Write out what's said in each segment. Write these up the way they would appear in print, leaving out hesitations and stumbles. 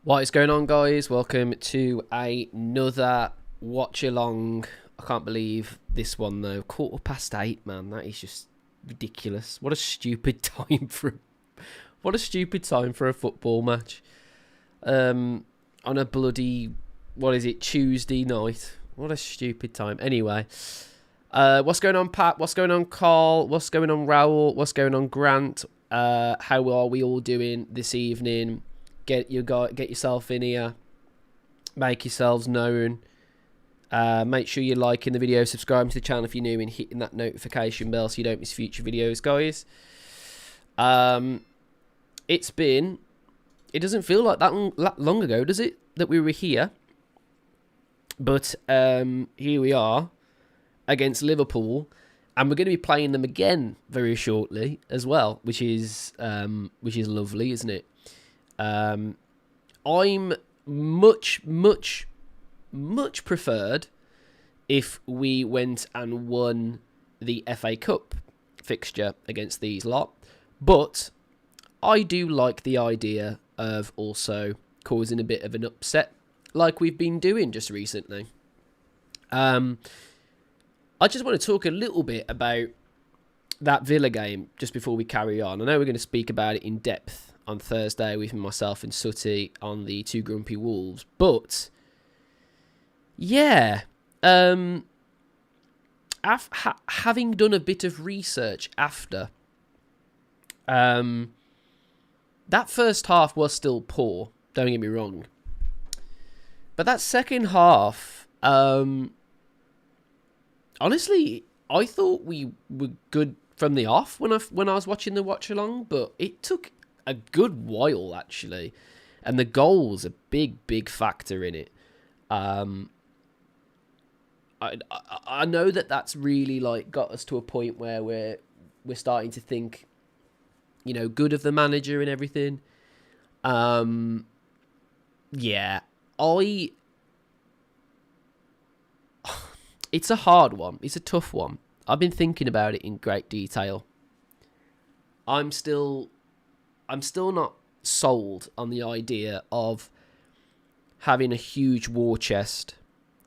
What is going on, guys? Welcome to another watch along. I can't believe this one though. 8:15, man. That is just ridiculous. What a stupid time for a football match. On a bloody Tuesday night. What a stupid time. Anyway, what's going on, Pat? What's going on, Carl? What's going on, Raoul? What's going on, Grant? How are we all doing this evening? Get yourself in here. Make yourselves known. Make sure you're liking the video, subscribing to the channel if you're new, and hitting that notification bell so you don't miss future videos, guys. It doesn't feel like that long ago, does it, that we were here? But here we are against Liverpool, and we're going to be playing them again very shortly as well, which is lovely, isn't it? I'm much preferred if we went and won the FA Cup fixture against these lot, but I do like the idea of also causing a bit of an upset like we've been doing just recently. I just want to talk a little bit about that Villa game just before we carry on. I know we're going to speak about it in depth on Thursday with myself and Sutty on the Two Grumpy Wolves, but yeah, having done a bit of research after, that first half was still poor, don't get me wrong, but that second half, honestly, I thought we were good from the off when I was watching the watch along, but it took a good while actually, and the goal was a big factor in it. I know that's really like got us to a point where we're starting to think, good of the manager and everything. Yeah, it's a hard one. It's a tough one. I've been thinking about it in great detail. I'm still not sold on the idea of having a huge war chest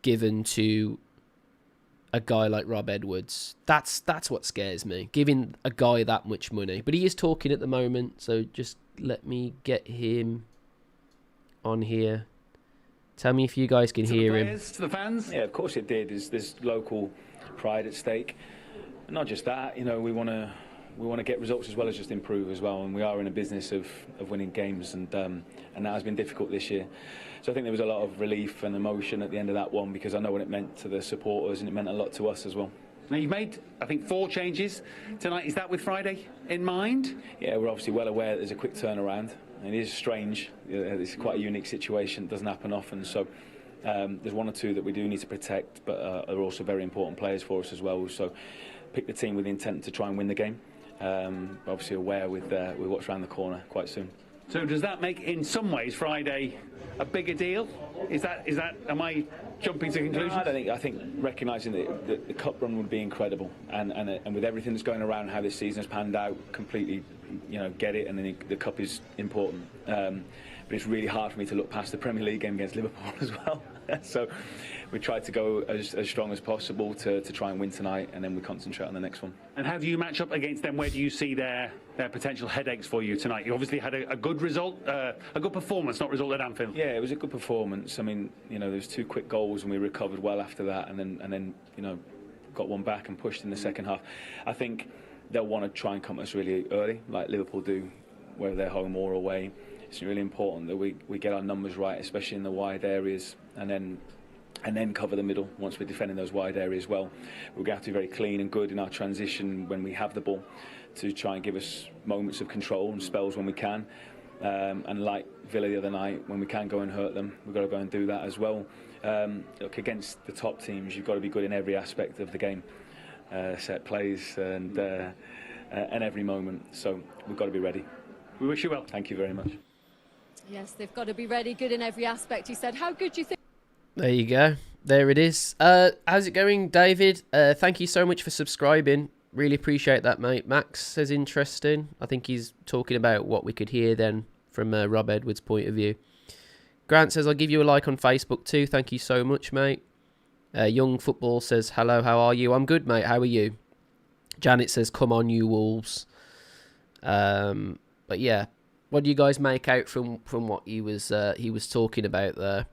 given to a guy like Rob Edwards. That's what scares me, giving a guy that much money. But he is talking at the moment, so just let me get him on here. Tell me if you guys can hear him. To the fans? Yeah, of course it did. There's local pride at stake. And not just that, we want to get results as well as just improve as well, and we are in a business of winning games, and that has been difficult this year. So I think there was a lot of relief and emotion at the end of that one, because I know what it meant to the supporters, and it meant a lot to us as well. Now, you've made, I think, 4 changes tonight. Is that with Friday in mind? Yeah, we're obviously well aware that there's a quick turnaround. It is strange. It's quite a unique situation. It doesn't happen often. So there's 1 or 2 that we do need to protect, but are also very important players for us as well. So pick the team with the intent to try and win the game. Obviously aware with what's around the corner quite soon. So does that make, in some ways, Friday a bigger deal? Is that? Am I jumping to conclusions? No, I think recognising that the cup run would be incredible, and with everything that's going around, how this season has panned out, completely, get it, and then the cup is important. But it's really hard for me to look past the Premier League game against Liverpool as well. So we tried to go as strong as possible to try and win tonight, and then we concentrate on the next one. And how do you match up against them? Where do you see their potential headaches for you tonight? You obviously had a good result, a good performance, not result at Anfield. Yeah, it was a good performance. I mean, there was 2 quick goals, and we recovered well after that, and then got one back and pushed in the second half. I think they'll want to try and come at us really early, like Liverpool do, whether they're home or away. It's really important that we get our numbers right, especially in the wide areas, and then cover the middle once we're defending those wide areas well. We're going to have to be very clean and good in our transition when we have the ball, to try and give us moments of control and spells when we can. And like Villa the other night, when we can go and hurt them, we've got to go and do that as well. Look, against the top teams, you've got to be good in every aspect of the game, set plays and every moment. So we've got to be ready. We wish you well. Thank you very much. Yes, they've got to be ready, good in every aspect, he said. How good do you think? There you go. There it is. How's it going, David? Thank you so much for subscribing. Really appreciate that, mate. Max says interesting. I think he's talking about what we could hear then from Rob Edwards' point of view. Grant says, I'll give you a like on Facebook too. Thank you so much, mate. Young Football says, hello, how are you? I'm good, mate. How are you? Janet says, come on, you Wolves. But yeah, what do you guys make out from what he was talking about there?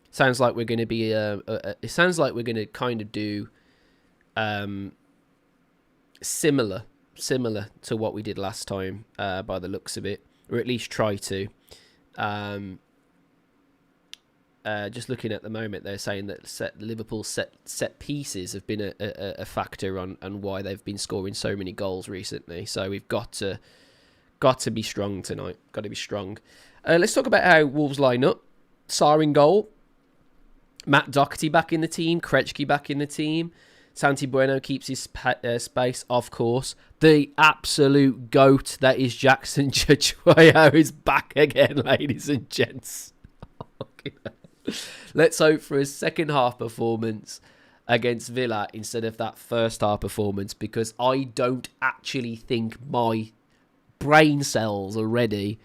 Sounds like we're going to be it sounds like we're going to kind of do similar to what we did last time, by the looks of it, or at least try to. Just looking at the moment, they're saying that Liverpool's set pieces have been a factor on why they've been scoring so many goals recently. So we've got to be strong tonight. Got to be strong. Let's talk about how Wolves line up. Sarr in goal. Matt Doherty back in the team. Krejci back in the team. Santi Bueno keeps his space, of course. The absolute GOAT that is Jackson Chouameni is back again, ladies and gents. Let's hope for a second half performance against Villa instead of that first half performance, because I don't actually think my brain cells are ready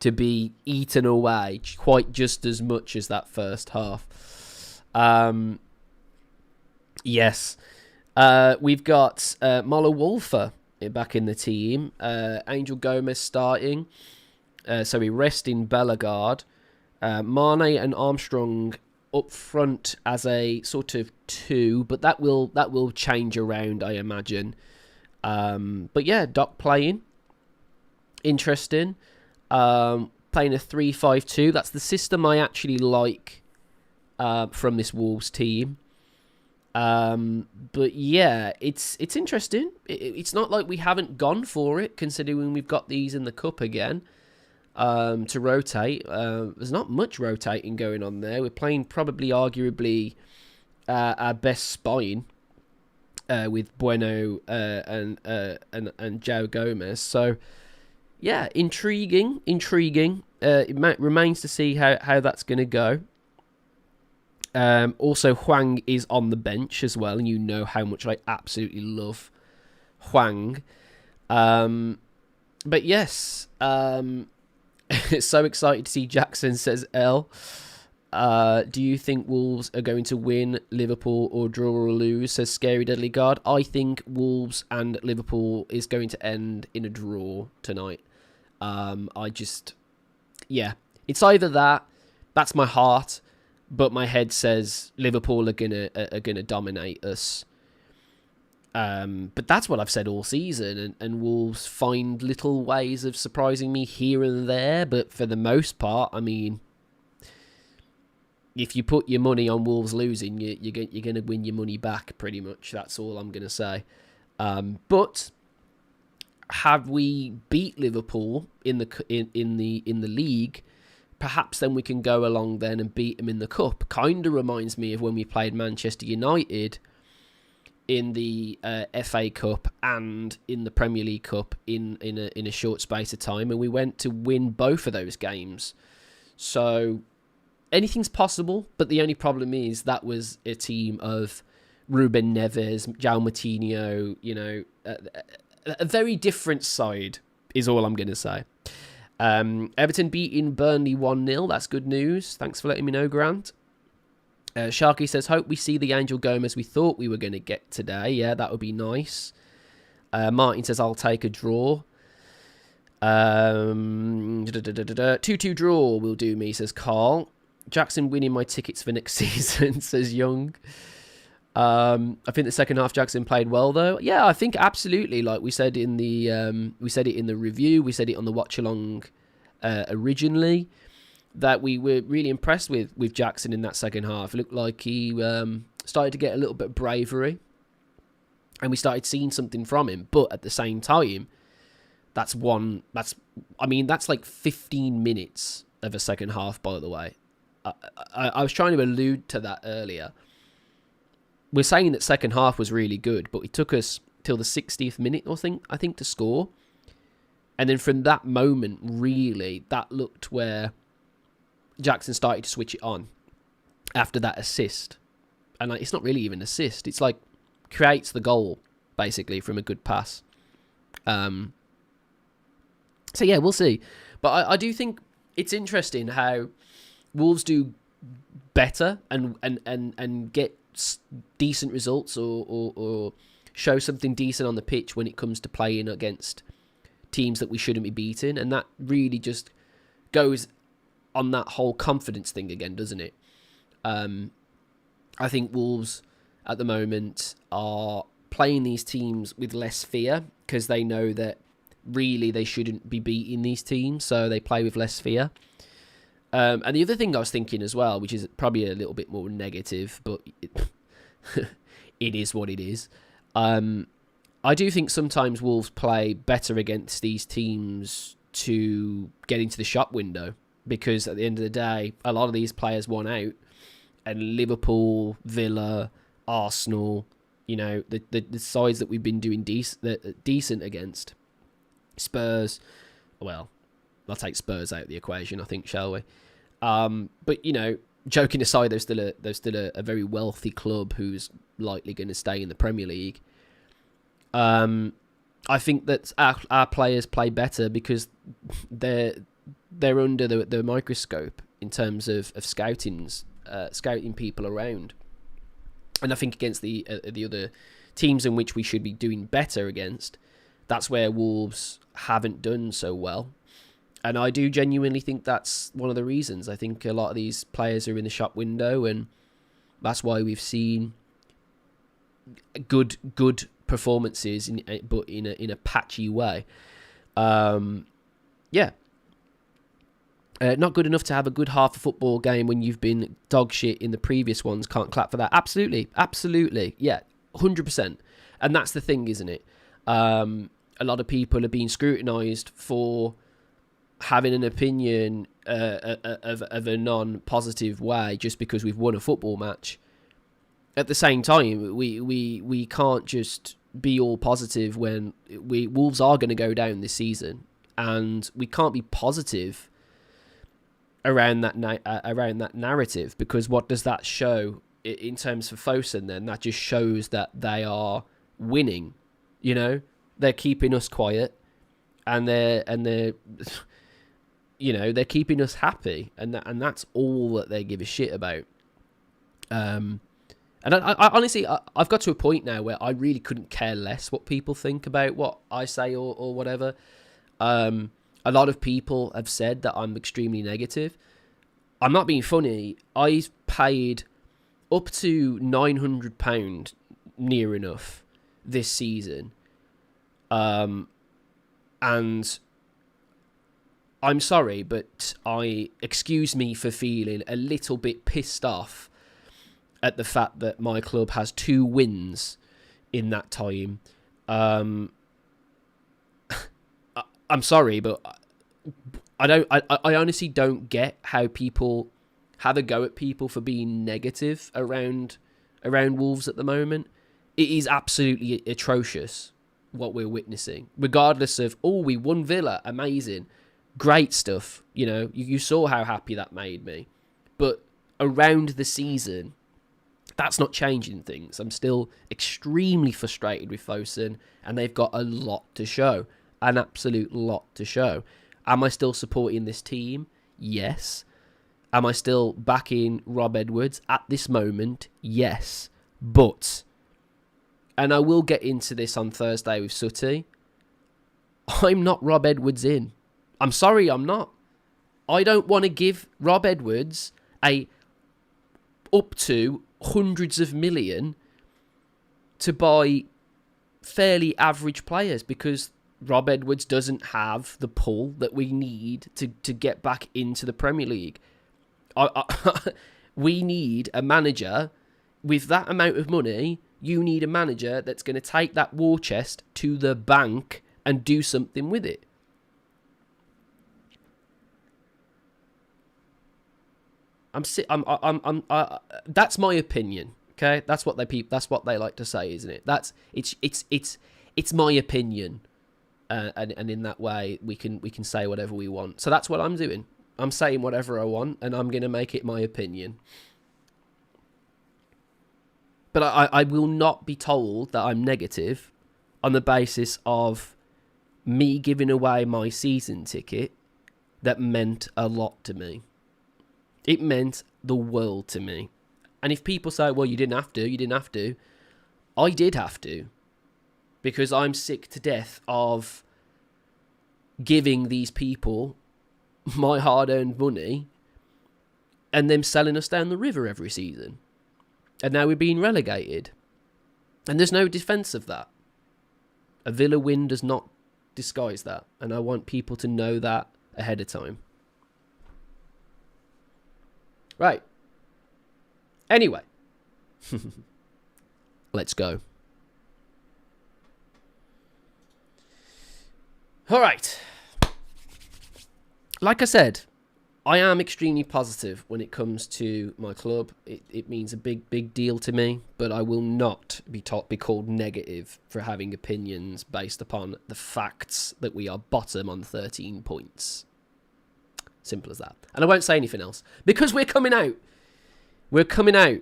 to be eaten away quite just as much as that first half. Yes. We've got Molo Wolfer back in the team. Angel Gomez starting. So we rest in Bellegarde. Mane and Armstrong up front as a sort of 2, but that will change around, I imagine. But yeah, Doc playing. Interesting. Playing a 3-5-2. That's the system I actually like from this Wolves team. But yeah, it's interesting. It's not like we haven't gone for it, considering we've got these in the cup again. To rotate. There's not much rotating going on there. We're playing probably arguably our best spine with Bueno and João Gomez. So yeah, intriguing. It remains to see how that's going to go. Also, Hwang is on the bench as well, and you know how much I absolutely love Hwang. But yes, so excited to see Jackson, says L. Do you think Wolves are going to win Liverpool or draw or lose, says Scary Deadly Guard? I think Wolves and Liverpool is going to end in a draw tonight. It's either that's my heart, but my head says Liverpool are gonna dominate us. But that's what I've said all season, and Wolves find little ways of surprising me here and there, but for the most part, I mean, if you put your money on Wolves losing, you're going to win your money back, pretty much. That's all I'm going to say. But have we beat Liverpool in the league, perhaps then we can go along then and beat them in the cup. Kind of reminds me of when we played Manchester United in the FA Cup and in the Premier League Cup in a short space of time, and we went to win both of those games. So anything's possible, but the only problem is that was a team of Ruben Neves, João Moutinho, a very different side is all I'm going to say. Everton beating Burnley 1-0. That's good news. Thanks for letting me know, Grant. Sharky says, hope we see the Angel Gomez we thought we were going to get today. Yeah, that would be nice. Martin says, I'll take a draw. 2-2 draw will do me, says Carl. Jackson winning my tickets for next season, says Young. I think the second half Jackson played well though. Yeah, I think absolutely. Like we said in the we said it in the review, we said it on the watch along originally, that we were really impressed with Jackson in that second half. It looked like he started to get a little bit of bravery, and we started seeing something from him. But at the same time, that's like 15 minutes of a second half, by the way. I was trying to allude to that earlier. We're saying that second half was really good, but it took us till the 60th minute, I think, to score. And then from that moment, really, that looked where Jackson started to switch it on after that assist. And it's not really even an assist. It's like creates the goal, basically, from a good pass. So yeah, we'll see. But I do think it's interesting how Wolves do better and get decent results or show something decent on the pitch when it comes to playing against teams that we shouldn't be beating, and that really just goes on that whole confidence thing again, doesn't it? I think Wolves at the moment are playing these teams with less fear because they know that really they shouldn't be beating these teams, so they play with less fear. And the other thing I was thinking as well, which is probably a little bit more negative, but it is what it is. I do think sometimes Wolves play better against these teams to get into the shop window, because at the end of the day, a lot of these players want out, and Liverpool, Villa, Arsenal, the sides that we've been doing decent against, Spurs, well, I'll take Spurs out of the equation, I think, shall we? But joking aside, they're still a very wealthy club who's likely going to stay in the Premier League. I think that our players play better because they're under the microscope in terms of scouting people around. And I think against the other teams in which we should be doing better against, that's where Wolves haven't done so well. And I do genuinely think that's one of the reasons. I think a lot of these players are in the shop window, and that's why we've seen good performances, but in a patchy way. Not good enough to have a good half a football game when you've been dog shit in the previous ones. Can't clap for that. Absolutely. Yeah, 100%. And that's the thing, isn't it? A lot of people are being scrutinised for having an opinion of a non-positive way just because we've won a football match. At the same time, we can't just be all positive when Wolves are going to go down this season, and we can't be positive around that narrative, because what does that show in terms of Fosun? Then that just shows that they are winning. They're keeping us quiet, and they're they're keeping us happy, and that's all that they give a shit about. And I honestly, I've got to a point now where I really couldn't care less what people think about what I say or whatever. A lot of people have said that I'm extremely negative. I'm not being funny. I've paid up to £900 near enough this season. And I'm sorry, but excuse me for feeling a little bit pissed off at the fact that my club has 2 wins in that time. I'm sorry, but I honestly don't get how people have a go at people for being negative around Wolves at the moment. It is absolutely atrocious what we're witnessing, regardless of, we won Villa, amazing, great stuff. You saw how happy that made me. But around the season, that's not changing things. I'm still extremely frustrated with Fosun, and they've got a lot to show. An absolute lot to show. Am I still supporting this team? Yes. Am I still backing Rob Edwards at this moment? Yes. But, and I will get into this on Thursday with Sutty, I'm not Rob Edwards in. I'm sorry, I'm not. I don't want to give Rob Edwards up to hundreds of million to buy fairly average players, because Rob Edwards doesn't have the pull that we need to get back into the Premier League. We need a manager with that amount of money. You need a manager that's going to take that war chest to the bank and do something with it. That's my opinion. Okay, that's what they like to say, isn't it? It's my opinion, and in that way we can say whatever we want. So that's what I'm doing. I'm saying whatever I want, and I'm gonna make it my opinion. But I will not be told that I'm negative on the basis of me giving away my season ticket that meant a lot to me. It meant the world to me. And if people say, well, you didn't have to. I did have to. Because I'm sick to death of giving these people my hard-earned money and them selling us down the river every season. And now we're being relegated. And there's no defence of that. A Villa win does not disguise that. And I want people to know that ahead of time. Right. Anyway. Let's go. All right. Like I said, I am extremely positive when it comes to my club. It means a big deal to me, but I will not be called negative for having opinions based upon the facts that we are bottom on 13 points. Simple as that. And I won't say anything else because we're coming out. We're coming out.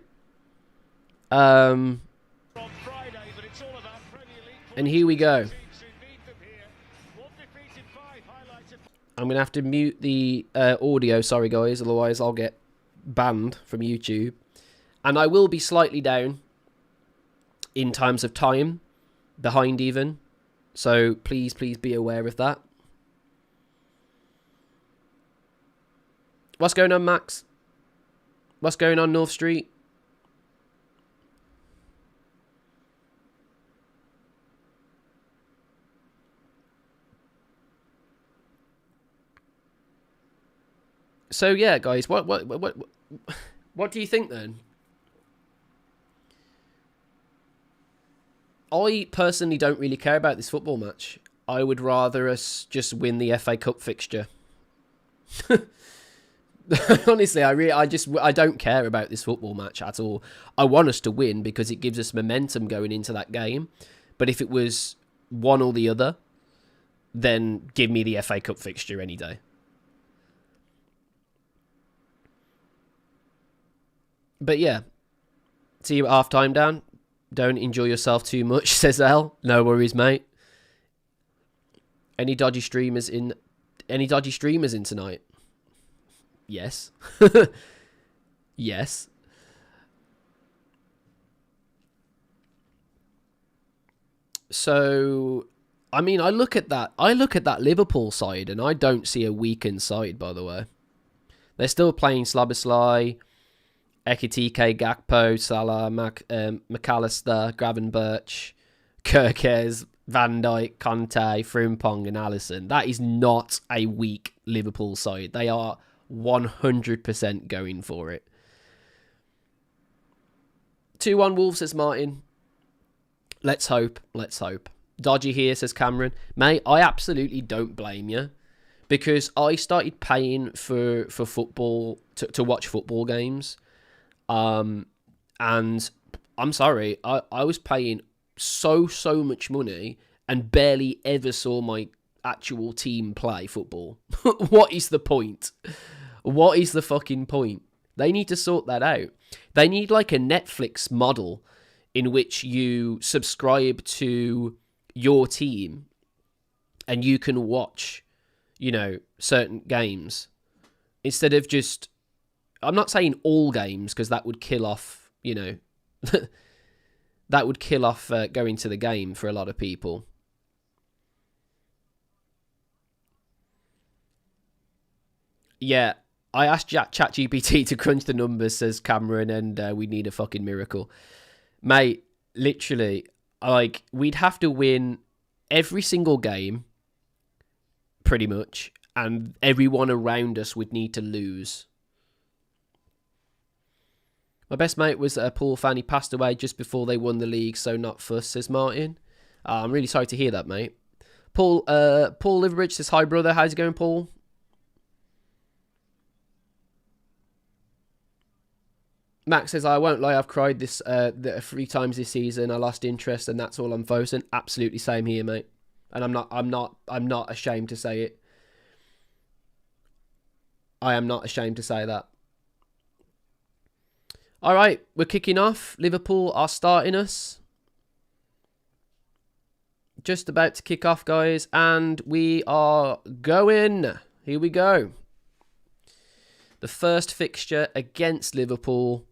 And here we go. I'm going to have to mute the audio, sorry guys, otherwise I'll get banned from YouTube. And I will be slightly down in terms of time, behind even. So please be aware of that. What's going on, Max? What's going on, North Street? So yeah, guys, what do you think then? I personally don't really care about this football match. I would rather us just win the FA Cup fixture. Honestly, I don't care about this football match at all. I want us to win because it gives us momentum going into that game. But if it was one or the other, then give me the FA Cup fixture any day. But yeah, see you at half-time, Dan. Don't enjoy yourself too much, says L. No worries, mate. Any dodgy streamers in tonight? Yes. Yes. So, I mean, I look at that Liverpool side, and I don't see a weakened side, by the way. They're still playing Slabberslai, Ekitike, Gakpo, Salah, McAllister, Gravenberch, Kirkes, Van Dijk, Conte, Frimpong and Alisson. That is not a weak Liverpool side. They are 100% going for it. 2-1 Wolves, says Martin. Let's hope. Dodgy here, says Cameron. Mate, I absolutely don't blame you. Because I started paying for football, to watch football games. And I'm sorry, I was paying so much money and barely ever saw my actual team play football. What is the point? What is the fucking point? They need to sort that out. They need like a Netflix model in which you subscribe to your team and you can watch, certain games instead of just... I'm not saying all games because that would kill off, that would kill off going to the game for a lot of people. Yeah, I asked ChatGPT to crunch the numbers, says Cameron, and we need a fucking miracle. Mate, literally, we'd have to win every single game, pretty much, and everyone around us would need to lose. My best mate was a Paul fan. He passed away just before they won the league, so not fuss, says Martin. I'm really sorry to hear that, mate. Paul Liveridge says, hi, brother. How's it going, Paul? Max says, I won't lie, I've cried 3 times this season. I lost interest, and that's all I'm focusing. Absolutely same here, mate. And I'm not ashamed to say it. I am not ashamed to say that. All right, we're kicking off. Liverpool are starting us. Just about to kick off, guys, and we are going. Here we go. The first fixture against Liverpool.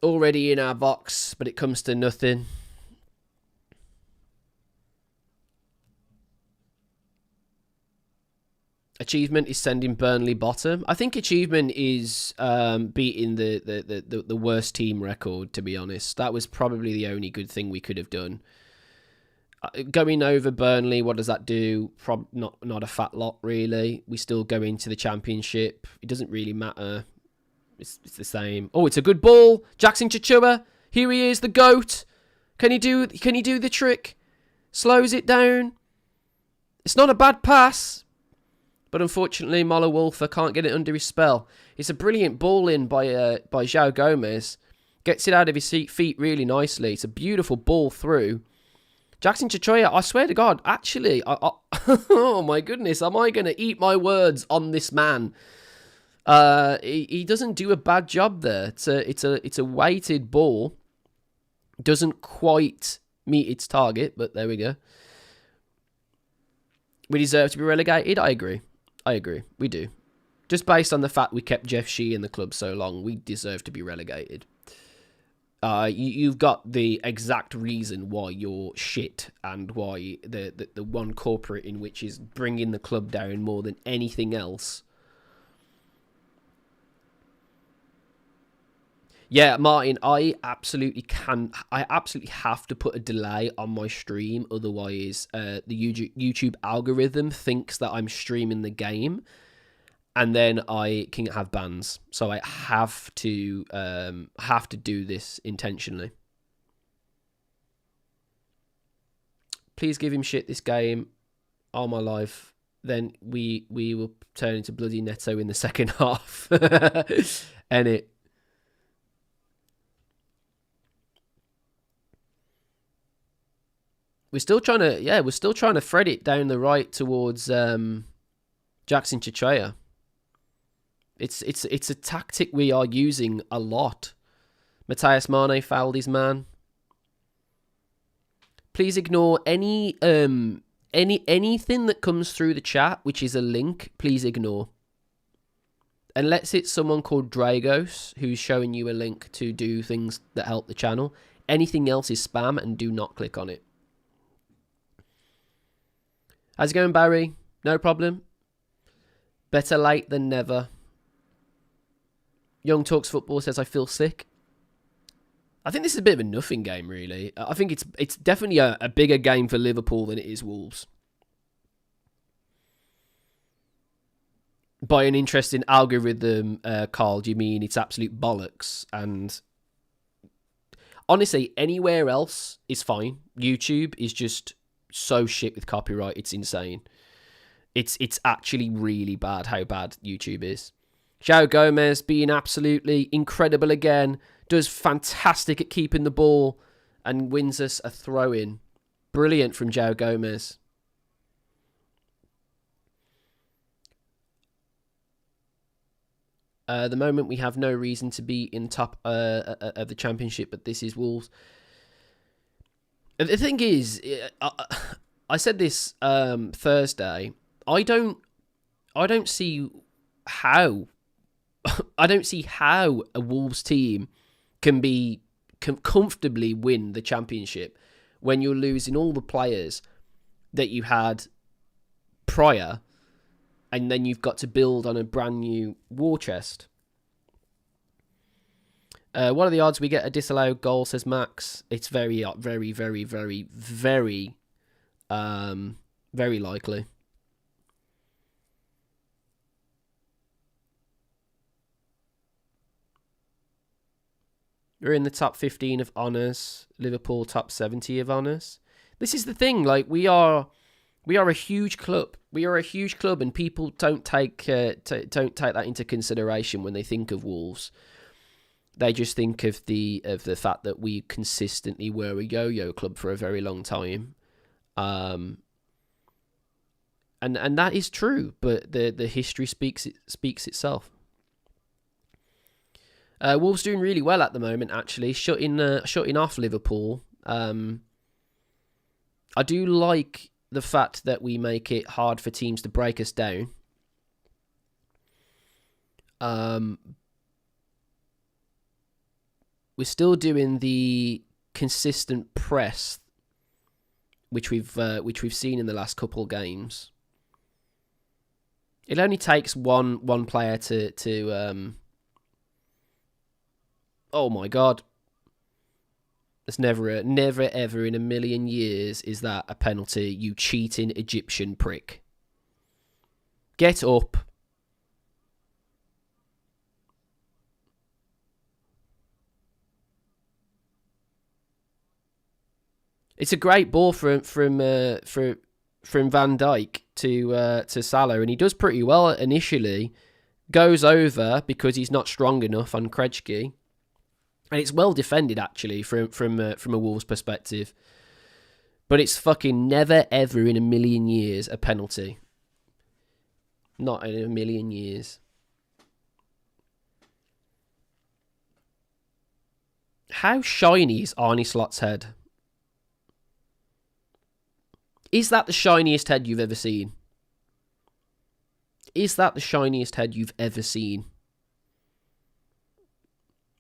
Already in our box, but it comes to nothing. Achievement is sending Burnley bottom. I think achievement is beating the worst team record, to be honest. That was probably the only good thing we could have done. Going over Burnley, what does that do? Not a fat lot, really. We still go into the Championship. It doesn't really matter. It's the same. Oh, it's a good ball. Jackson Chichua. Here he is, the GOAT. Can he do the trick? Slows it down. It's not a bad pass. But unfortunately, Mola Wolfer can't get it under his spell. It's a brilliant ball in by João Gomez. Gets it out of his feet really nicely. It's a beautiful ball through. Jackson Chichua, I swear to God, actually, oh my goodness, am I going to eat my words on this man? He doesn't do a bad job there. It's a weighted ball. Doesn't quite meet its target, but there we go. We deserve to be relegated. I agree. We do. Just based on the fact we kept Jeff Shee in the club so long, we deserve to be relegated. You've got the exact reason why you're shit and why the one corporate in which is bringing the club down more than anything else. Yeah, Martin, I absolutely have to put a delay on my stream. Otherwise, the YouTube algorithm thinks that I'm streaming the game, and then I can have bans. So I have to do this intentionally. Please give him shit this game. All my life. Then we will turn into bloody Neto in the second half. And it. We're still trying to thread it down the right towards Jackson Chichua. It's a tactic we are using a lot. Matthias Mane fouled his man. Please ignore anything that comes through the chat, which is a link. Please ignore. Unless it's someone called Dragos who's showing you a link to do things that help the channel. Anything else is spam, and do not click on it. How's it going, Barry? No problem. Better late than never. Young Talks Football says, I feel sick. I think this is a bit of a nothing game, really. I think it's definitely a bigger game for Liverpool than it is Wolves. By an interesting algorithm, Carl, do you mean it's absolute bollocks? And honestly, anywhere else is fine. YouTube is just so shit with copyright, it's insane. It's actually really bad how bad YouTube is. João Gomez being absolutely incredible again, does fantastic at keeping the ball and wins us a throw-in. Brilliant from João Gomez. At the moment we have no reason to be in top of the Championship, but this is Wolves. The thing is, I said this Thursday. I don't see how a Wolves team can comfortably win the Championship when you're losing all the players that you had prior, and then you've got to build on a brand new war chest. What are the odds we get a disallowed goal, says Max? It's very, very, very, very, very, very likely. We're in the top 15 of honours. Liverpool top 70 of honours. This is the thing. Like we are a huge club. We are a huge club, and people don't take that into consideration when they think of Wolves. They just think of the fact that we consistently were a yo-yo club for a very long time, and that is true. But the history speaks itself. Wolves doing really well at the moment, actually, shutting off Liverpool. I do like the fact that we make it hard for teams to break us down. We're still doing the consistent press, which we've seen in the last couple games. It only takes one player to oh my god. It's never ever in a million years is that a penalty, you cheating Egyptian prick. Get up. It's a great ball from Van Dijk to Salah, and he does pretty well initially. Goes over because he's not strong enough on Krejci. And it's well defended, actually, from a Wolves perspective. But it's fucking never, ever in a million years a penalty. Not in a million years. How shiny is Arne Slot's head? Is that the shiniest head you've ever seen? Is that the shiniest head you've ever seen?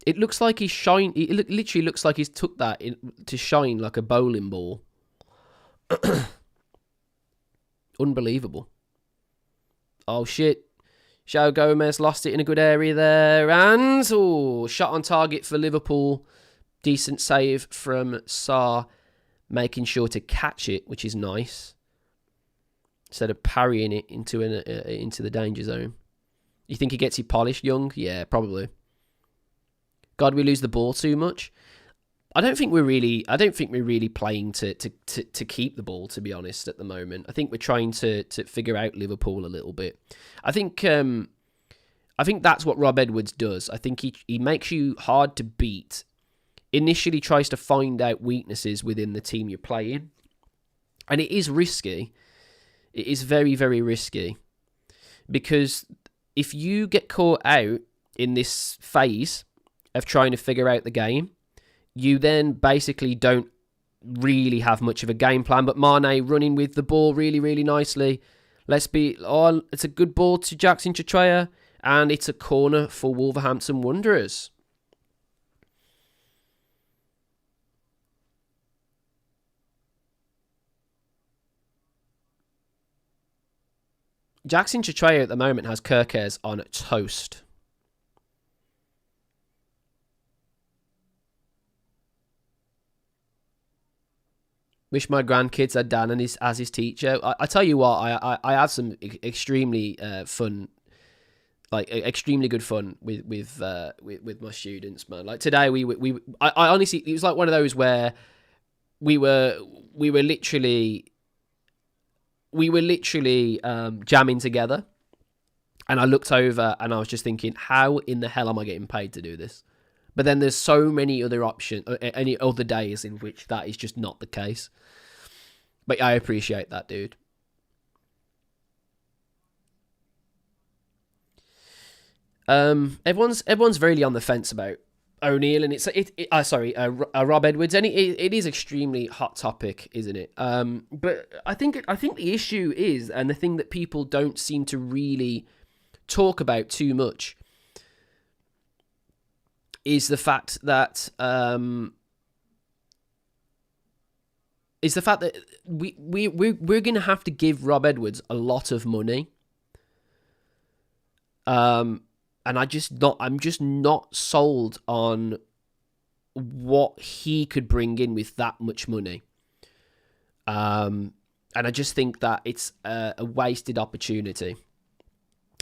It looks like he's shine. It literally looks like he's took that to shine like a bowling ball. Unbelievable. Oh shit. João Gomez lost it in a good area there. And shot on target for Liverpool. Decent save from Sarr, making sure to catch it, which is nice. Instead of parrying it into the danger zone. You think he gets it polished, Young? Yeah, probably. God, we lose the ball too much. I don't think we're really playing to keep the ball, to be honest, at the moment. I think we're trying to figure out Liverpool a little bit. I think that's what Rob Edwards does. I think he makes you hard to beat. Initially tries to find out weaknesses within the team you're playing. And it is risky. It is very, very risky. Because if you get caught out in this phase of trying to figure out the game, you then basically don't really have much of a game plan. But Mane running with the ball really, really nicely. It's a good ball to Jackson Chitreya, and it's a corner for Wolverhampton Wanderers. Jackson Chitreya at the moment has Kerkez on toast. Wish my grandkids had Dan as his teacher. I tell you what, I have some extremely fun, like extremely good fun with my students, man. Like today, I honestly, it was like one of those where we were literally jamming together, and I looked over and I was just thinking, how in the hell am I getting paid to do this? But then there's so many other options, any other days in which that is just not the case. But I appreciate that, dude. Everyone's really on the fence about O'Neill, and Rob Edwards, and it is extremely hot topic, isn't it? But I think the issue is, and the thing that people don't seem to really talk about too much, is the fact that we're going to have to give Rob Edwards a lot of money. And I'm just not sold on what he could bring in with that much money. And I just think that it's a wasted opportunity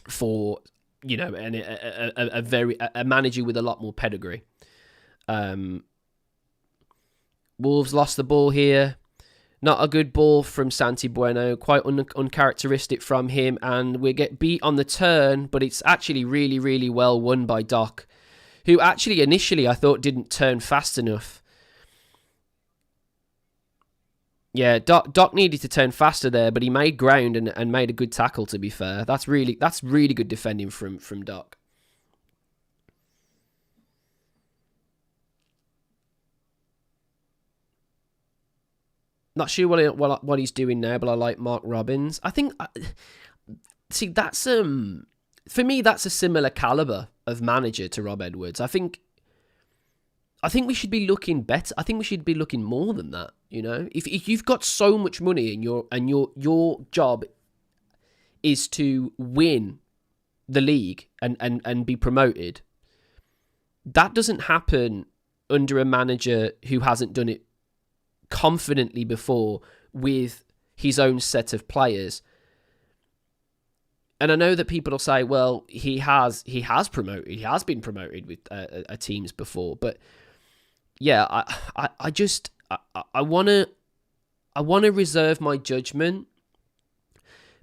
for, a manager with a lot more pedigree. Wolves lost the ball here. Not a good ball from Santi Bueno. Quite uncharacteristic from him. And we get beat on the turn, but it's actually really, really well won by Doc, who actually initially I thought didn't turn fast enough. Yeah, Doc needed to turn faster there, but he made ground and made a good tackle, to be fair. That's really good defending from Doc. Not sure what he's doing now, but I like Mark Robbins. I think, see, that's for me, that's a similar caliber of manager to Rob Edwards. I think we should be looking better. I think we should be looking more than that. You know, if you've got so much money and your job is to win the league and be promoted, that doesn't happen under a manager who hasn't done it confidently before with his own set of players. And I know that people will say, well, he has been promoted with teams before, but yeah, I want to reserve my judgment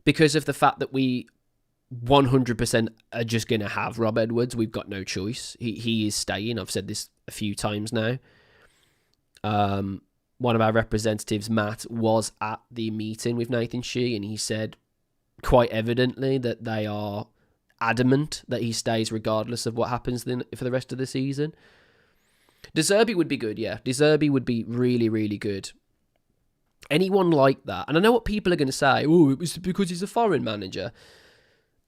because of the fact that we 100% are just going to have Rob Edwards. We've got no choice. He is staying. I've said this a few times now. One of our representatives, Matt, was at the meeting with Nathan Shee, and he said quite evidently that they are adamant that he stays regardless of what happens for the rest of the season. De Zerbi would be good, yeah. De Zerbi would be really, really good. Anyone like that. And I know what people are going to say, oh, it was because he's a foreign manager.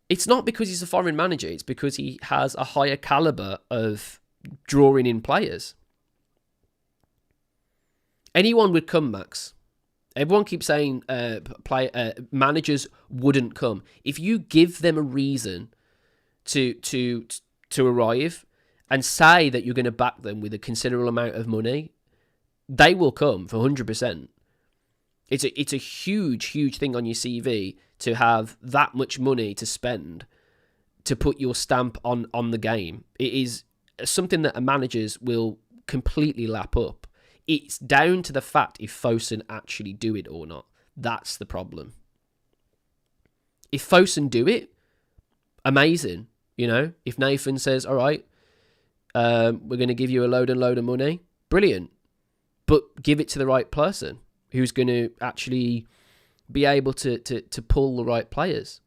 It's not because he's a foreign manager. It's because he has a higher caliber of drawing in players. Anyone would come, Max. Everyone keeps saying managers wouldn't come. If you give them a reason to arrive and say that you're going to back them with a considerable amount of money, they will come for 100%. It's a huge, huge thing on your CV to have that much money to spend to put your stamp on the game. It is something that managers will completely lap up. It's down to the fact if Fosun actually do it or not. That's the problem. If Fosun do it, amazing. You know, if Nathan says, all right, we're going to give you a load of money, brilliant. But give it to the right person who's going to actually be able to pull the right players.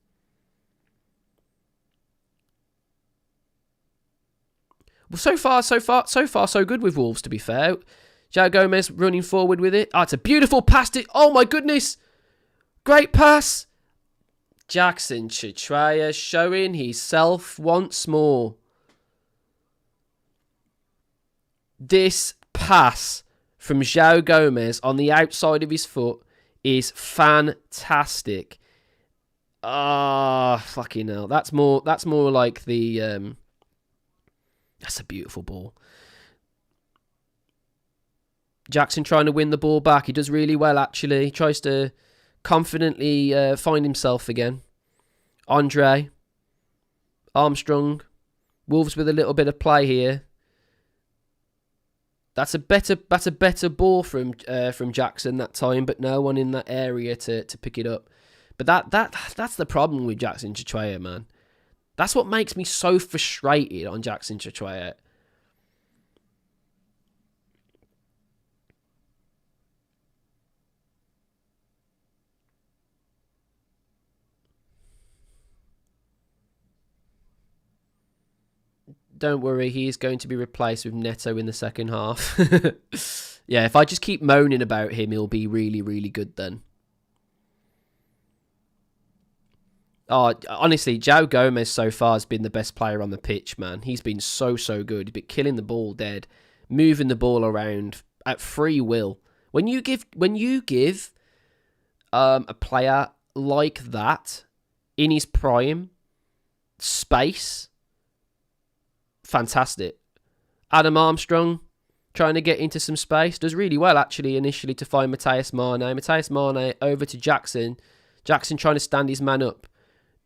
Well, so far, so good with Wolves, to be fair. João Gomez running forward with it. Oh, it's a beautiful pass. Oh, my goodness. Great pass. Jackson Chitreya showing himself once more. This pass from João Gomez on the outside of his foot is fantastic. Ah, fucking hell. That's more like the... That's a beautiful ball. Jackson trying to win the ball back. He does really well, actually. He tries to confidently find himself again. Andre. Armstrong. Wolves with a little bit of play here. That's a better ball from Jackson that time, but no one in that area to pick it up. But that's the problem with Jackson Chitreya, man. That's what makes me so frustrated on Jackson Chitreya. Don't worry, he is going to be replaced with Neto in the second half. Yeah, if I just keep moaning about him, he'll be really, really good then. Oh, honestly, João Gomez so far has been the best player on the pitch, man. He's been so good. He's been killing the ball dead, moving the ball around at free will. When you give a player like that in his prime space, fantastic. Adam Armstrong trying to get into some space. Does really well, actually, initially to find Matheus Mane. Matheus Mane over to Jackson. Jackson trying to stand his man up.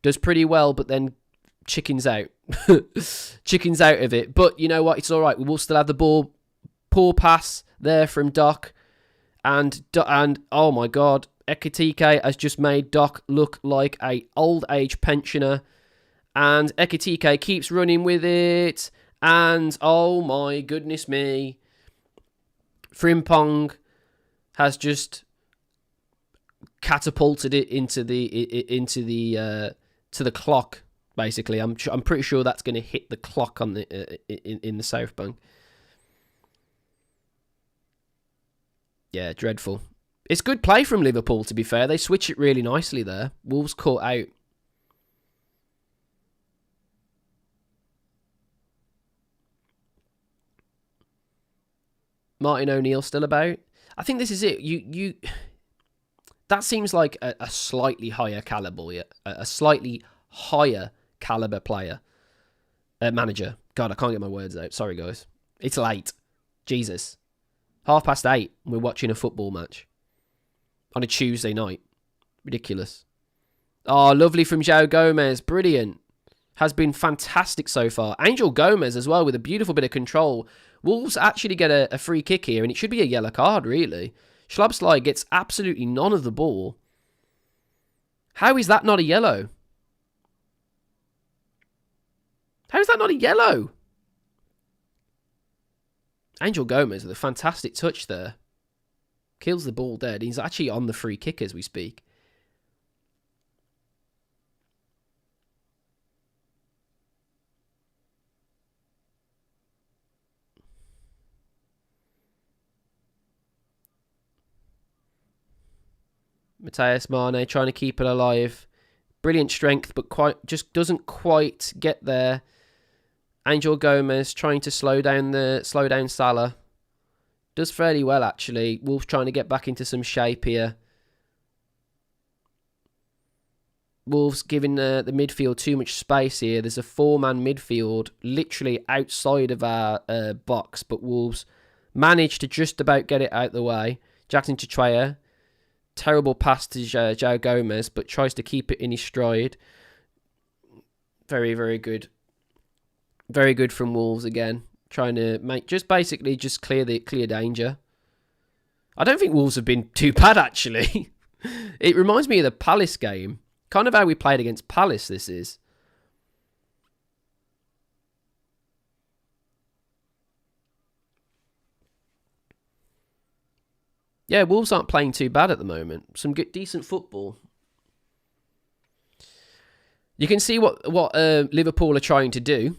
Does pretty well, but then chickens out. Chickens out of it. But you know what? It's all right. We will still have the ball. Poor pass there from Doc. And oh my God, Ekitike has just made Doc look like a old age pensioner. And Ekitike keeps running with it. And oh my goodness me, Frimpong has just catapulted it into the to the clock. Basically, I'm pretty sure that's going to hit the clock on the in the South Bank. Yeah, dreadful. It's good play from Liverpool, to be fair. They switch it really nicely there. Wolves caught out. Martin O'Neill still about. I think this is it. That seems like a slightly higher caliber, yeah, a slightly higher caliber player, manager. God, I can't get my words out. Sorry, guys. It's late. Jesus, 8:30. We're watching a football match on a Tuesday night. Ridiculous. Oh, lovely from João Gomez. Brilliant. Has been fantastic so far. Angel Gomez as well with a beautiful bit of control. Wolves actually get a free kick here, and it should be a yellow card, really. Schlabsley gets absolutely none of the ball. How is that not a yellow? How is that not a yellow? Angel Gomez with a fantastic touch there. Kills the ball dead. He's actually on the free kick as we speak. Matthias Mane trying to keep it alive. Brilliant strength, but just doesn't quite get there. Angel Gomez trying to slow down Salah. Does fairly well, actually. Wolves trying to get back into some shape here. Wolves giving the midfield too much space here. There's a 4-man midfield literally outside of our box, but Wolves managed to just about get it out the way. Jackson Chichwea. Terrible pass to João Gomez, but tries to keep it in his stride. Very, very good. Very good from Wolves again. Trying to basically clear danger. I don't think Wolves have been too bad, actually. It reminds me of the Palace game. Kind of how we played against Palace, this is. Yeah, Wolves aren't playing too bad at the moment. Some good, decent football. You can see what Liverpool are trying to do,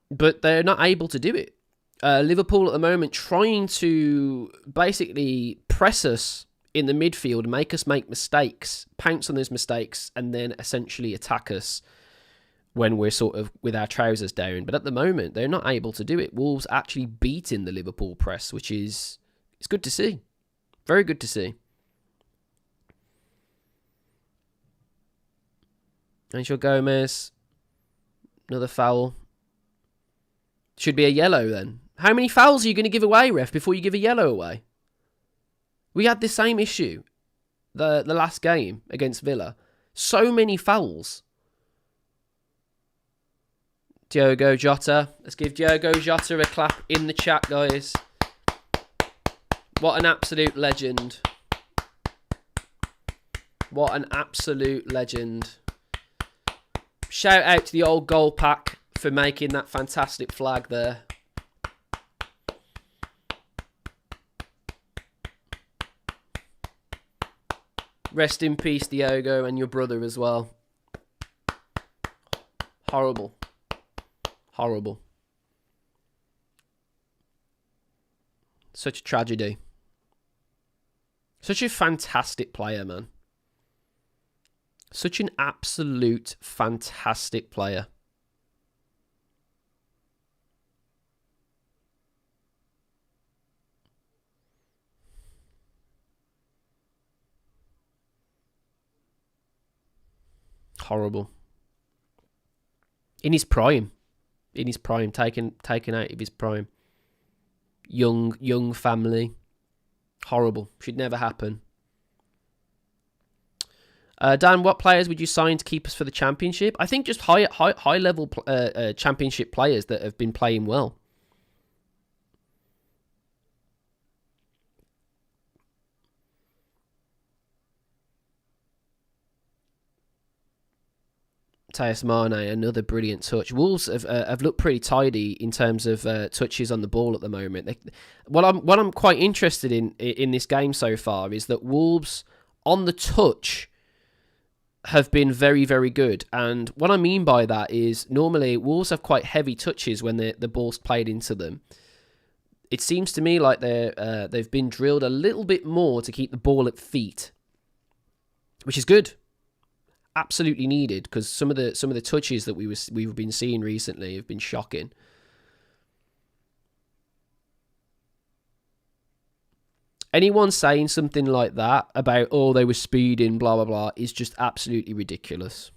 but they're not able to do it. Liverpool at the moment trying to basically press us in the midfield, make us make mistakes, pounce on those mistakes, and then essentially attack us when we're sort of with our trousers down. But at the moment, they're not able to do it. Wolves actually beating the Liverpool press, which is it's good to see. Very good to see. Angel Gomez. Another foul. Should be a yellow then. How many fouls are you going to give away, ref, before you give a yellow away? We had the same issue the last game against Villa. So many fouls. Diogo Jota. Let's give Diogo Jota a clap in the chat, guys. What an absolute legend. What an absolute legend. Shout out to the old Wolfpack for making that fantastic flag there. Rest in peace, Diogo, and your brother as well. Horrible. Horrible. Such a tragedy. Such a fantastic player, man. Such an absolute fantastic player. Horrible. In his prime. In his prime. Taken out of his prime. Young family. Horrible. Should never happen. Dan, what players would you sign to keep us for the championship? I think just high level championship players that have been playing well. Matthias Mane, another brilliant touch. Wolves have looked pretty tidy in terms of touches on the ball at the moment. What I'm quite interested in this game so far is that Wolves on the touch have been very, very good. And what I mean by that is normally Wolves have quite heavy touches when the ball's played into them. it seems to me like they've been drilled a little bit more to keep the ball at feet, which is good. Absolutely needed, because some of the touches that we've been seeing recently have been shocking. Anyone saying something like that about, oh, they were speeding, blah, blah, blah, is just absolutely ridiculous.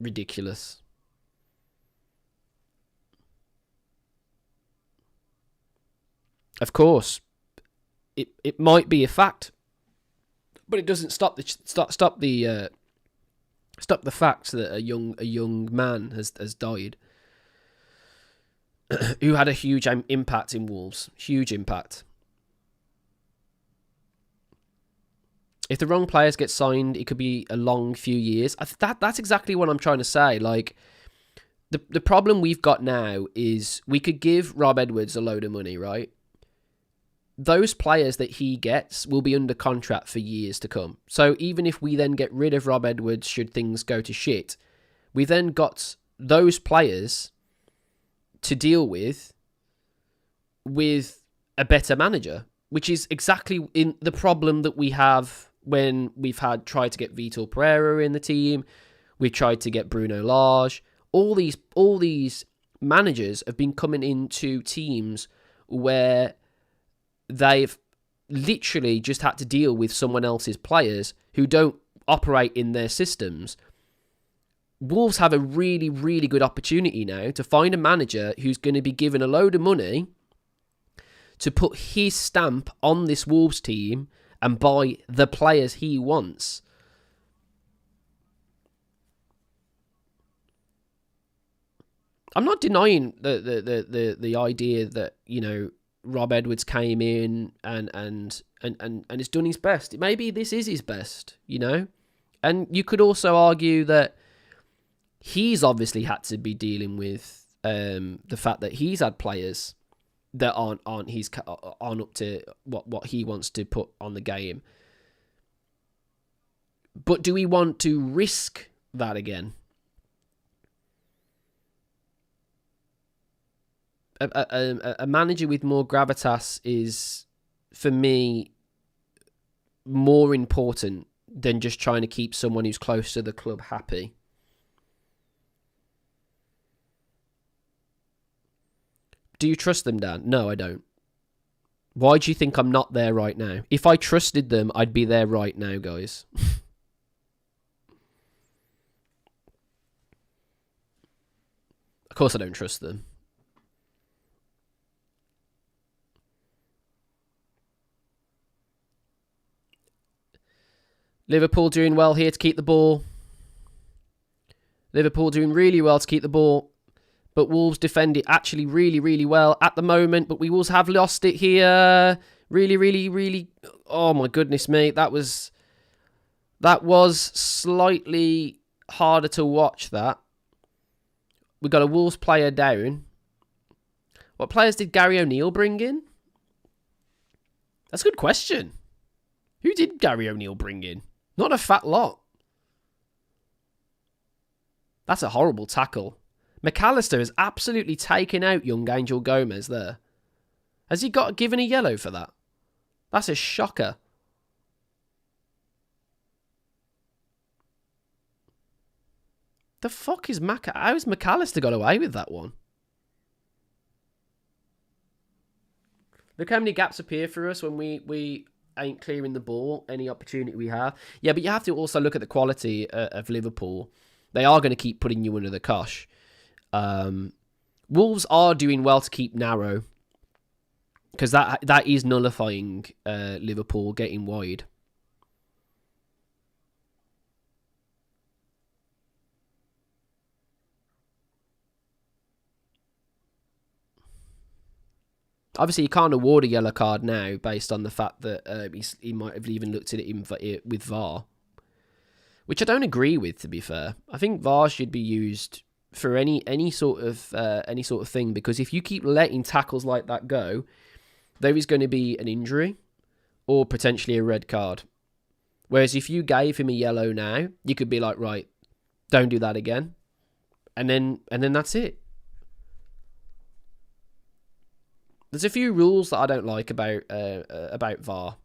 Ridiculous. Of course, it might be a fact, but it doesn't stop the facts that a young man has died who had a huge impact in Wolves. Huge impact. If the wrong players get signed, it could be a long few years. That's exactly what I'm trying to say. Like, the problem we've got now is we could give Rob Edwards a load of money, right? Those players that he gets will be under contract for years to come. So even if we then get rid of Rob Edwards, should things go to shit, we then got those players to deal with a better manager, which is exactly in the problem that we have when we've tried to get Vitor Pereira in the team. We've tried to get Bruno Lage. All these managers have been coming into teams where they've literally just had to deal with someone else's players who don't operate in their systems. Wolves have a really, really good opportunity now to find a manager who's going to be given a load of money to put his stamp on this Wolves team and buy the players he wants. I'm not denying the idea that, you know, Rob Edwards came in and has done his best. Maybe this is his best, you know? And you could also argue that he's obviously had to be dealing with the fact that he's had players that aren't up to what he wants to put on the game. But do we want to risk that again? A manager with more gravitas is, for me, more important than just trying to keep someone who's close to the club happy. Do you trust them, Dan? No, I don't. Why do you think I'm not there right now? If I trusted them, I'd be there right now, guys. Of course I don't trust them. Liverpool doing well here to keep the ball. Liverpool doing really well to keep the ball. But Wolves defend it actually really, really well at the moment. But we Wolves have lost it here. Really, really, really. Oh my goodness me. That was slightly harder to watch, that. We got a Wolves player down. What players did Gary O'Neill bring in? That's a good question. Who did Gary O'Neill bring in? Not a fat lot. That's a horrible tackle. McAllister has absolutely taken out young Angel Gomez there. Has he got given a yellow for that? That's a shocker. The fuck is how has McAllister got away with that one? Look how many gaps appear for us when we ain't clearing the ball, any opportunity we have. Yeah, but you have to also look at the quality of Liverpool. They are going to keep putting you under the cosh. Wolves are doing well to keep narrow, because that is nullifying Liverpool getting wide. Obviously, you can't award a yellow card now based on the fact that he might have even looked at it with VAR, which I don't agree with, to be fair. I think VAR should be used for any sort of thing, because if you keep letting tackles like that go, there is going to be an injury or potentially a red card. Whereas if you gave him a yellow now, you could be like, right, don't do that again, and then that's it. There's a few rules that I don't like about VAR.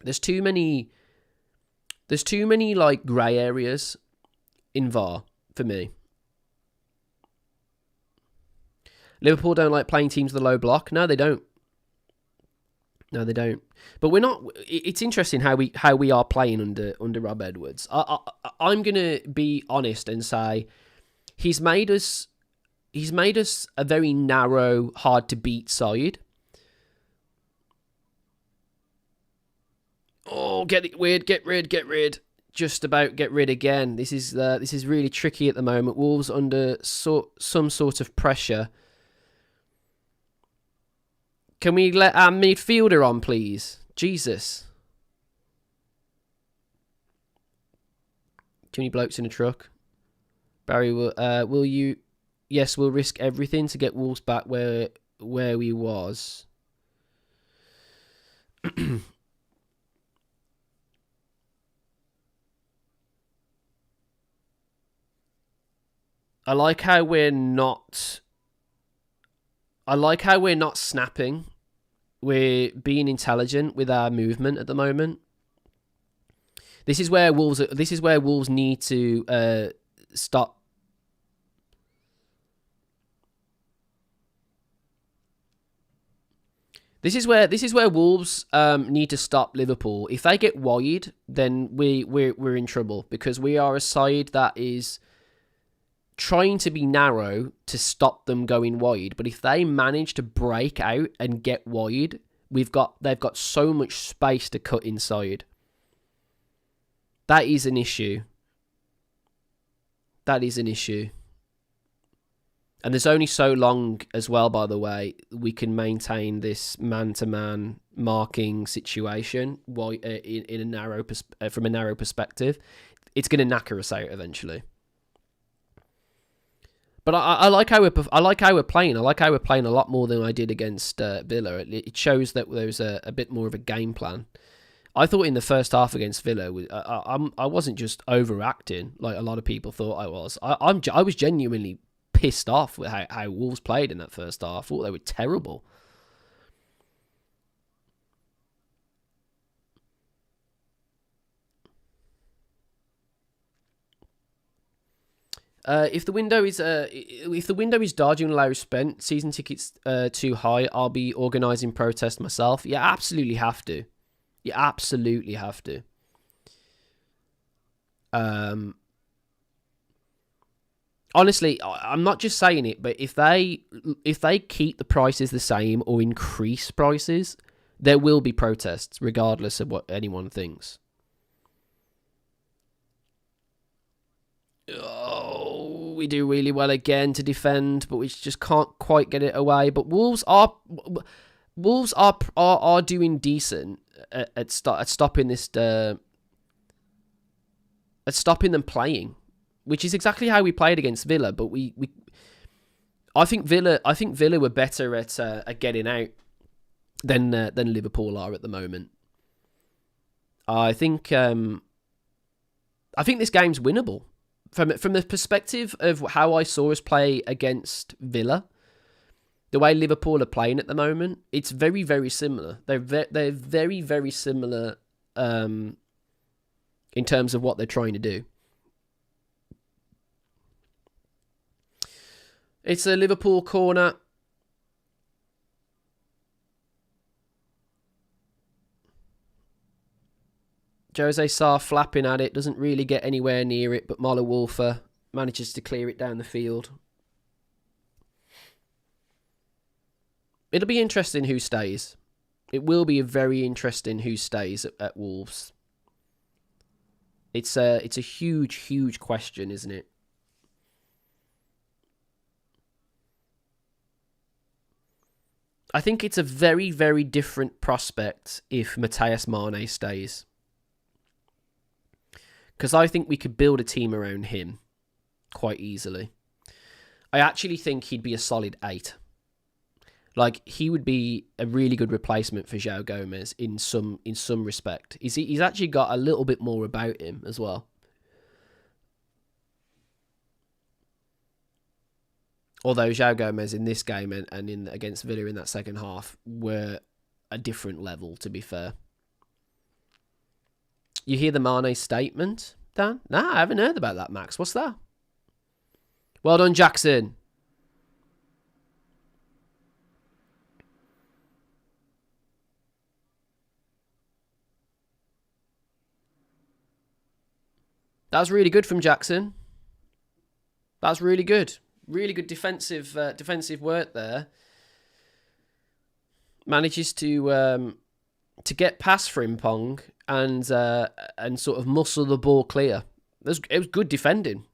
There's too many like grey areas in VAR for me. Liverpool don't like playing teams with a low block. No, they don't. No, they don't. But we're not. It's interesting how we are playing under Rob Edwards. I'm gonna be honest and say he's made us a very narrow, hard to beat side. Oh, get rid. Just about get rid again. This is really tricky at the moment. Wolves under some sort of pressure. Can we let our midfielder on, please? Jesus. Too many blokes in a truck. Barry, will you? Yes, we'll risk everything to get Wolves back where we was. I like how we're not snapping. We're being intelligent with our movement at the moment. This is where Wolves need to stop. This is where Wolves need to stop Liverpool. If they get wide, then we're in trouble, because we are a side that is trying to be narrow to stop them going wide. But if they manage to break out and get wide, they've got so much space to cut inside. That is an issue. That is an issue. And there's only so long as well, by the way, we can maintain this man-to-man marking situation in a narrow from a narrow perspective. It's going to knacker us out eventually. But I like how we're playing. I like how we're playing a lot more than I did against Villa. It shows that there's a bit more of a game plan. I thought in the first half against Villa, I wasn't just overacting like a lot of people thought I was. I was genuinely pissed off with how Wolves played in that first half. I thought they were terrible. If the window is dodgy and low spent, season tickets too high, I'll be organising protest myself. You absolutely have to. You absolutely have to. Honestly, I'm not just saying it, but if they keep the prices the same or increase prices, there will be protests, regardless of what anyone thinks. Oh, we do really well again to defend, but we just can't quite get it away. But Wolves are doing decent at stopping this at stopping them playing, which is exactly how we played against Villa. But I think Villa were better at getting out than Liverpool are at the moment. I think this game's winnable. From the perspective of how I saw us play against Villa, the way Liverpool are playing at the moment, it's very, very similar. They're very, very similar in terms of what they're trying to do. It's a Liverpool corner. Jose Sarr flapping at it, doesn't really get anywhere near it, but Marlo Wolfer manages to clear it down the field. It'll be interesting who stays. It will be very interesting who stays at Wolves. It's a huge, huge question, isn't it? I think it's a very, very different prospect if Matthias Mane stays. Because I think we could build a team around him quite easily. I actually think he'd be a solid 8. Like, he would be a really good replacement for João Gomez in some respect. He's actually got a little bit more about him as well. Although João Gomez in this game and in against Villa in that second half were a different level, to be fair. You hear the Mane statement, Dan? Nah, I haven't heard about that, Max. What's that? Well done, Jackson. That was really good from Jackson. That's really good. Really good defensive work there. Manages to get past Frimpong and sort of muscle the ball clear. It was good defending.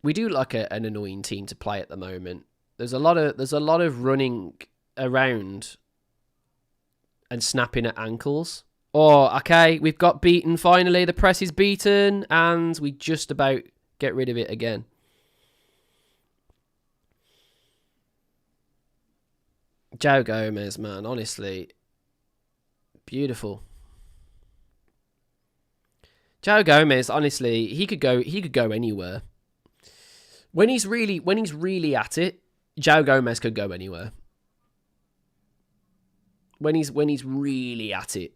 We do like an annoying team to play at the moment. There's a lot of running around and snapping at ankles. Oh, okay, we've got beaten finally. The press is beaten, and we just about get rid of it again. João Gomez, man, honestly, beautiful. João Gomez, honestly, he could go anywhere. When he's really at it, João Gomez could go anywhere. When he's really at it.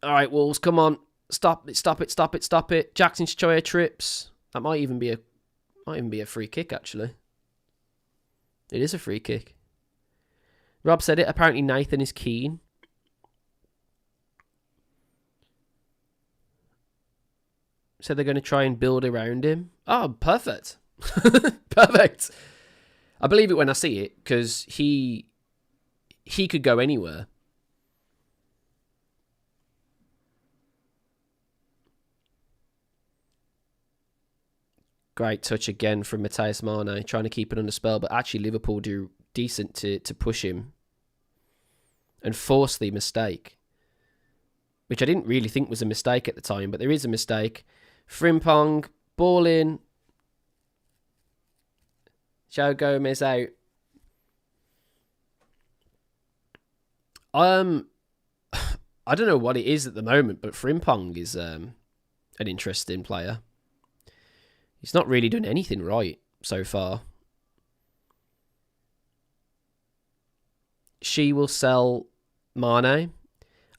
All right, Wolves, come on. Stop it. Jackson Choya trips. That might even be a free kick, actually. It is a free kick. Rob said it. Apparently Nathan is keen. So they're going to try and build around him. Oh, perfect. Perfect. I believe it when I see it, because he could go anywhere. Great touch again from Matheus Mane, trying to keep it under spell, but actually Liverpool do decent to push him and force the mistake, which I didn't really think was a mistake at the time, but there is a mistake. Frimpong, ball in. João Gomez out. I don't know what it is at the moment, but Frimpong is an interesting player. He's not really done anything right so far. She will sell Mane.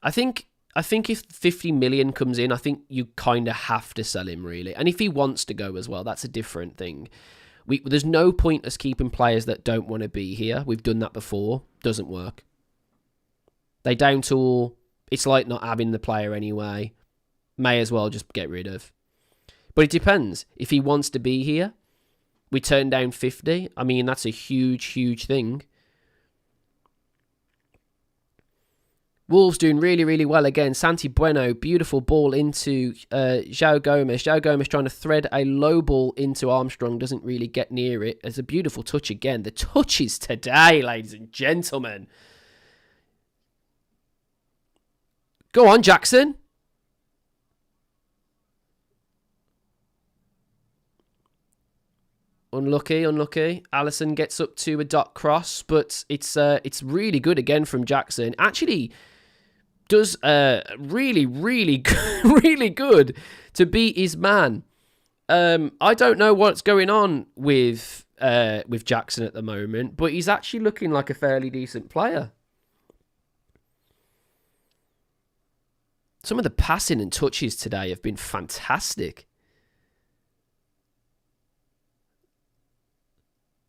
I think if 50 million comes in, I think you kind of have to sell him, really. And if he wants to go as well, that's a different thing. There's no point us keeping players that don't want to be here. We've done that before. Doesn't work. They down tool. It's like not having the player anyway. May as well just get rid of. But it depends. If he wants to be here, we turn down 50. I mean, that's a huge, huge thing. Wolves doing really, really well again. Santi Bueno, beautiful ball into João Gomez. João Gomez trying to thread a low ball into Armstrong. Doesn't really get near it. It's a beautiful touch again. The touches today, ladies and gentlemen. Go on, Jackson. Unlucky. Alisson gets up to a dot cross, but it's really good again from Jackson. Actually, does really, really, really good to beat his man. I don't know what's going on with Jackson at the moment, but he's actually looking like a fairly decent player. Some of the passing and touches today have been fantastic.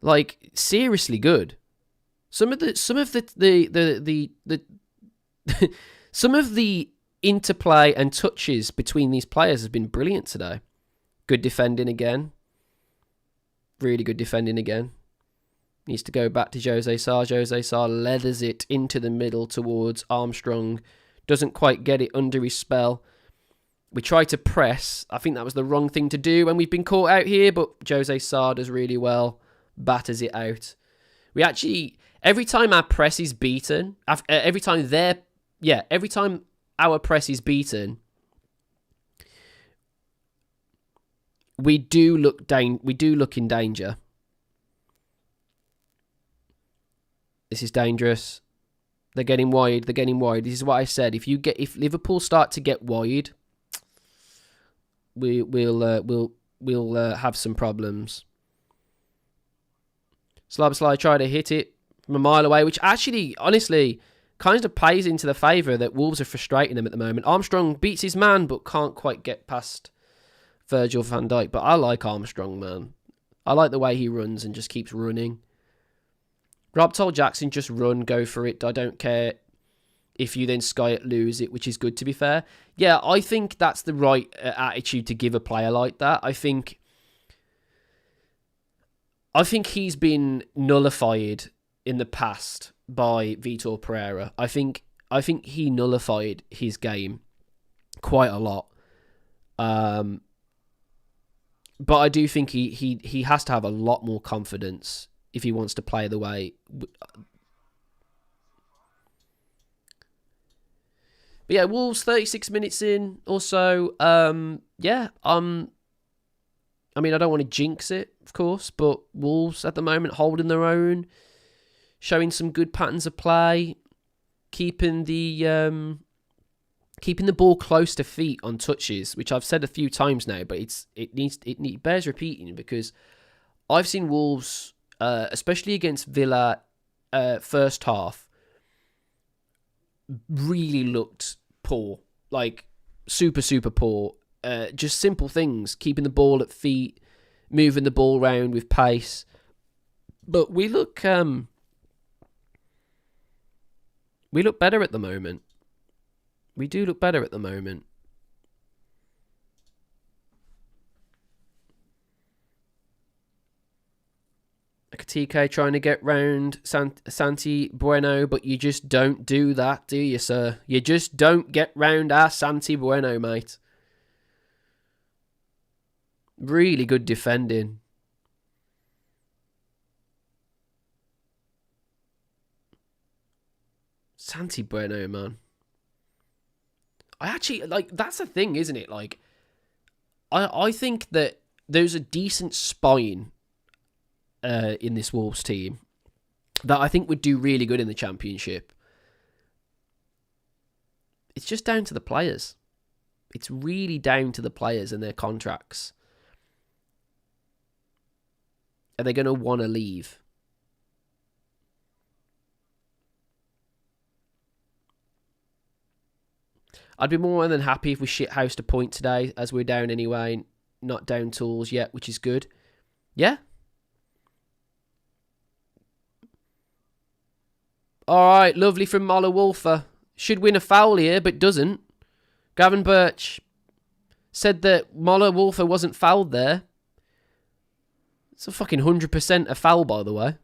Like, seriously good. Some of the some of the interplay and touches between these players has been brilliant today. Good defending again. Really good defending again. Needs to go back to Jose Sá. Jose Sá leathers it into the middle towards Armstrong. Doesn't quite get it under his spell. We try to press. I think that was the wrong thing to do when we've been caught out here, but Jose Sá does really well. Batters it out. We actually, every time our press is beaten, every time our press is beaten, we do look in danger. This is dangerous. They're getting wide. They're getting wide. This is what I said. If Liverpool start to get wide, we'll have some problems. Slabslai tried to hit it from a mile away, which actually, honestly, kind of plays into the favour that Wolves are frustrating them at the moment. Armstrong beats his man, but can't quite get past Virgil van Dijk. But I like Armstrong, man. I like the way he runs and just keeps running. Rob told Jackson, just run, go for it. I don't care if you then sky it, lose it, which is good, to be fair. Yeah, I think that's the right attitude to give a player like that. I think he's been nullified in the past by Vitor Pereira. I think he nullified his game quite a lot. But I do think he has to have a lot more confidence if he wants to play the way. But yeah, Wolves 36 minutes in or so. I mean, I don't want to jinx it, of course, but Wolves at the moment holding their own, showing some good patterns of play, keeping the ball close to feet on touches, which I've said a few times now, but it bears repeating because I've seen Wolves, especially against Villa, first half, really looked poor, like super poor. Just simple things, keeping the ball at feet, moving the ball around with pace. But we look better at the moment. We do look better at the moment. TK trying to get round Santi Bueno, but you just don't do that, do you, sir? You just don't get round our Santi Bueno, mate. Really good defending. Santi Bueno, man. I actually, that's the thing, isn't it? I think that there's a decent spine in this Wolves team that I think would do really good in the Championship. It's just down to the players. It's really down to the players and their contracts. Are they going to want to leave? I'd be more than happy if we shithoused a point today, as we're down anyway. Not down tools yet, which is good. Yeah. Alright, lovely from Mola Wolfer. Should win a foul here, but doesn't. Gavin Birch said that Mola Wolfer wasn't fouled there. It's a fucking 100% a foul, by the way.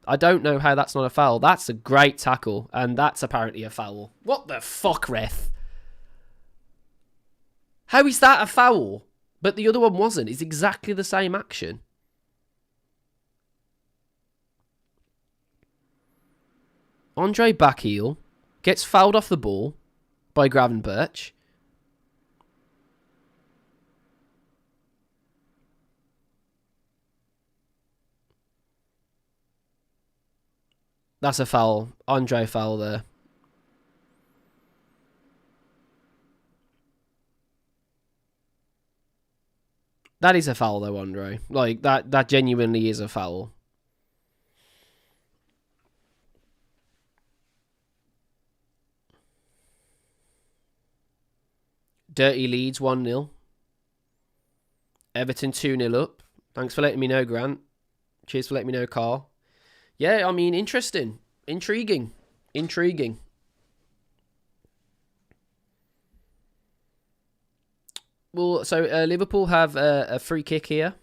I don't know how that's not a foul. That's a great tackle, and that's apparently a foul. What the fuck, ref? How is that a foul? But the other one wasn't. It's exactly the same action. Andre Backheel gets fouled off the ball by Gravenberch. That's a foul. Andre foul there. That is a foul though, Andre. That genuinely is a foul. Dirty Leeds 1-0. Everton 2-0 up. Thanks for letting me know, Grant. Cheers for letting me know, Carl. Yeah, I mean, interesting. Intriguing. Well, so Liverpool have a free kick here.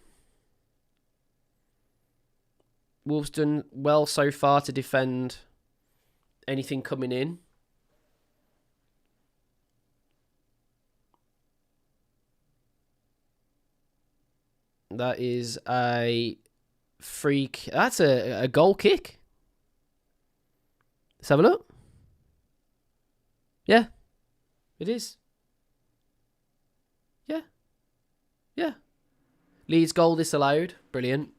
Wolves done well so far to defend anything coming in. That is a freak. That's a goal kick. Let's have a look. Yeah, it is. Yeah. Leeds goal disallowed. Brilliant.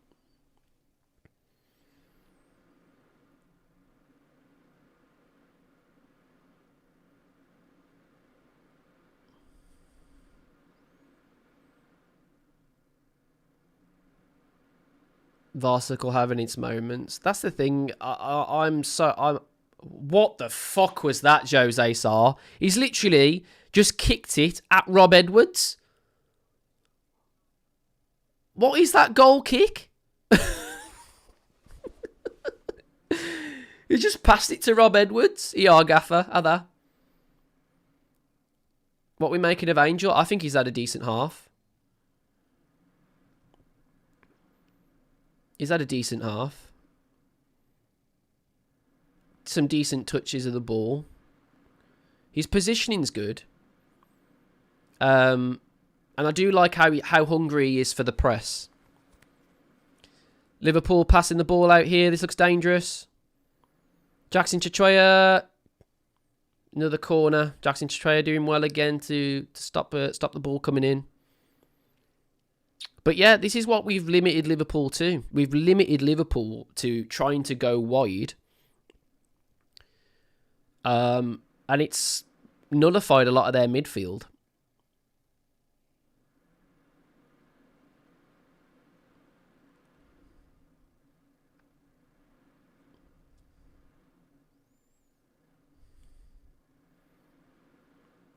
Varsicle having its moments. That's the thing. I'm. What the fuck was that, Jose Sarr? He's literally just kicked it at Rob Edwards. What is that goal kick? He just passed it to Rob Edwards. Yeah, Gaffer, Ada. What we making of Angel? I think he's had a decent half. He's had a decent half. Some decent touches of the ball. His positioning's good. And I do like how hungry he is for the press. Liverpool passing the ball out here. This looks dangerous. Jackson Chichoya. Another corner. Jackson Chichoya doing well again to stop the ball coming in. But yeah, this is what we've limited Liverpool to. We've limited Liverpool to trying to go wide. And it's nullified a lot of their midfield.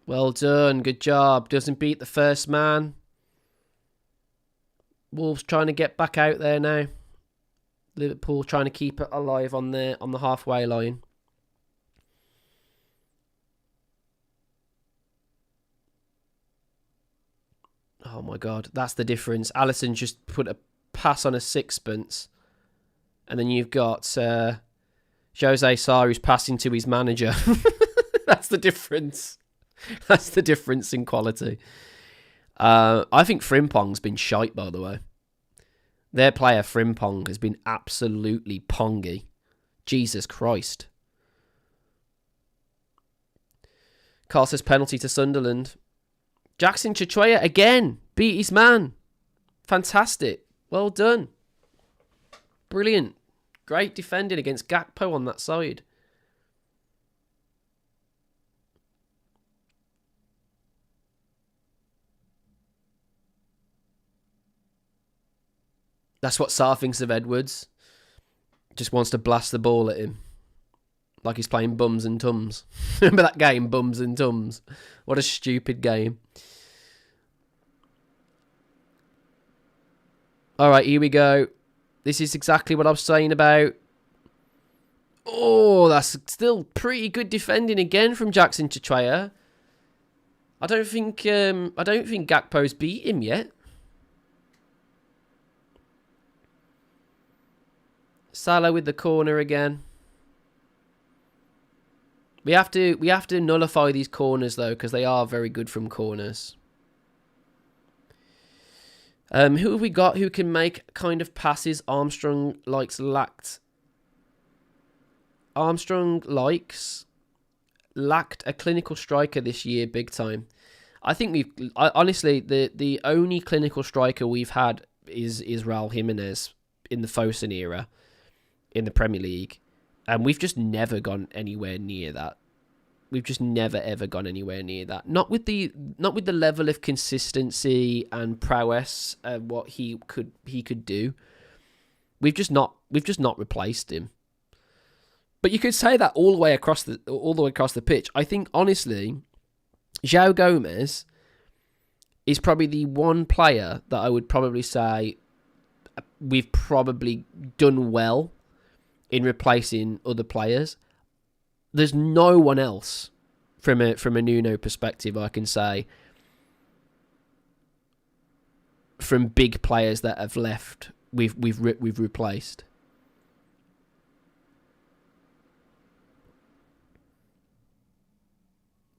Well done. Good job. Doesn't beat the first man. Wolves trying to get back out there now. Liverpool trying to keep it alive on the halfway line. Oh my God, that's the difference. Alisson just put a pass on a sixpence. And then you've got Jose Sarr who's passing to his manager. That's the difference. That's the difference in quality. I think Frimpong's been shite, by the way. Their player, Frimpong, has been absolutely pongy. Jesus Christ. Carl says penalty to Sunderland. Jackson Chichoya again. Beat his man. Fantastic. Well done. Brilliant. Great defending against Gakpo on that side. That's what Sarr thinks of Edwards. Just wants to blast the ball at him. Like he's playing Bums and Tums. Remember that game, Bums and Tums? What a stupid game. Alright, here we go. This is exactly what I was saying about. Oh, that's still pretty good defending again from Jackson Chichoya. I don't think Gakpo's beat him yet. Salah with the corner again. We have to nullify these corners though, because they are very good from corners. Who have we got who can make kind of passes Armstrong lacked? Armstrong lacked a clinical striker this year big time. I think honestly the only clinical striker we've had is Raul Jimenez in the Fosun era in the Premier League, and we've just never gone anywhere near that. We've just never ever gone anywhere near that. Not with the level of consistency and prowess what he could do. We've just not replaced him. But you could say that all the way across the pitch. I think honestly, João Gomez is probably the one player that I would probably say we've probably done well in replacing other players. There's no one else from a Nuno perspective I can say from big players that have left we've replaced.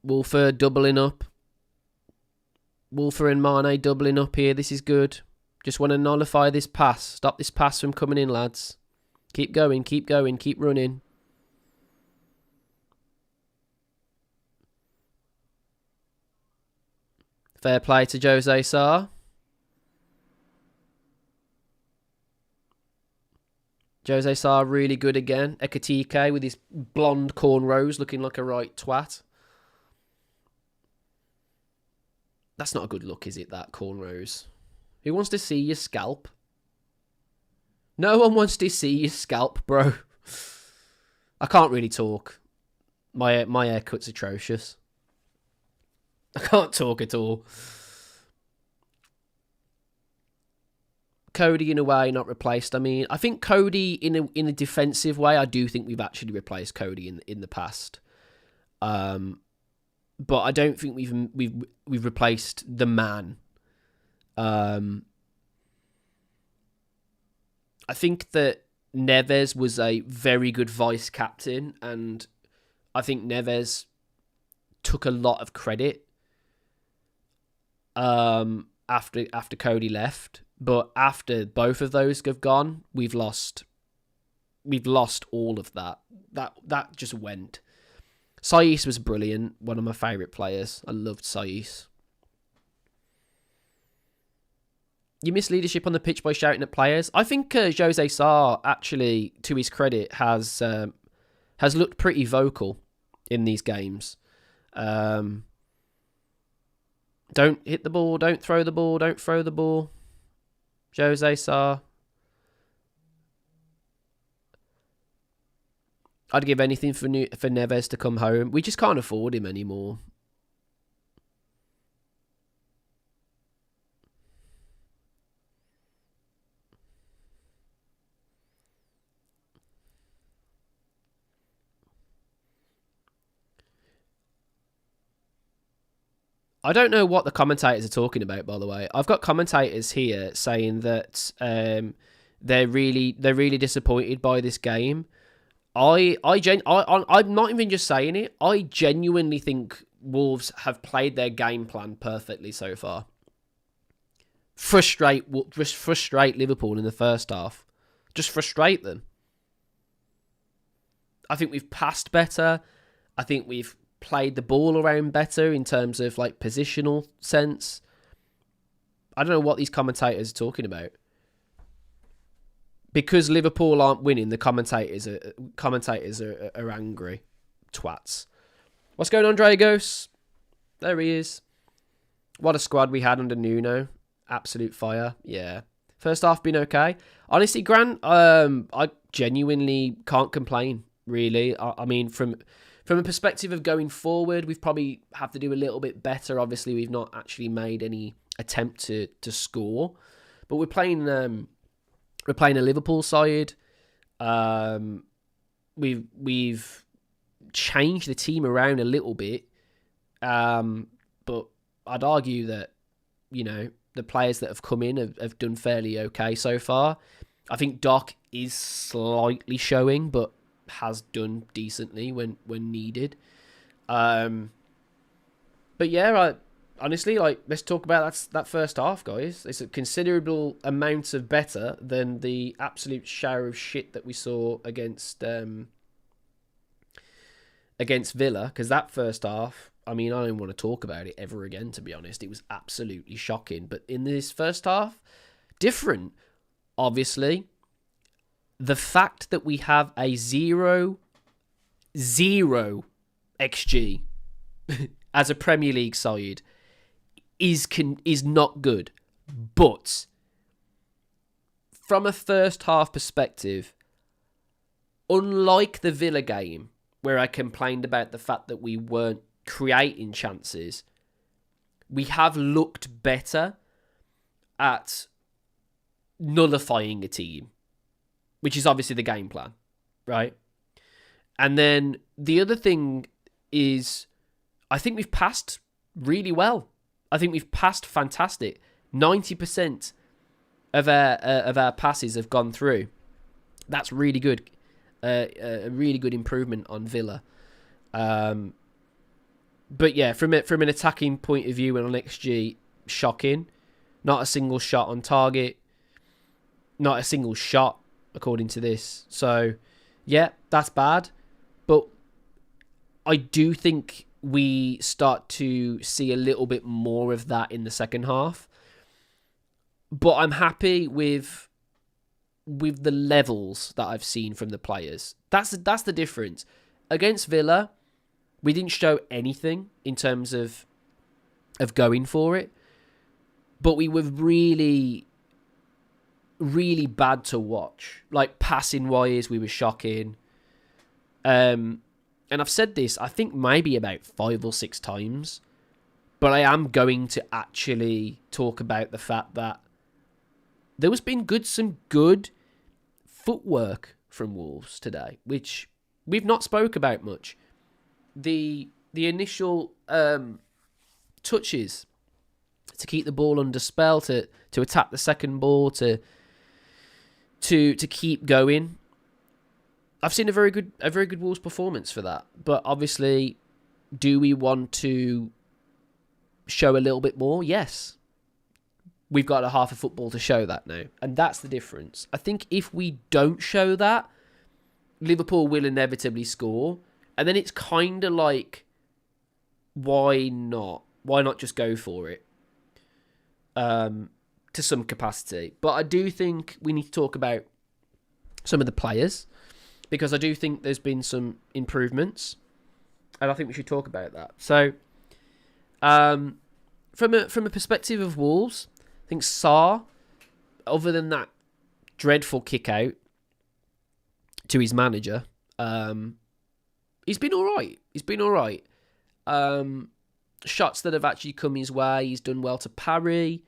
Wolfer doubling up. Wolfer and Mane doubling up here. This is good. Just want to nullify this pass. Stop this pass from coming in, lads. Keep going, keep running. Fair play to Jose Sarr. Jose Sarr really good again. Ekatike with his blonde cornrows looking like a right twat. That's not a good look, is it, that cornrows? Who wants to see your scalp? No one wants to see your scalp, bro. I can't really talk. My haircut's atrocious. I can't talk at all. Cody in a way not replaced. I mean, I think Cody in a defensive way. I do think we've actually replaced Cody in the past. But I don't think we've replaced the man. I think that Neves was a very good vice captain, and I think Neves took a lot of credit after Cody left. But after both of those have gone, we've lost all of that. That just went. Saiss was brilliant, one of my favourite players. I loved Saiss. You miss leadership on the pitch by shouting at players. I think Jose Sarr, actually, to his credit, has looked pretty vocal in these games. Don't hit the ball, don't throw the ball, don't throw the ball. Jose Sarr. I'd give anything for Neves to come home. We just can't afford him anymore. I don't know what the commentators are talking about, by the way. I've got commentators here saying that they're really disappointed by this game. I'm not even just saying it. I genuinely think Wolves have played their game plan perfectly so far. Frustrate Liverpool in the first half. Just frustrate them. I think we've passed better. I think we've played the ball around better in terms of like positional sense. I don't know what these commentators are talking about. Because Liverpool aren't winning, the commentators are angry. Twats. What's going on, Dragos? There he is. What a squad we had under Nuno. Absolute fire. Yeah. First half been okay. Honestly, Grant, I genuinely can't complain, really. I mean, from a perspective of going forward, we've probably have to do a little bit better. Obviously, we've not actually made any attempt to score. But we're playing a Liverpool side. We've changed the team around a little bit. But I'd argue that, you know, the players that have come in have done fairly okay so far. I think Doc is slightly showing, but has done decently when needed. But yeah, honestly, let's talk about that first half, guys. It's a considerable amount of better than the absolute shower of shit that we saw against Villa. Because that first half, I mean, I don't want to talk about it ever again, to be honest. It was absolutely shocking. But in this first half, different. Obviously, the fact that we have a 0 XG as a Premier League side is not good. But from a first half perspective, unlike the Villa game, where I complained about the fact that we weren't creating chances, we have looked better at nullifying a team, which is obviously the game plan, right? And then the other thing is, I think we've passed really well. I think we've passed fantastic. 90% of our passes have gone through. That's really good. A really good improvement on Villa. But yeah, from an attacking point of view and on XG, shocking. Not a single shot on target. Not a single shot, according to this. So, yeah, that's bad. But I do think we start to see a little bit more of that in the second half. But I'm happy with the levels that I've seen from the players. That's the difference. Against Villa, we didn't show anything in terms of going for it. But we were really really bad to watch. Like, passing wise, we were shocking. And I've said this, I think maybe about 5 or 6 times, but I am going to actually talk about the fact that there has been some good footwork from Wolves today, which we've not spoke about much. The initial touches to keep the ball under spell, to attack the second ball, to keep going. I've seen a very good Wolves performance for that. But obviously, do we want to show a little bit more? Yes. We've got a half of football to show that now. And that's the difference. I think if we don't show that, Liverpool will inevitably score. And then it's kind of like, why not? Why not just go for it? To some capacity. But I do think we need to talk about some of the players, because I do think there's been some improvements, and I think we should talk about that. So, from a perspective of Wolves, I think Sarr, other than that dreadful kick out to his manager, he's been all right. Shots that have actually come his way, he's done well to parry.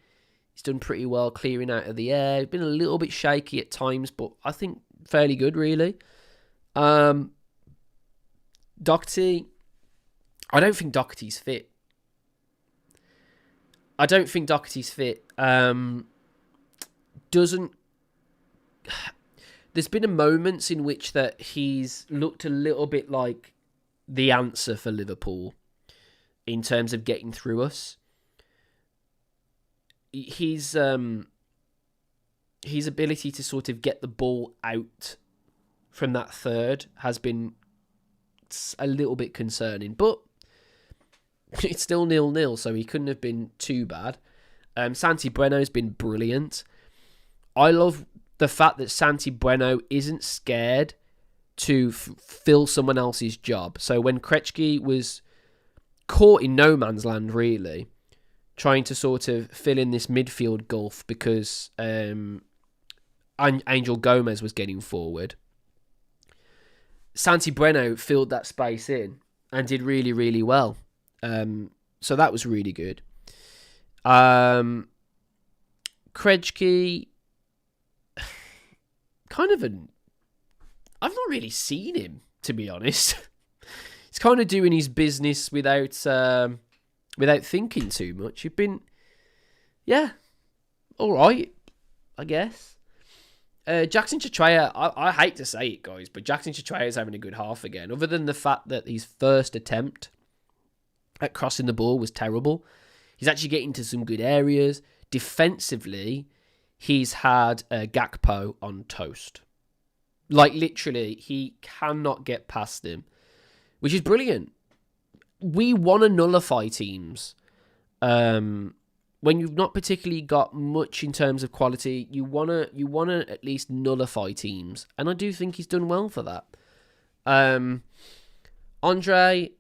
He's done pretty well clearing out of the air. He's been a little bit shaky at times, but I think fairly good, really. Doherty, I don't think Doherty's fit. There's been moments in which that he's looked a little bit like the answer for Liverpool in terms of getting through us. His ability to sort of get the ball out from that third has been a little bit concerning, but it's still 0-0, so he couldn't have been too bad. Santi Bueno's been brilliant. I love the fact that Santi Bueno isn't scared to fill someone else's job. So when Krejci was caught in no man's land, really, trying to sort of fill in this midfield gulf because Angel Gomez was getting forward, Santi Bueno filled that space in and did really, really well. So that was really good. Krejci, I've not really seen him, to be honest. He's kind of doing his business without thinking too much. You've been, all right, I guess. Jackson Chitreya, I hate to say it, guys, but Jackson Chitreya is having a good half again. Other than the fact that his first attempt at crossing the ball was terrible, he's actually getting to some good areas. Defensively, he's had Gakpo on toast. Like, literally, he cannot get past him, which is brilliant. We want to nullify teams. When you've not particularly got much in terms of quality, you wanna at least nullify teams, and I do think he's done well for that. Andre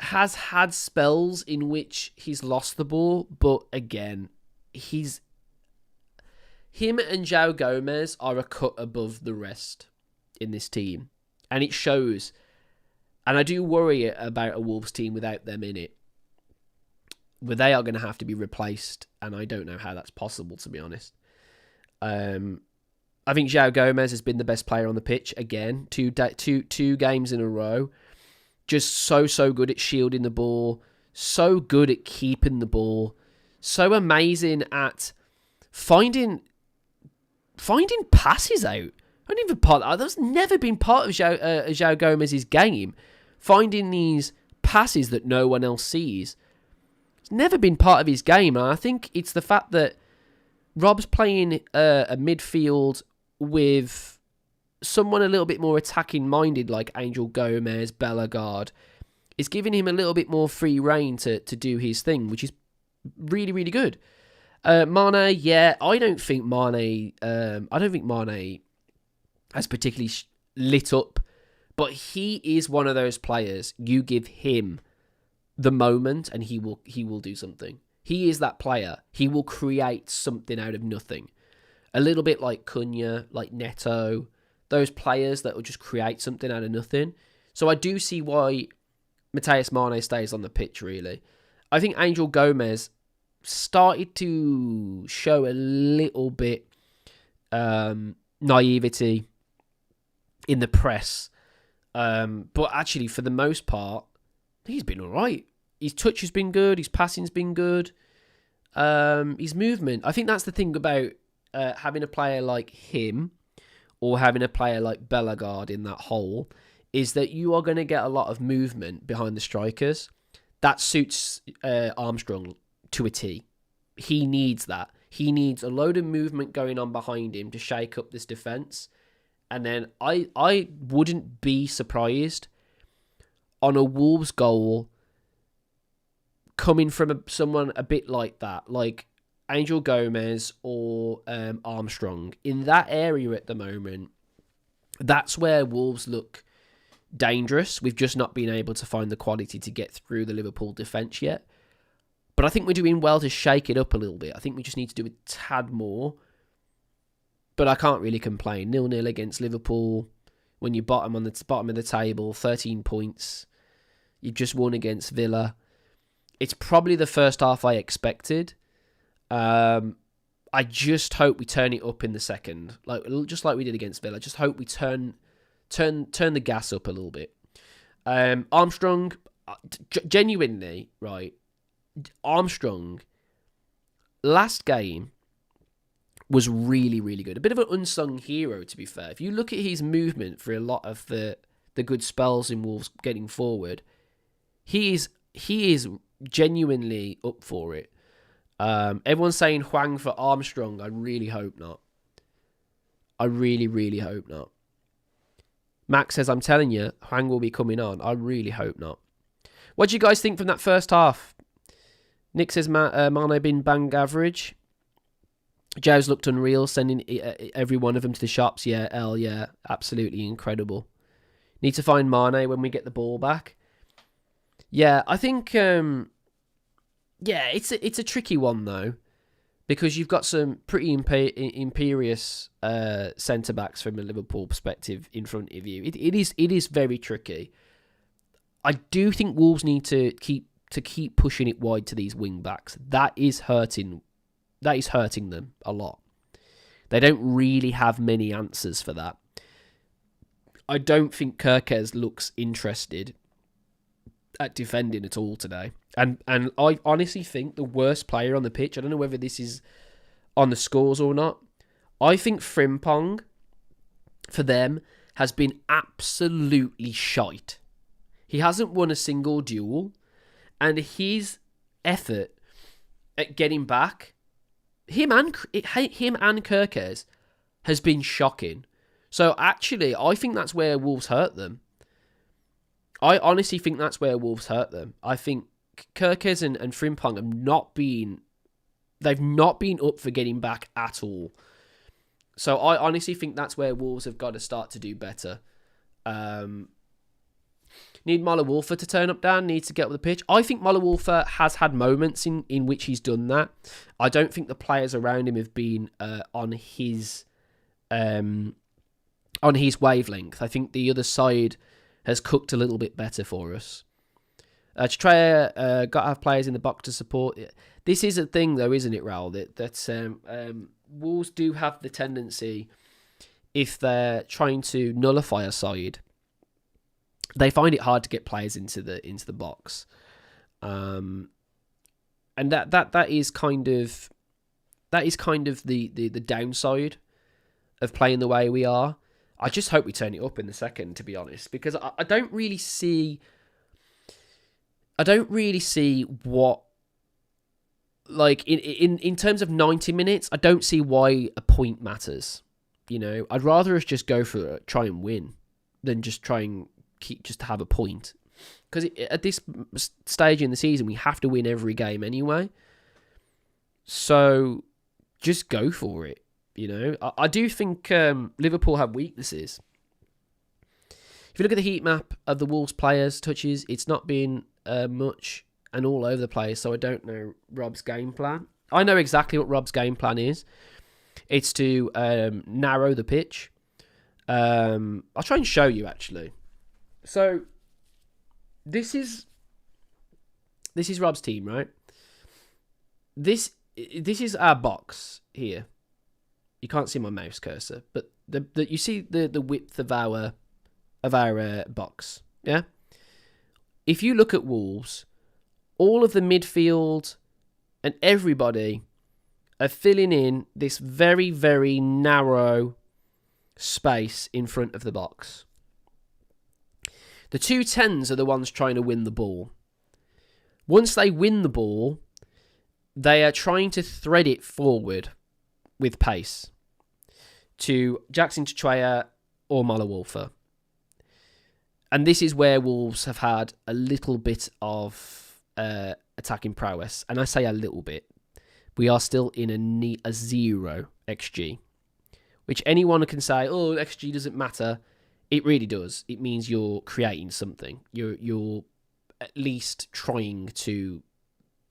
has had spells in which he's lost the ball, but again, him and João Gomez are a cut above the rest in this team, and it shows. And I do worry about a Wolves team without them in it. But they are going to have to be replaced, and I don't know how that's possible, to be honest. I think João Gomez has been the best player on the pitch again, two games in a row. Just so good at shielding the ball, so good at keeping the ball, so amazing at finding passes out. That's never been part of João Gomez's game. Finding these passes that no one else sees. It's never been part of his game, and I think it's the fact that Rob's playing a midfield with someone a little bit more attacking minded, like Angel Gomez, Bellegarde, is giving him a little bit more free rein to do his thing, which is really, really good. Mane, I don't think Mane has particularly lit up, but he is one of those players. You give him the moment and he will do something. He is that player. He will create something out of nothing. A little bit like Cunha, like Neto, those players that will just create something out of nothing. So I do see why Mateus Mane stays on the pitch, really. I think Angel Gomez started to show a little bit naivety in the press. But actually, for the most part, he's been all right. His touch has been good. His passing's been good. His movement. I think that's the thing about having a player like him or having a player like Bellegarde in that hole is that you are going to get a lot of movement behind the strikers. That suits Armstrong to a T. He needs that. He needs a load of movement going on behind him to shake up this defence. And then I wouldn't be surprised on a Wolves goal coming from someone a bit like that, like Angel Gomez or Armstrong. In that area at the moment, that's where Wolves look dangerous. We've just not been able to find the quality to get through the Liverpool defence yet. But I think we're doing well to shake it up a little bit. I think we just need to do a tad more. But I can't really complain. 0-0 against Liverpool. When you're bottom of the table, 13 points. You've just won against Villa. It's probably the first half I expected. I just hope we turn it up in the second, just like we did against Villa. Just hope we turn the gas up a little bit. Armstrong, genuinely, right? Armstrong, last game was really, really good. A bit of an unsung hero, to be fair. If you look at his movement for a lot of the good spells in Wolves getting forward, he is genuinely up for it. Everyone's saying Hwang for Armstrong. I really hope not. I really, really hope not. Max says, I'm telling you, Hwang will be coming on. I really hope not. What do you guys think from that first half? Nick says, Mane been bang average. Joe's looked unreal, sending every one of them to the shops. Yeah, yeah, absolutely incredible. Need to find Mane when we get the ball back. Yeah, I think, it's a tricky one, though, because you've got some pretty imperious centre-backs from a Liverpool perspective in front of you. It is very tricky. I do think Wolves need to keep pushing it wide to these wing-backs. That is hurting them a lot. They don't really have many answers for that. I don't think Kirkes looks interested at defending at all today. And I honestly think the worst player on the pitch, I don't know whether this is on the scores or not, I think Frimpong, for them, has been absolutely shite. He hasn't won a single duel, and his effort at getting back, him and Kirkes, has been shocking. So actually, I think that's where Wolves hurt them. I honestly think that's where Wolves hurt them. I think Kirkes and Frimpong have not been up for getting back at all. So I honestly think that's where Wolves have got to start to do better. Need Molineux to turn up, Dan. Needs to get up the pitch. I think Molineux has had moments in which he's done that. I don't think the players around him have been on his wavelength. I think the other side has cooked a little bit better for us. To try got to have players in the box to support it. This is a thing, though, isn't it, Raul? That Wolves do have the tendency, if they're trying to nullify a side, they find it hard to get players into the box, and that is kind of the downside of playing the way we are. I just hope we turn it up in the second, to be honest, because I don't really see what, like, in terms of 90 minutes, I don't see why a point matters. You know, I'd rather us just go for it, try and win, than just try and just to have a point. Because at this stage in the season, we have to win every game anyway. So just go for it. You know, I do think Liverpool have weaknesses. If you look at the heat map of the Wolves players' touches, it's not been much and all over the place. So I don't know Rob's game plan. I know exactly what Rob's game plan is. It's to narrow the pitch. I'll try and show you, actually. So, this is Rob's team, right? This is our box here. You can't see my mouse cursor, but you see the width of our box, yeah? If you look at Wolves, all of the midfield and everybody are filling in this very, very narrow space in front of the box. The 2 10s are the ones trying to win the ball. Once they win the ball, they are trying to thread it forward with pace to Jackson Tchouaya or Malawalfa. And this is where Wolves have had a little bit of attacking prowess. And I say a little bit. We are still in a 0 XG. Which anyone can say, oh, XG doesn't matter. It really does. It means you're creating something. You're at least trying to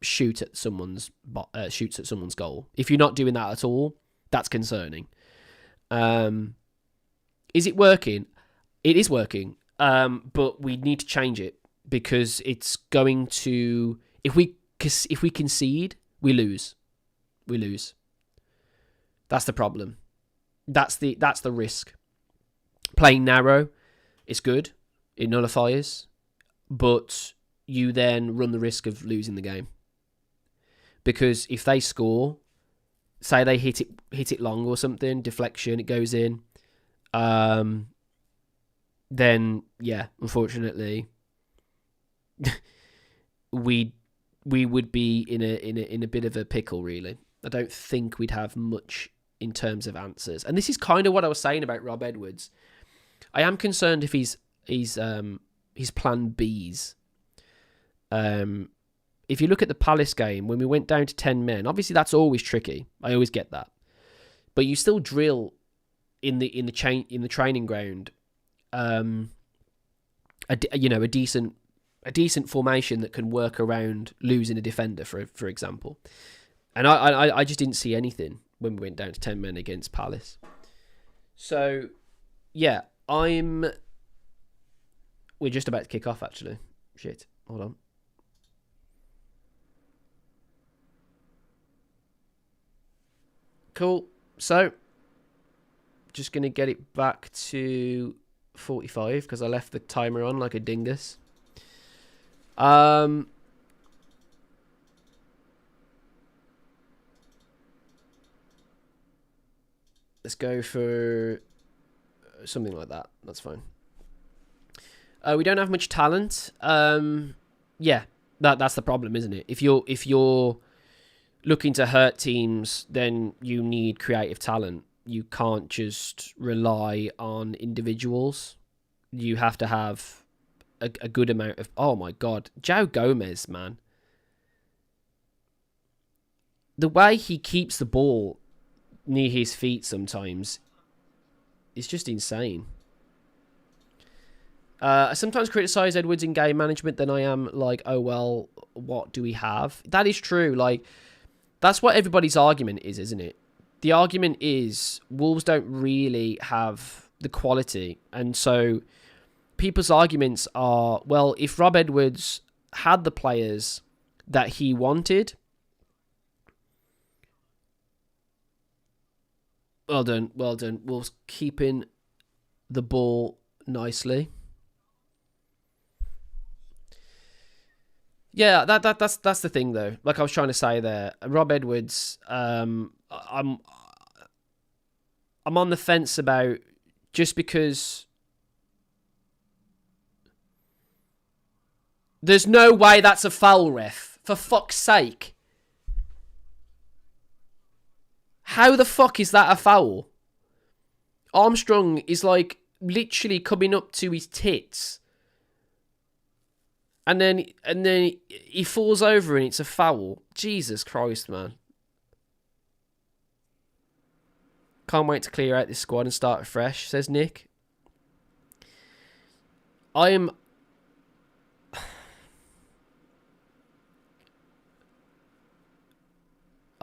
shoot at someone's goal. If you're not doing that at all, that's concerning. Is it working? It is working. But we need to change it because it's going to. If we concede, we lose. We lose. That's the problem. That's the risk. Playing narrow is good. It nullifies, but you then run the risk of losing the game because if they score, say they hit it long or something, deflection, it goes in. Then yeah, unfortunately, we would be in a bit of a pickle. Really, I don't think we'd have much in terms of answers. And this is kind of what I was saying about Rob Edwards. I am concerned if his plan Bs. If you look at the Palace game when we went down to 10 men, obviously that's always tricky. I always get that, but you still drill in the training ground. A decent formation that can work around losing a defender, for example. And I just didn't see anything when we went down to 10 men against Palace. So, yeah, we're just about to kick off, actually. Shit, hold on. Cool. So, just going to get it back to 45 because I left the timer on like a dingus. Let's go for something like that. That's fine. We don't have much talent. Yeah, that's the problem, isn't it? If you're looking to hurt teams, then you need creative talent. You can't just rely on individuals. You have to have a good amount of... Oh my God. João Gomez, man. The way he keeps the ball near his feet sometimes is just insane. I sometimes criticise Edwards in game management, then I am like, oh well, what do we have? That is true. Like, that's what everybody's argument is, isn't it? The argument is Wolves don't really have the quality. And so people's arguments are, well, if Rob Edwards had the players that he wanted... Well done. Wolves keeping the ball nicely. Yeah, that's the thing though. Like I was trying to say there, Rob Edwards. I'm on the fence about just because there's no way that's a foul, ref. For fuck's sake. How the fuck is that a foul? Armstrong is like literally coming up to his tits. And then he falls over and it's a foul. Jesus Christ, man. Can't wait to clear out this squad and start afresh, says Nick. I'm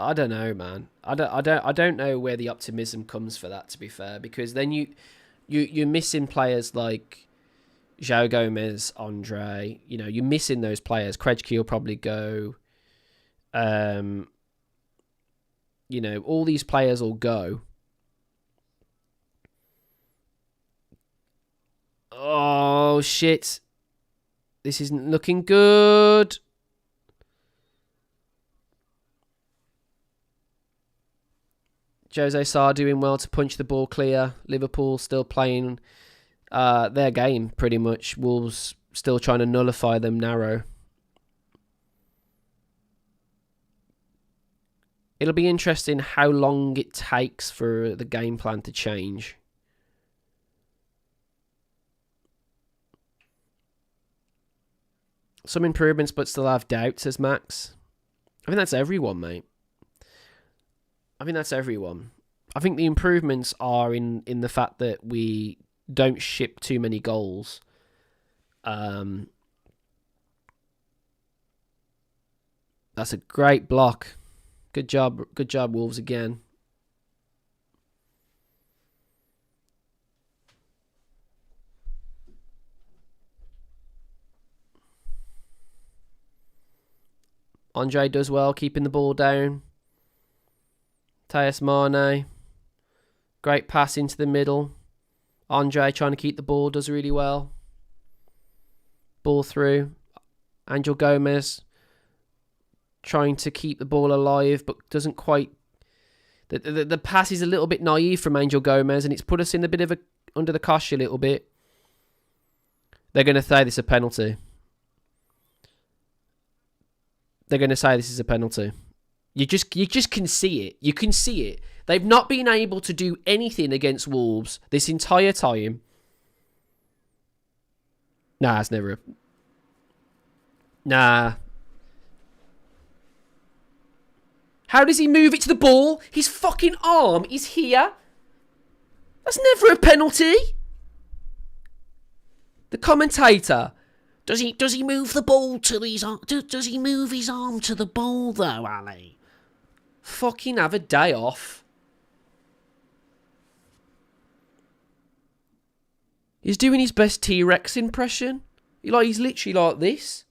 I don't know, man. I don't know where the optimism comes for that, to be fair, because then you're missing players like João Gomez, Andre. You know, you're missing those players. Krejci will probably go. You know, all these players will go. Oh, shit. This isn't looking good. Jose Sarr doing well to punch the ball clear. Liverpool still playing their game, pretty much. Wolves still trying to nullify them narrow. It'll be interesting how long it takes for the game plan to change. Some improvements, but still have doubts, says Max. I think that's everyone, mate. I think that's everyone. I think the improvements are in the fact that we don't ship too many goals. That's a great block. Good job, Wolves again. Andre does well, keeping the ball down. Tejas Mane. Great pass into the middle. Andre trying to keep the ball, does really well. Ball through. Angel Gomez trying to keep the ball alive, but doesn't quite... The pass is a little bit naive from Angel Gomez, and it's put us in a bit of a under the cosh a little bit. They're going to say this is a penalty. They're going to say this is a penalty. You just can see it. You can see it. They've not been able to do anything against Wolves this entire time. Nah, it's never... Nah. How does he move it to the ball? His fucking arm is here. That's never a penalty. The commentator... Does he move the ball to his arm? Does he move his arm to the ball though, Ali? Fucking have a day off. He's doing his best T-Rex impression. He's literally like this.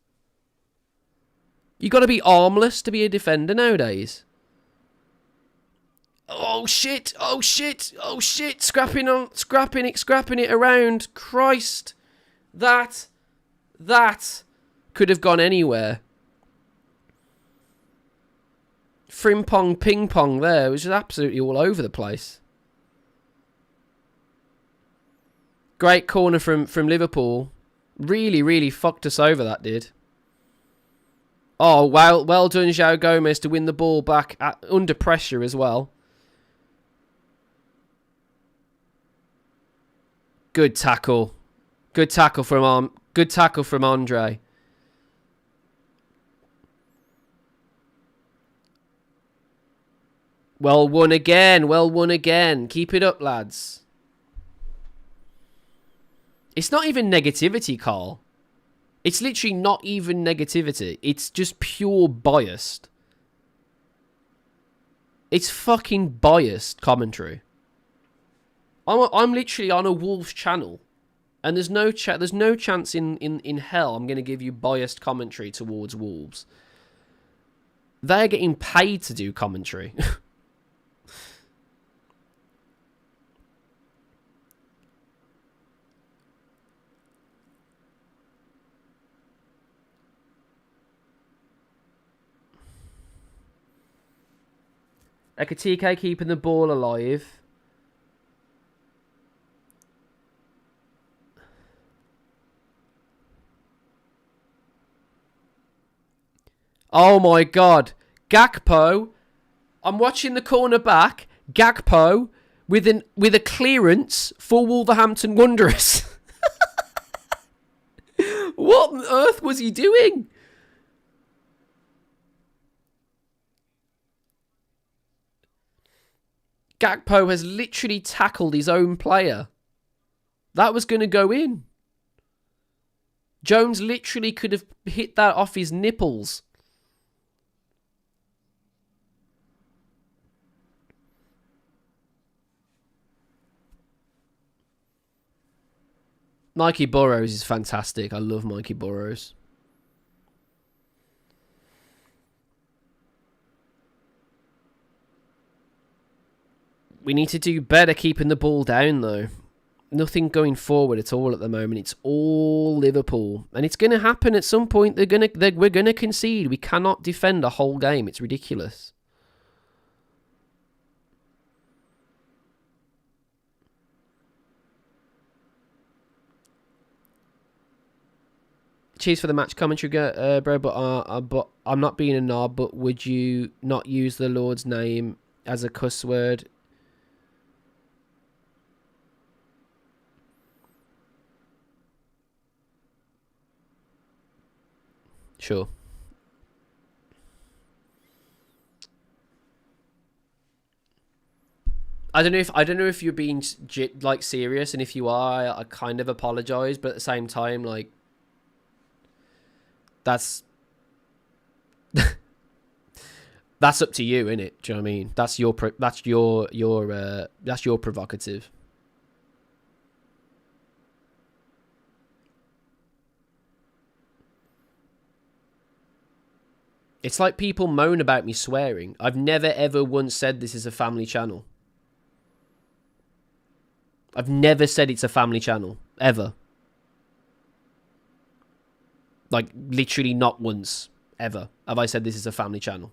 You got to be armless to be a defender nowadays. Oh shit! Oh shit! Oh shit! Scrapping it around. Christ, that could have gone anywhere. Frimpong ping pong there. It was just absolutely all over the place. Great corner from Liverpool. Really, really fucked us over, that did. Oh, well done, João Gomez, to win the ball back under pressure as well. Good tackle. Good tackle from Andre. Well won again. Keep it up, lads. It's not even negativity, Carl. It's literally not even negativity. It's just pure biased. It's fucking biased commentary. I'm literally on a Wolves channel. And there's no chance in hell I'm going to give you biased commentary towards Wolves. They're getting paid to do commentary. Ekatike keeping the ball alive. Oh my god. Gakpo. I'm watching the corner back. Gakpo with a clearance for Wolverhampton Wanderers. What on earth was he doing? Gakpo has literally tackled his own player. That was going to go in. Jones literally could have hit that off his nipples. Mikey Burrows is fantastic. I love Mikey Burrows. We need to do better keeping the ball down, though. Nothing going forward at all at the moment. It's all Liverpool, and it's going to happen at some point. We're going to concede. We cannot defend a whole game. It's ridiculous. Cheers for the match commentary, bro. But I'm not being a knob. But would you not use the Lord's name as a cuss word? Sure. I don't know if you're being like serious, and if you are, I kind of apologize. But at the same time, like, that's that's up to you, innit? Do you know what I mean? That's your provocative. It's like people moan about me swearing. I've never ever once said this is a family channel. I've never said it's a family channel. Ever. Like, literally not once. Ever have I said this is a family channel.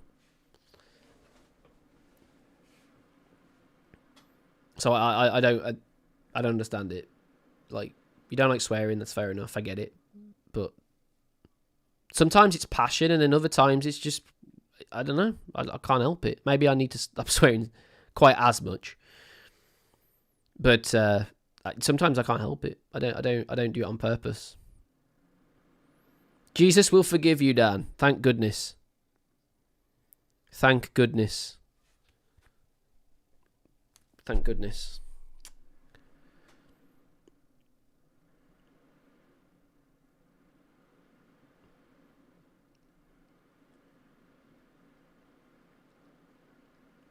So I don't understand it. Like, you don't like swearing, that's fair enough. I get it. But sometimes it's passion, and then other times it's just, I don't know. I can't help it. Maybe I need to stop swearing quite as much. But sometimes I can't help it. I don't do it on purpose. Jesus will forgive you, Dan. Thank goodness. Thank goodness. Thank goodness.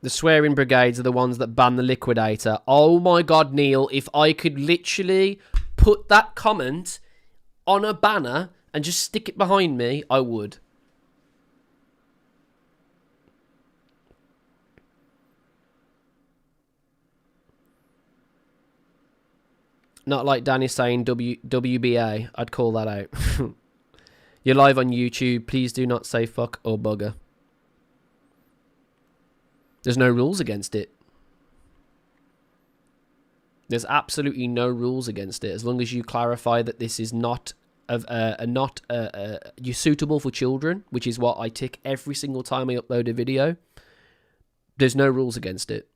The swearing brigades are the ones that ban the liquidator. Oh my God, Neil, if I could literally put that comment on a banner and just stick it behind me, I would. Not like Danny's saying WBA. I'd call that out. You're live on YouTube. Please do not say fuck or bugger. There's no rules against it. There's absolutely no rules against it, as long as you clarify that this is not you're suitable for children, which is what I tick every single time I upload a video. There's no rules against it.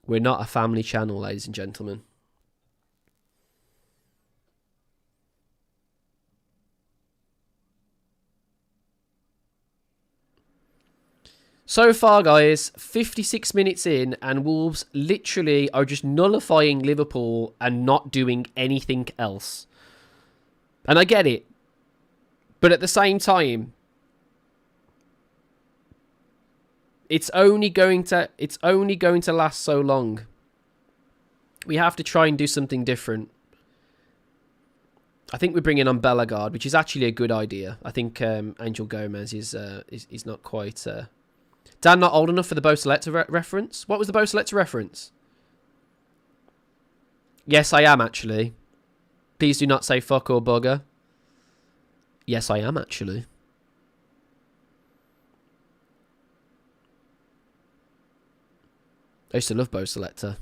We're not a family channel, ladies and gentlemen. So far, guys, 56 minutes in, and Wolves literally are just nullifying Liverpool and not doing anything else. And I get it. But at the same time, it's only going to last so long. We have to try and do something different. I think we're bringing on Bellegarde, which is actually a good idea. I think Angel Gomez is not quite... Dan, not old enough for the Bo Selector reference? What was the Bo Selector reference? Yes, I am, actually. Please do not say fuck or bugger. Yes, I am, actually. I used to love Bo Selector.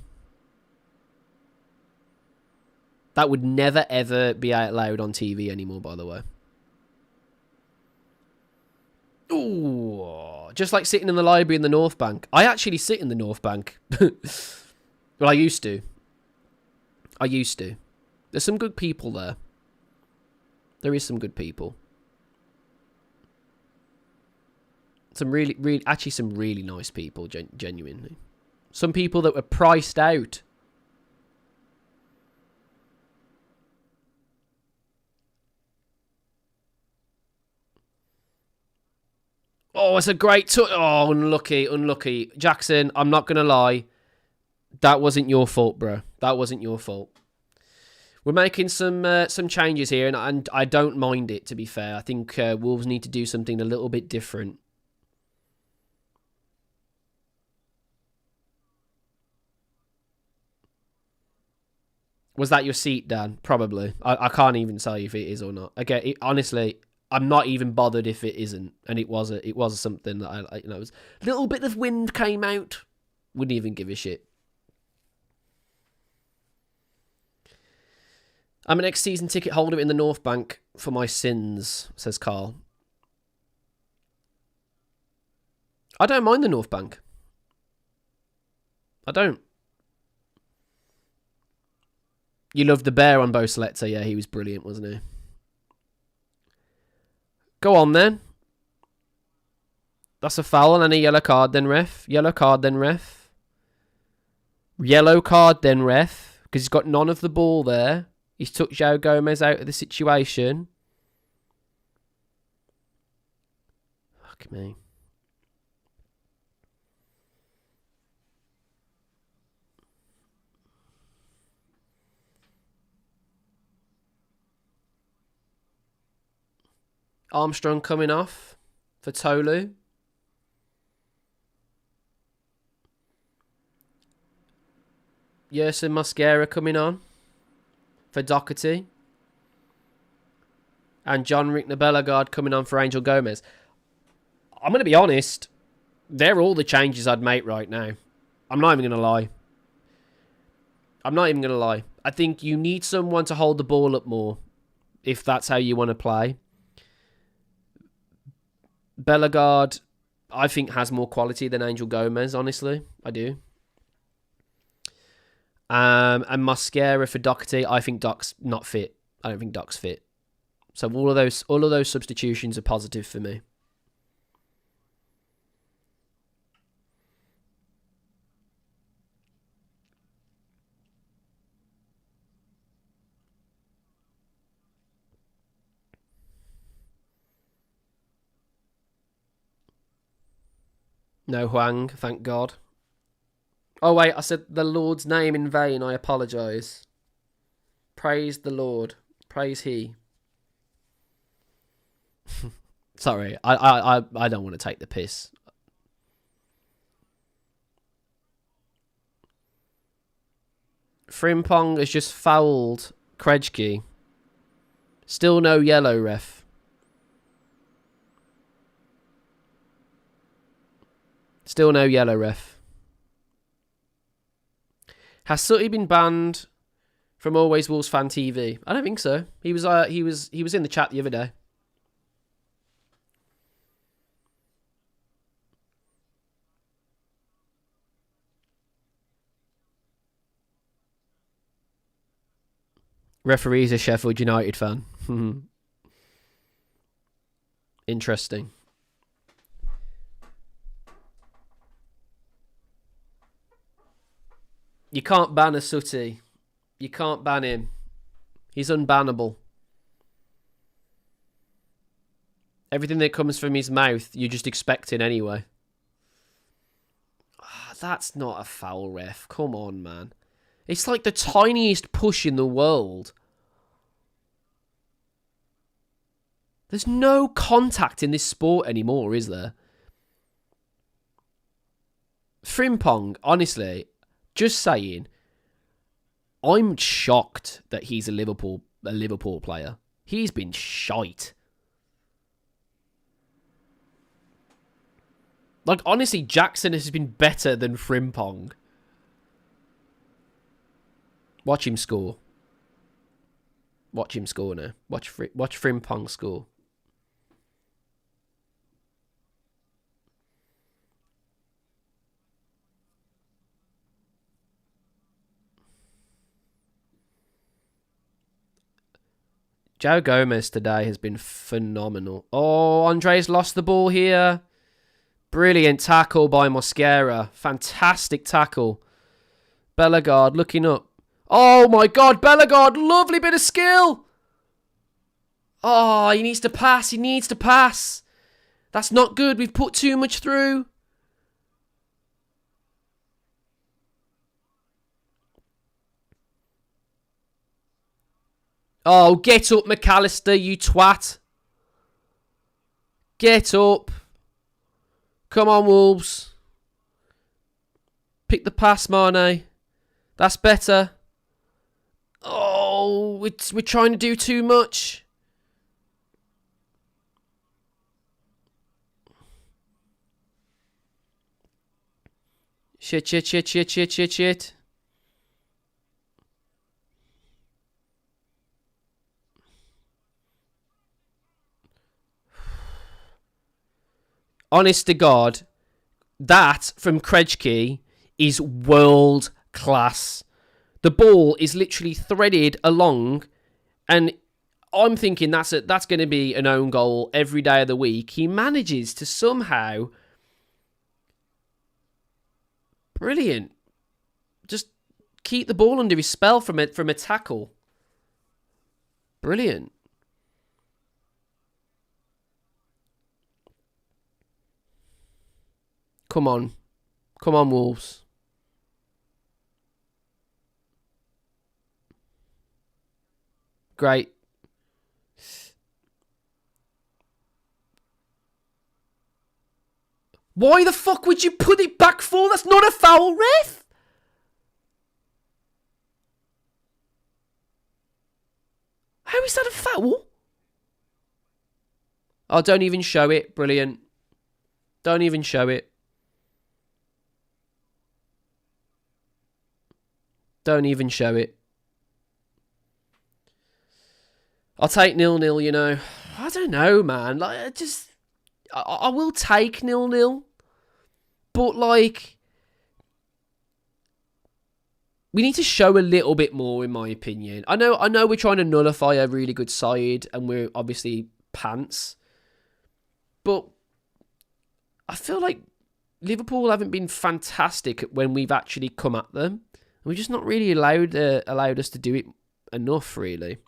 That would never, ever be out loud on TV anymore, by the way. Ooh, just like sitting in the library in the North Bank. I actually sit in the North Bank. Well, I used to. There's some good people there. There is some good people. Some really nice people, genuinely. Some people that were priced out. Oh, it's a great... Oh, unlucky. Jackson, I'm not going to lie. That wasn't your fault, bro. That wasn't your fault. We're making some changes here, and I don't mind it, to be fair. I think Wolves need to do something a little bit different. Was that your seat, Dan? Probably. I can't even tell you if it is or not. Again, honestly, I'm not even bothered if it isn't. And it was something that I it was a little bit of wind came out. Wouldn't even give a shit. I'm an ex-season ticket holder in the North Bank for my sins, says Carl. I don't mind the North Bank. I don't. You loved the bear on Bo Selector. Yeah, he was brilliant, wasn't he? Go on, then. That's a foul and a yellow card, then ref. Yellow card, then ref. Yellow card, then ref. Because he's got none of the ball there. He's took João Gomez out of the situation. Fuck me. Armstrong coming off for Tolu. Yerson Mosquera coming on for Doherty. And John Rick Bellegarde coming on for Angel Gomez. I'm going to be honest. They're all the changes I'd make right now. I'm not even going to lie. I think you need someone to hold the ball up more, if that's how you want to play. Bellegarde, I think, has more quality than Angel Gomez, honestly. I do. And Mosquera for Doherty, I think Doc's not fit. I don't think Doc's fit. So all of those substitutions are positive for me. No Huang, thank God. Oh wait, I said the Lord's name in vain. I apologise. Praise the Lord. Praise He. Sorry, I don't want to take the piss. Frimpong has just fouled Krejci. Still no yellow, ref. Still no yellow, ref. Has Sutty been banned from Always Wolves Fan TV? I don't think so. He was in the chat the other day. Referee's a Sheffield United fan. Interesting. You can't ban a Sutty. You can't ban him. He's unbannable. Everything that comes from his mouth, you're just expecting anyway. That's not a foul, ref. Come on, man. It's like the tiniest push in the world. There's no contact in this sport anymore, is there? Frimpong, honestly, just saying, I'm shocked that he's a Liverpool player. He's been shite. Like, honestly, Jackson has been better than Frimpong. Watch him score. Watch him score now. Watch Frimpong score. João Gomez today has been phenomenal. Oh, Andre's lost the ball here. Brilliant tackle by Mosquera. Fantastic tackle. Bellegarde looking up. Oh my God, Bellegarde, lovely bit of skill. Oh, he needs to pass. He needs to pass. That's not good. We've put too much through. Oh, get up, McAllister, you twat. Get up. Come on, Wolves. Pick the pass, Mane. That's better. Oh, we're trying to do too much. Shit. Honest to God, that from Krejci is world class. The ball is literally threaded along, and I'm thinking that's going to be an own goal every day of the week. He manages to somehow, brilliant, just keep the ball under his spell from a tackle. Brilliant. Come on, Wolves. Great. Why the fuck would you put it back for? That's not a foul, ref. How is that a foul? Oh, don't even show it. Brilliant. Don't even show it. Don't even show it. I'll take 0-0, you know. I don't know, man. Like, I will take 0-0. But, like, we need to show a little bit more, in my opinion. I know we're trying to nullify a really good side, and we're obviously pants. But I feel like Liverpool haven't been fantastic when we've actually come at them. We've just not really allowed us to do it enough, really.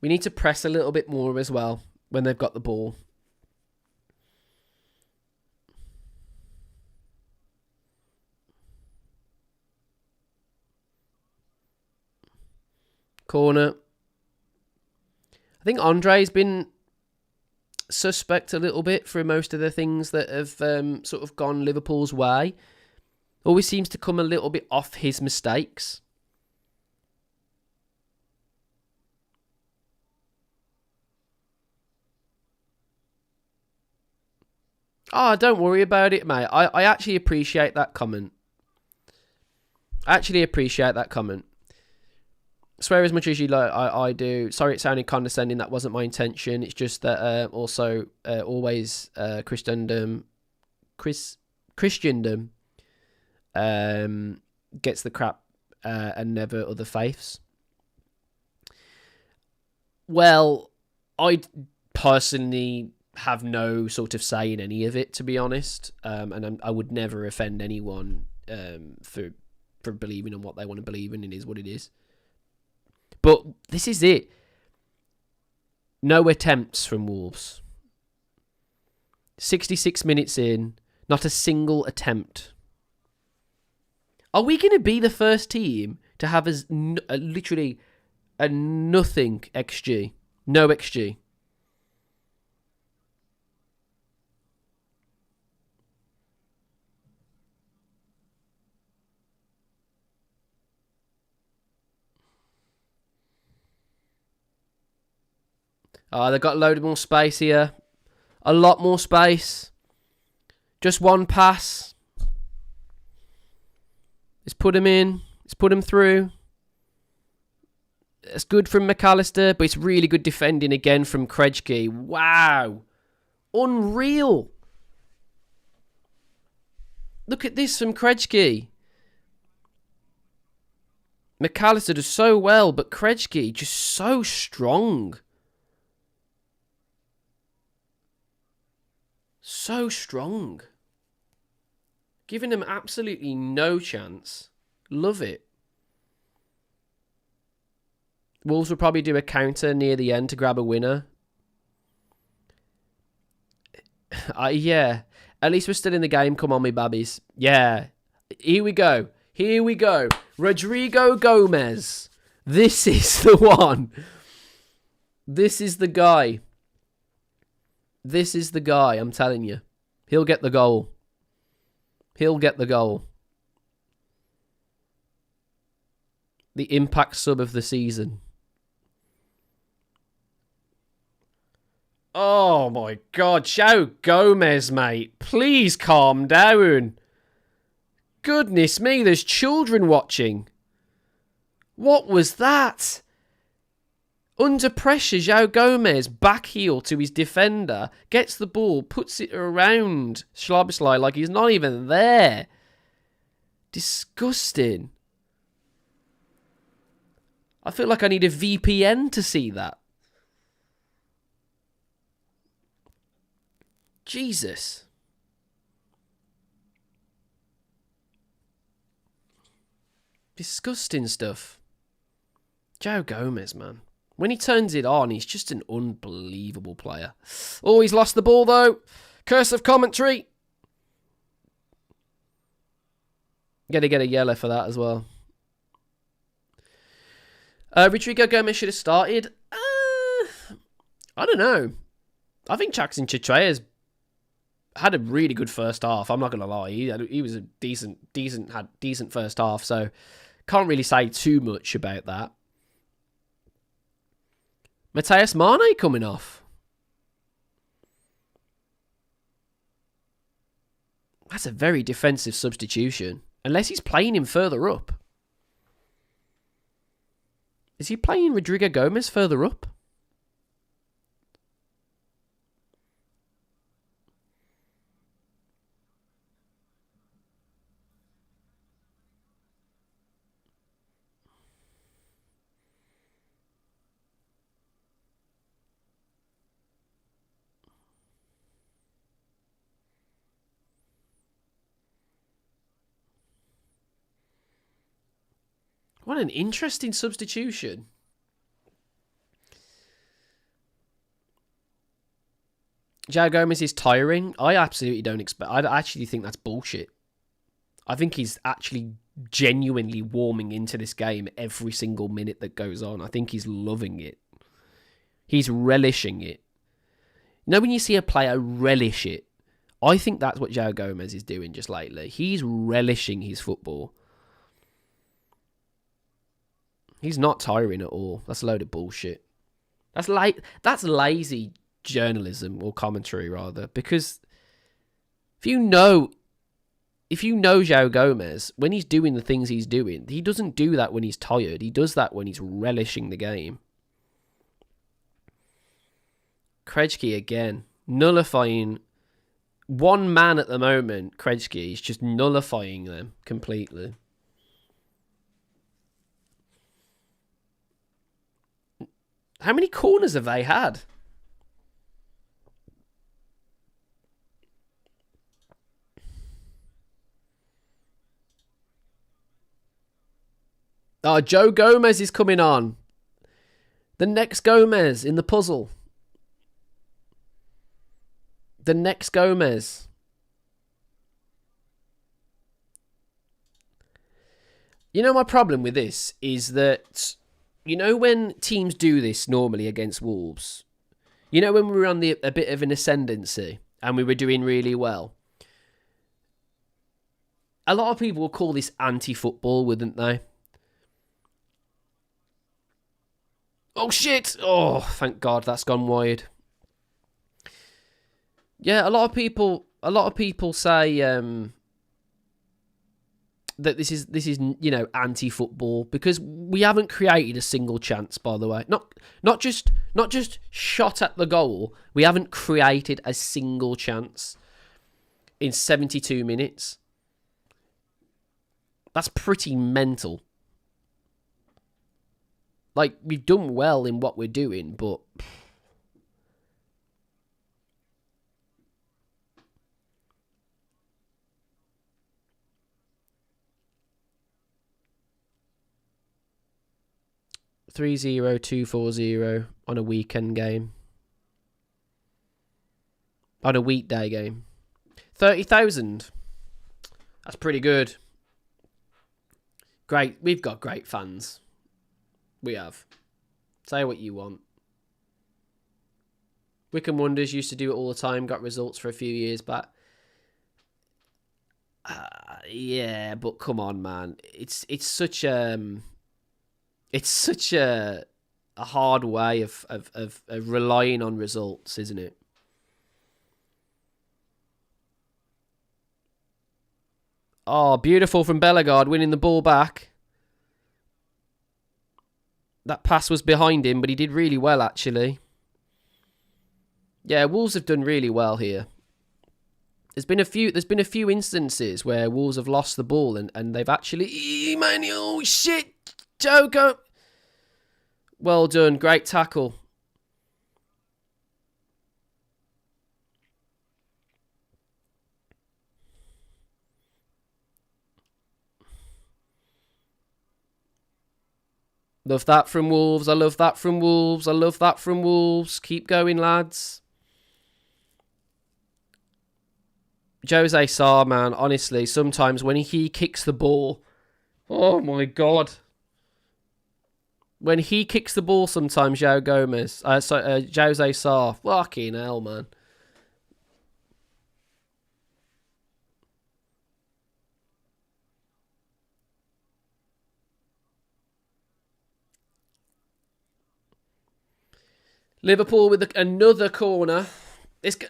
We need to press a little bit more as well when they've got the ball. Corner. I think Andre's been suspect a little bit for most of the things that have sort of gone Liverpool's way. Always seems to come a little bit off his mistakes. Oh, don't worry about it, mate. I actually appreciate that comment. Swear as much as you like, I do. Sorry it sounded condescending. That wasn't my intention. It's just that also always Christendom gets the crap and never other faiths. Well, I personally have no sort of say in any of it, to be honest, and I would never offend anyone for believing in what they want to believe in. It is what it is. But this is it. No attempts from Wolves. 66 minutes in, not a single attempt. Are we going to be the first team to have literally a nothing XG? No XG. They've got a load more space here. A lot more space. Just one pass. Let's put him in. Let's put him through. It's good from McAllister, but it's really good defending again from Krejci. Wow. Unreal. Look at this from Krejci. McAllister does so well, but Krejci just so strong. So strong. Giving them absolutely no chance. Love it. Wolves will probably do a counter near the end to grab a winner. Yeah. At least we're still in the game. Come on, me babbies. Yeah. Here we go. Here we go. Rodrigo Gomez. This is the one. This is the guy. This is the guy, I'm telling you. He'll get the goal. He'll get the goal. The impact sub of the season. Oh my God, João Gomez, mate. Please calm down. Goodness me, there's children watching. What was that? Under pressure, João Gomez, back heel to his defender, gets the ball, puts it around Szoboszlai like he's not even there. Disgusting. I feel like I need a VPN to see that. Jesus. Disgusting stuff. João Gomez, man. When he turns it on, he's just an unbelievable player. Oh, he's lost the ball, though. Curse of commentary. Gonna get a yellow for that as well. Rodrigo Gomez should have started. I don't know. I think Jackson Chitreya's had a really good first half. I'm not gonna lie. He was a decent first half. So can't really say too much about that. Matheus Mane coming off. That's a very defensive substitution. Unless he's playing him further up. Is he playing Rodrigo Gomez further up? What an interesting substitution. João Gomez is tiring. I absolutely don't expect... I actually think that's bullshit. I think he's actually genuinely warming into this game every single minute that goes on. I think he's loving it. He's relishing it. You know when you see a player relish it? I think that's what João Gomez is doing just lately. He's relishing his football. He's not tiring at all. That's a load of bullshit. That's lazy journalism or commentary rather, because if you know João Gomez, when he's doing the things he's doing, he doesn't do that when he's tired. He does that when he's relishing the game. Krejci again, nullifying one man at the moment. Krejci is just nullifying them completely. How many corners have they had? Oh, João Gomez is coming on. The next Gomez in the puzzle. The next Gomez. You know, my problem with this is that, you know, when teams do this normally against Wolves, you know, when we were on a bit of an ascendancy and we were doing really well, a lot of people will call this anti-football, wouldn't they? Oh, shit! Oh, thank God that's gone wide. Yeah, a lot of people say that this is you know, anti-football because we haven't created a single chance. By the way, not just shot at the goal. We haven't created a single chance in 72 minutes. That's pretty mental. Like, we've done well in what we're doing, but 3-0, 2-4-0 on a weekend game. On a weekday game. 30,000. That's pretty good. Great. We've got great fans. We have. Say what you want. Wycombe Wonders used to do it all the time. Got results for a few years back. Yeah, but come on, man. It's such a hard way of relying on results, isn't it? Oh, beautiful from Bellegarde, winning the ball back. That pass was behind him, but he did really well, actually. Yeah, Wolves have done really well here. There's been a few instances where Wolves have lost the ball and they've actually... Man, oh, shit! Joker! Well done. Great tackle. Love that from Wolves. I love that from Wolves. I love that from Wolves. Keep going, lads. Jose Sarr, man, honestly, sometimes when he kicks the ball... Oh, my God. When he kicks the ball sometimes, Jose Sarr. Fucking hell, man. Liverpool with another corner.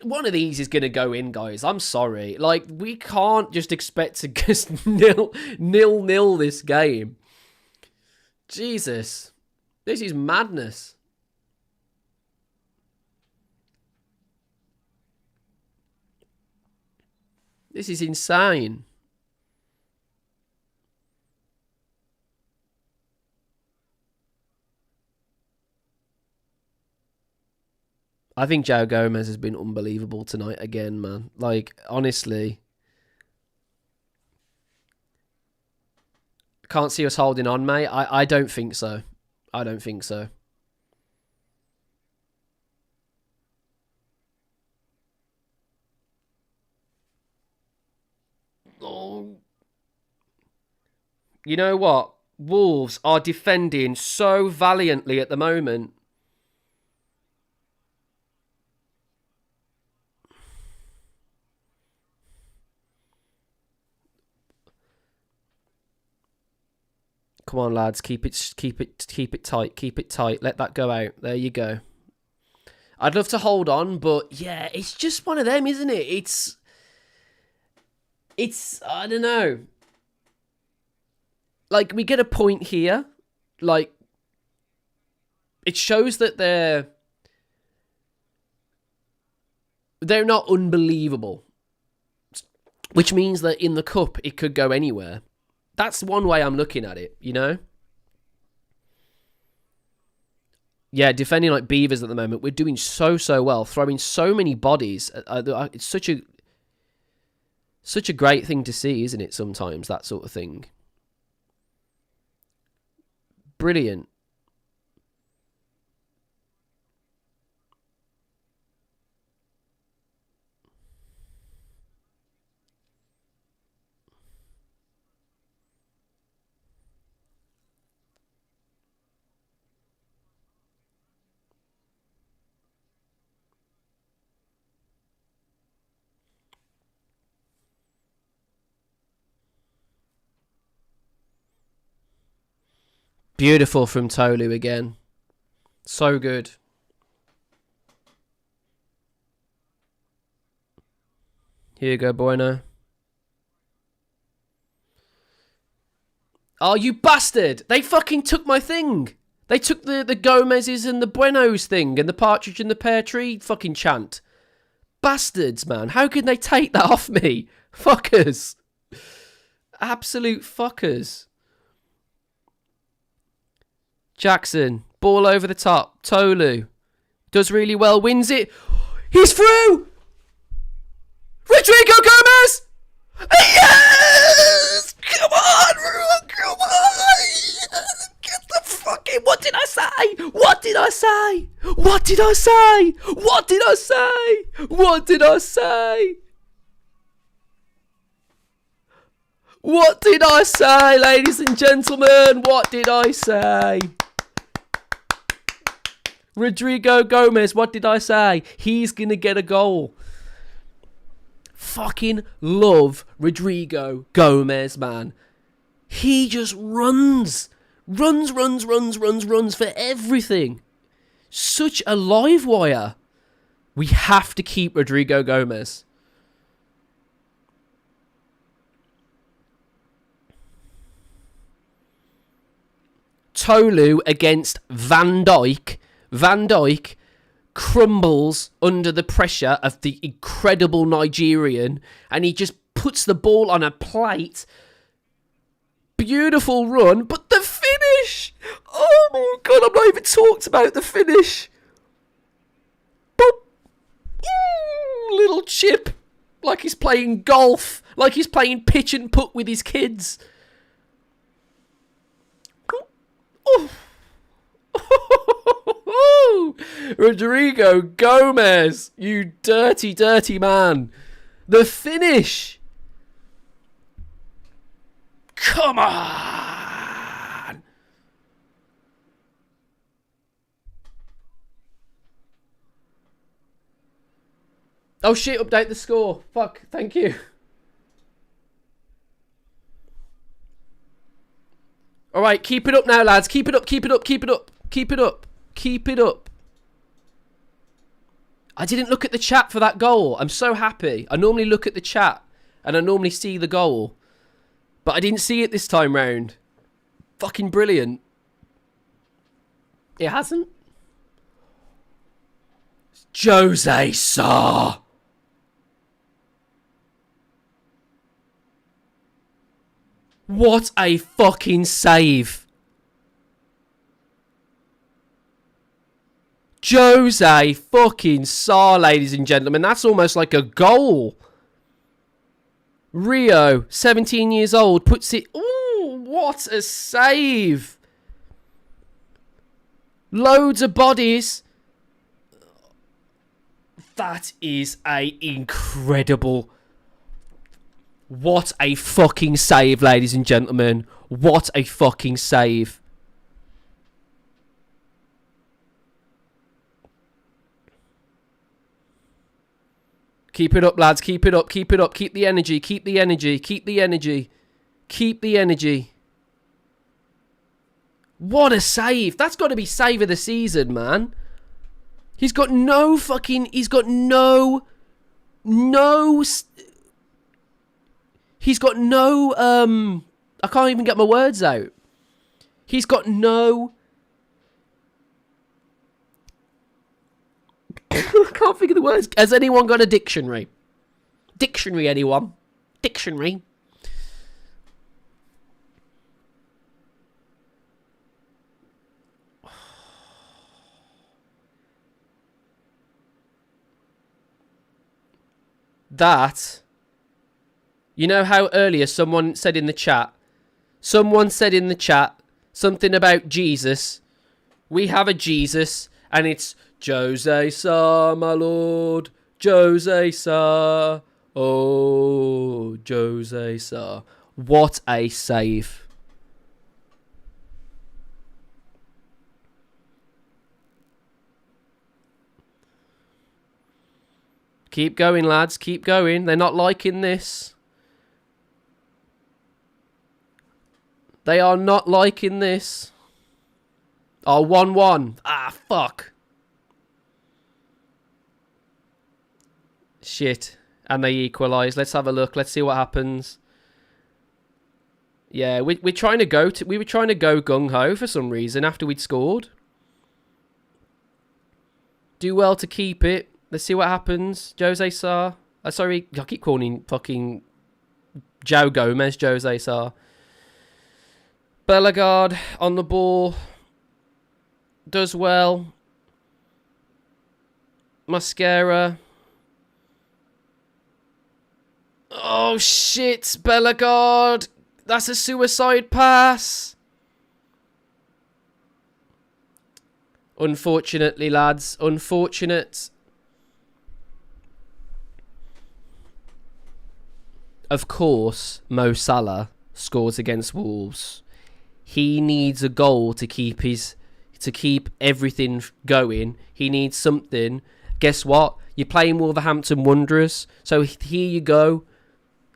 One of these is going to go in, guys. I'm sorry. Like, we can't just expect to just nil this game. Jesus. This is madness. This is insane. I think João Gomez has been unbelievable tonight again, man. Like, honestly. Can't see us holding on, mate. I don't think so. I don't think so. Oh. You know what? Wolves are defending so valiantly at the moment. Come on, lads, keep it tight, keep it tight. Let that go out. There you go. I'd love to hold on, but yeah, it's just one of them, isn't it? It's I don't know. Like, we get a point here. Like, it shows that they're not unbelievable, which means that in the cup it could go anywhere. That's one way I'm looking at it, you know? Yeah, defending like beavers at the moment. We're doing so well, throwing so many bodies. It's such a great thing to see, isn't it, sometimes, that sort of thing. Brilliant. Beautiful from Tolu again. So good. Here you go, Bueno. Oh, you bastard! They fucking took my thing! They took the Gomez's and the Buenos thing and the partridge in the pear tree fucking chant. Bastards, man. How can they take that off me? Fuckers. Absolute fuckers. Jackson, ball over the top. Tolu does really well, wins it. He's through! Rodrigo Gomez! Yes! Come on, come on! Get the Fucking, what did I say? What did I say? What did I say? What did I say? What did I say? What did I say, ladies and gentlemen? What did I say? Rodrigo Gomez, what did I say? He's going to get a goal. Fucking love Rodrigo Gomez, man. He just runs. Runs for everything. Such a live wire. We have to keep Rodrigo Gomez. Tolu against Van Dijk. Van Dijk crumbles under the pressure of the incredible Nigerian, and he just puts the ball on a plate. Beautiful run, but the finish! Oh my god, I've not even talked about the finish. Boop. Little chip. Like he's playing golf. Like he's playing pitch and putt with his kids. Oh. Rodrigo Gomez, you dirty, dirty man. The finish. Come on. Oh shit, update the score. Fuck, thank you. Alright, keep it up now, lads. Keep it up, keep it up, keep it up. Keep it up. Keep it up. I didn't look at the chat for that goal. I'm so happy. I normally look at the chat and I normally see the goal. But I didn't see it this time round. Fucking brilliant. It hasn't? Jose Sa. What a fucking save. Jose fucking Sa, ladies and gentlemen. That's almost like a goal. Rio, 17 years old, puts it... Ooh, what a save. Loads of bodies. That is a incredible... What a fucking save, ladies and gentlemen. What a fucking save. Keep it up, lads. Keep it up. Keep it up. Keep the energy. Keep the energy. Keep the energy. Keep the energy. What a save. That's got to be save of the season, man. He's got no fucking... He's got no... He's got no... I can't even get my words out. He's got no... I can't think of the words. Has anyone got a dictionary? Dictionary, anyone? Dictionary. That... You know how earlier someone said in the chat... Someone said in the chat something about Jesus. We have a Jesus, and it's... Jose Sa, my lord, Jose Sa, oh, Jose Sa. What a save. Keep going, lads, keep going. They're not liking this. They are not liking this. Oh, 1-1. Ah, fuck. Shit. And they equalise. Let's have a look. Let's see what happens. Yeah, we're trying to go we were trying to go gung-ho for some reason after we'd scored. Do well to keep it. Let's see what happens. Jose Sa. Sorry, I keep calling fucking Joe Gomez Jose Sa. Bellegarde on the ball. Does well. Mascara. Oh shit, Bellegarde. That's a suicide pass. Unfortunately, lads. Unfortunate. Of course, Mo Salah scores against Wolves. He needs a goal to keep everything going. He needs something. Guess what? You're playing Wolverhampton Wanderers. So here you go.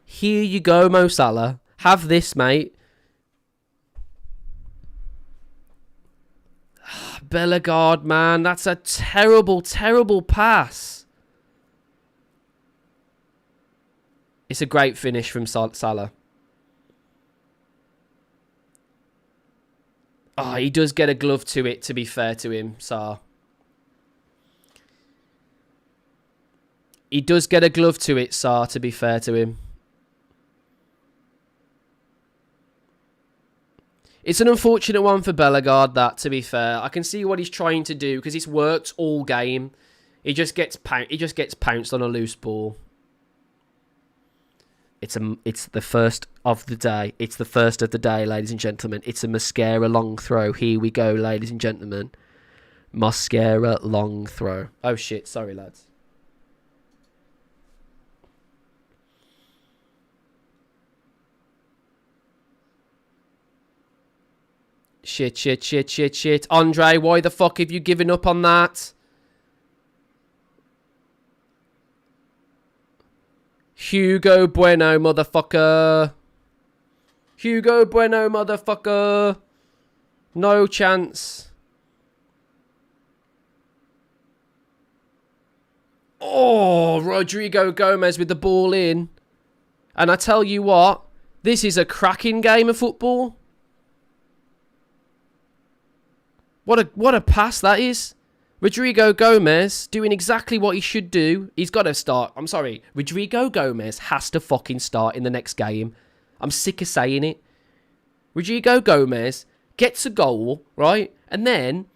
Here you go, Mo Salah. Have this, mate. Bellegarde, man. That's a terrible, terrible pass. It's a great finish from Salah. Oh, he does get a glove to it, to be fair to him, Sar. He does get a glove to it, Sar, to be fair to him. It's an unfortunate one for Bellegarde, that, to be fair. I can see what he's trying to do, because it's worked all game. He just gets pounced on a loose ball. It's the first of the day. It's the first of the day, ladies and gentlemen. It's a Mascara long throw. Here we go, ladies and gentlemen. Mascara long throw. Oh, shit. Sorry, lads. Shit. Andre, why the fuck have you given up on that? Hugo Bueno, motherfucker. Hugo Bueno, motherfucker. No chance. Oh, Rodrigo Gomez with the ball in. And I tell you what, this is a cracking game of football. What a pass that is. Rodrigo Gomez doing exactly what he should do. He's got to start. I'm sorry. Rodrigo Gomez has to fucking start in the next game. I'm sick of saying it. Rodrigo Gomez gets a goal, right? And then,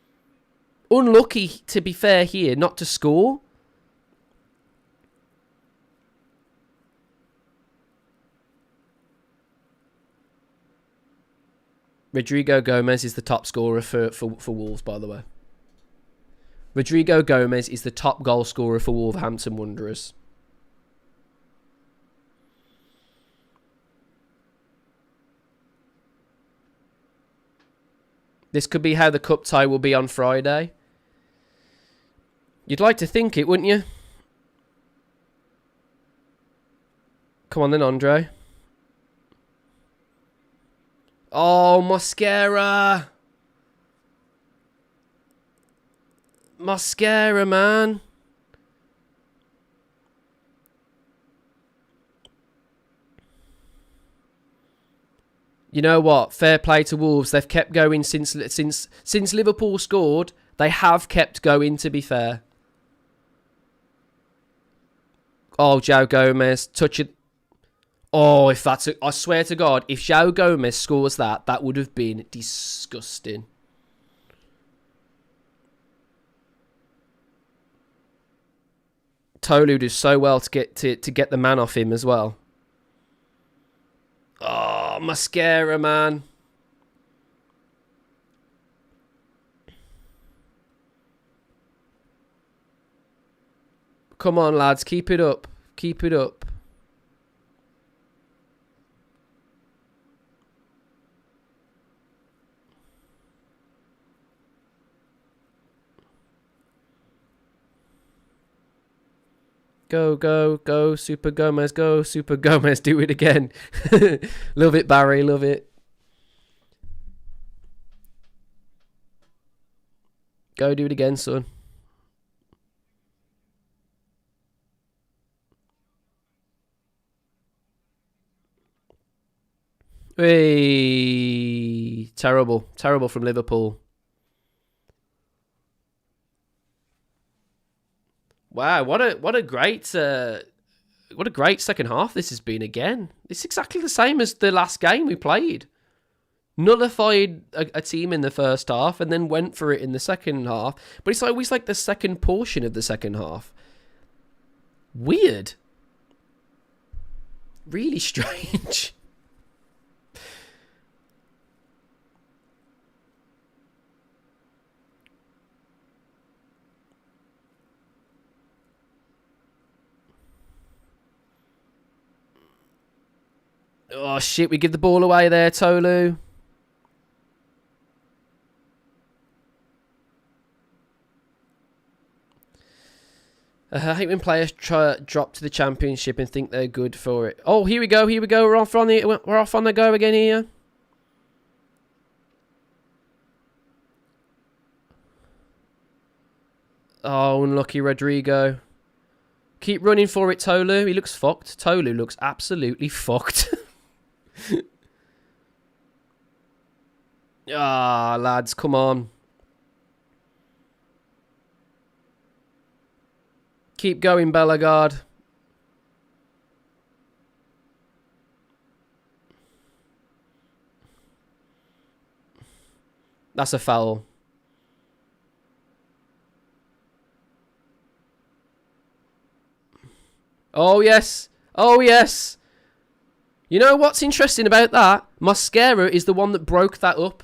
unlucky, to be fair here, not to score. Rodrigo Gomez is the top scorer for Wolves, by the way. Rodrigo Gomez is the top goal scorer for Wolverhampton Wanderers. This could be how the cup tie will be on Friday. You'd like to think it, wouldn't you? Come on then, Andre. Oh, Mascara. Mascara, man. You know what? Fair play to Wolves. They've kept going since Liverpool scored. They have kept going, to be fair. Oh, João Gomez. Touch it. Oh, if that's... I swear to God, if João Gomez scores that, that would have been disgusting. Tolu does so well to get the man off him as well. Oh, Mascara, man. Come on, lads. Keep it up. Keep it up. Go, Super Gomez, go, Super Gomez, do it again. Love it, Barry, love it. Go do it again, son. Hey, terrible from Liverpool. Wow, what a great second half this has been again. It's exactly the same as the last game we played. Nullified a team in the first half and then went for it in the second half. But it's always like the second portion of the second half. Weird. Really strange. Oh, shit. We give the ball away there, Tolu. I hate when players drop to the Championship and think they're good for it. Oh, here we go. We're off on the go again here. Oh, unlucky Rodrigo. Keep running for it, Tolu. He looks fucked. Tolu looks absolutely fucked. Ah, lads, come on. Keep going, Bellegarde. That's a foul. Oh, yes. Oh, yes. You know what's interesting about that? Mosquera is the one that broke that up.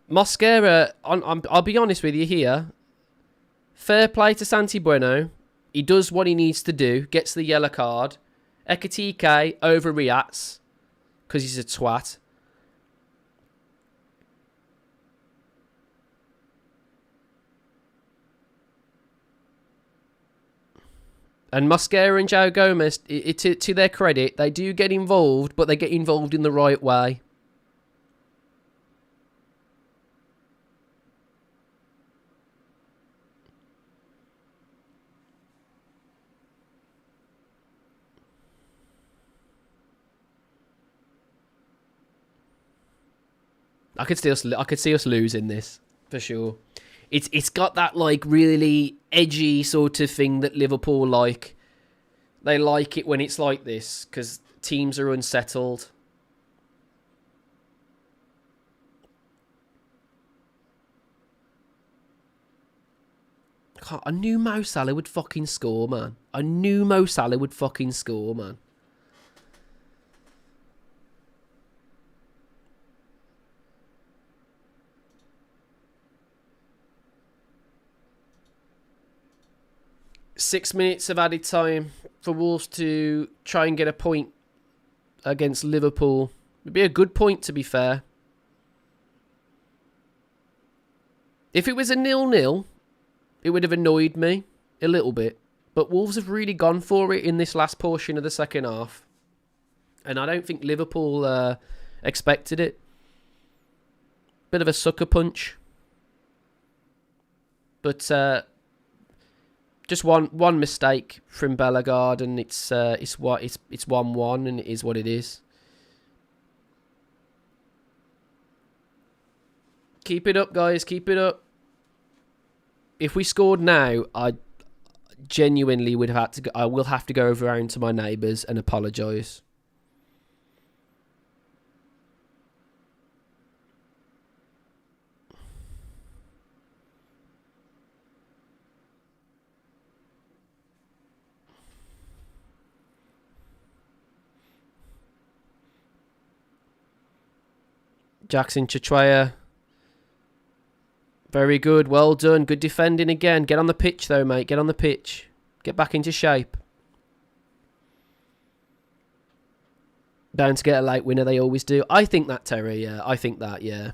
Mosquera, I'll be honest with you here. Fair play to Santi Bueno. He does what he needs to do. Gets the yellow card. Ekatike overreacts because he's a twat. And Mosquera and João Gomes, to their credit, they do get involved, but they get involved in the right way. I could see us losing this for sure. It's got that like really edgy sort of thing that Liverpool like. They like it when it's like this because teams are unsettled. I knew Mo Salah would fucking score, man. I knew Mo Salah would fucking score, man. Six minutes of added time for Wolves to try and get a point against Liverpool. It'd be a good point, to be fair. If it was a 0-0, it would have annoyed me a little bit. But Wolves have really gone for it in this last portion of the second half. And I don't think Liverpool expected it. Bit of a sucker punch. But just one mistake from Bellegarde, and it's 1-1, and it is what it is. Keep it up, guys. Keep it up. If we scored now, I genuinely would have had to. I will have to go around to my neighbours and apologise. Jackson Chichwaya. Very good. Well done. Good defending again. Get on the pitch, though, mate. Get on the pitch. Get back into shape. Bound to get a late winner. They always do. I think that, Terry. Yeah. I think that, yeah.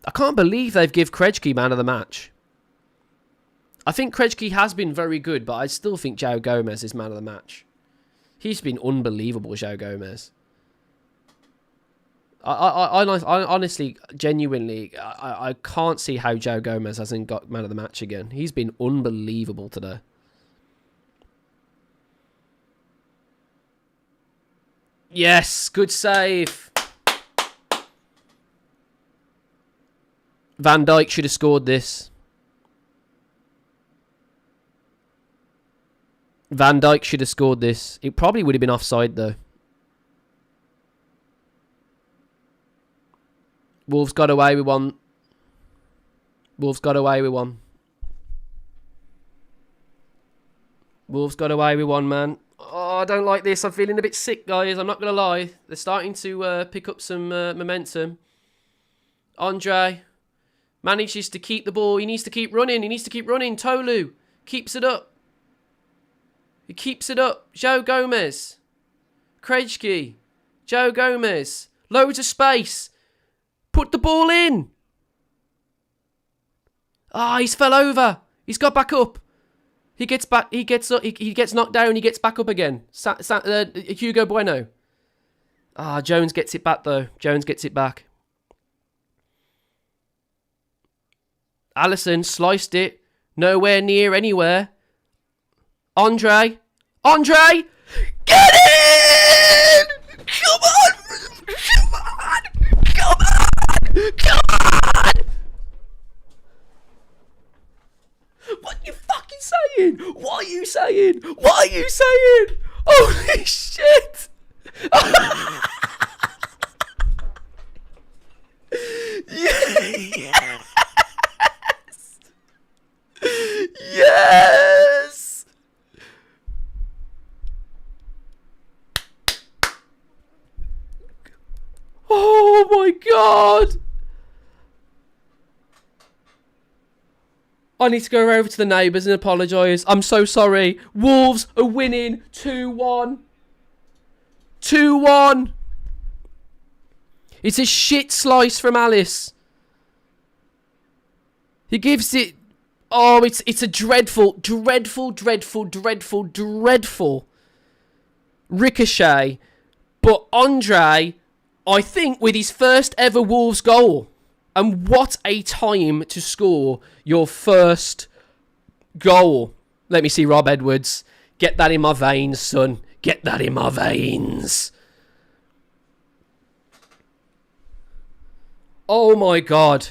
I can't believe they've give Krejci man of the match. I think Krejci has been very good, but I still think João Gomes is man of the match. He's been unbelievable, João Gomes. I honestly, genuinely, I can't see how João Gomes hasn't got man of the match again. He's been unbelievable today. Yes, good save. Van Dijk should have scored this. Van Dijk should have scored this. It probably would have been offside, though. Wolves got away with one. Wolves got away with one. Wolves got away with one, man. Oh, I don't like this. I'm feeling a bit sick, guys. I'm not going to lie. They're starting to pick up some momentum. Andre manages to keep the ball. He needs to keep running. He needs to keep running. Tolu. Keeps it up. He keeps it up. Joe Gomez. Krejci. Joe Gomez. Loads of space. Put the ball in. Ah, he's fell over. He's got back up. He gets back. He gets knocked down. He gets back up again. Hugo Bueno. Ah, Jones gets it back though. Jones gets it back. Alisson sliced it. Nowhere near anywhere. Andre. Get in! Come on! What are you fucking saying? What are you saying? Holy shit! Yes! Oh my god! I need to go over to the neighbours and apologise. I'm so sorry. Wolves are winning 2-1. 2-1. It's a shit slice from Alice. He gives it... Oh, it's a dreadful ricochet. But Andre, I think, with his first ever Wolves goal. And what a time to score your first goal. Let me see Rob Edwards. Get that in my veins, son. Get that in my veins. Oh my god.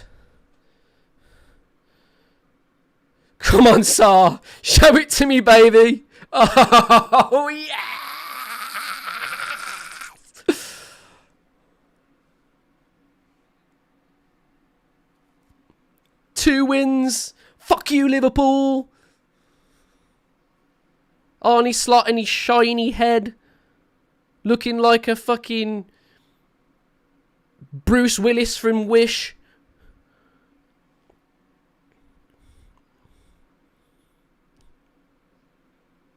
Come on, Sar. Show it to me, baby. Oh, yeah. 2 wins. Fuck you, Liverpool. Arnie Slot and his shiny head. Looking like a fucking Bruce Willis from Wish.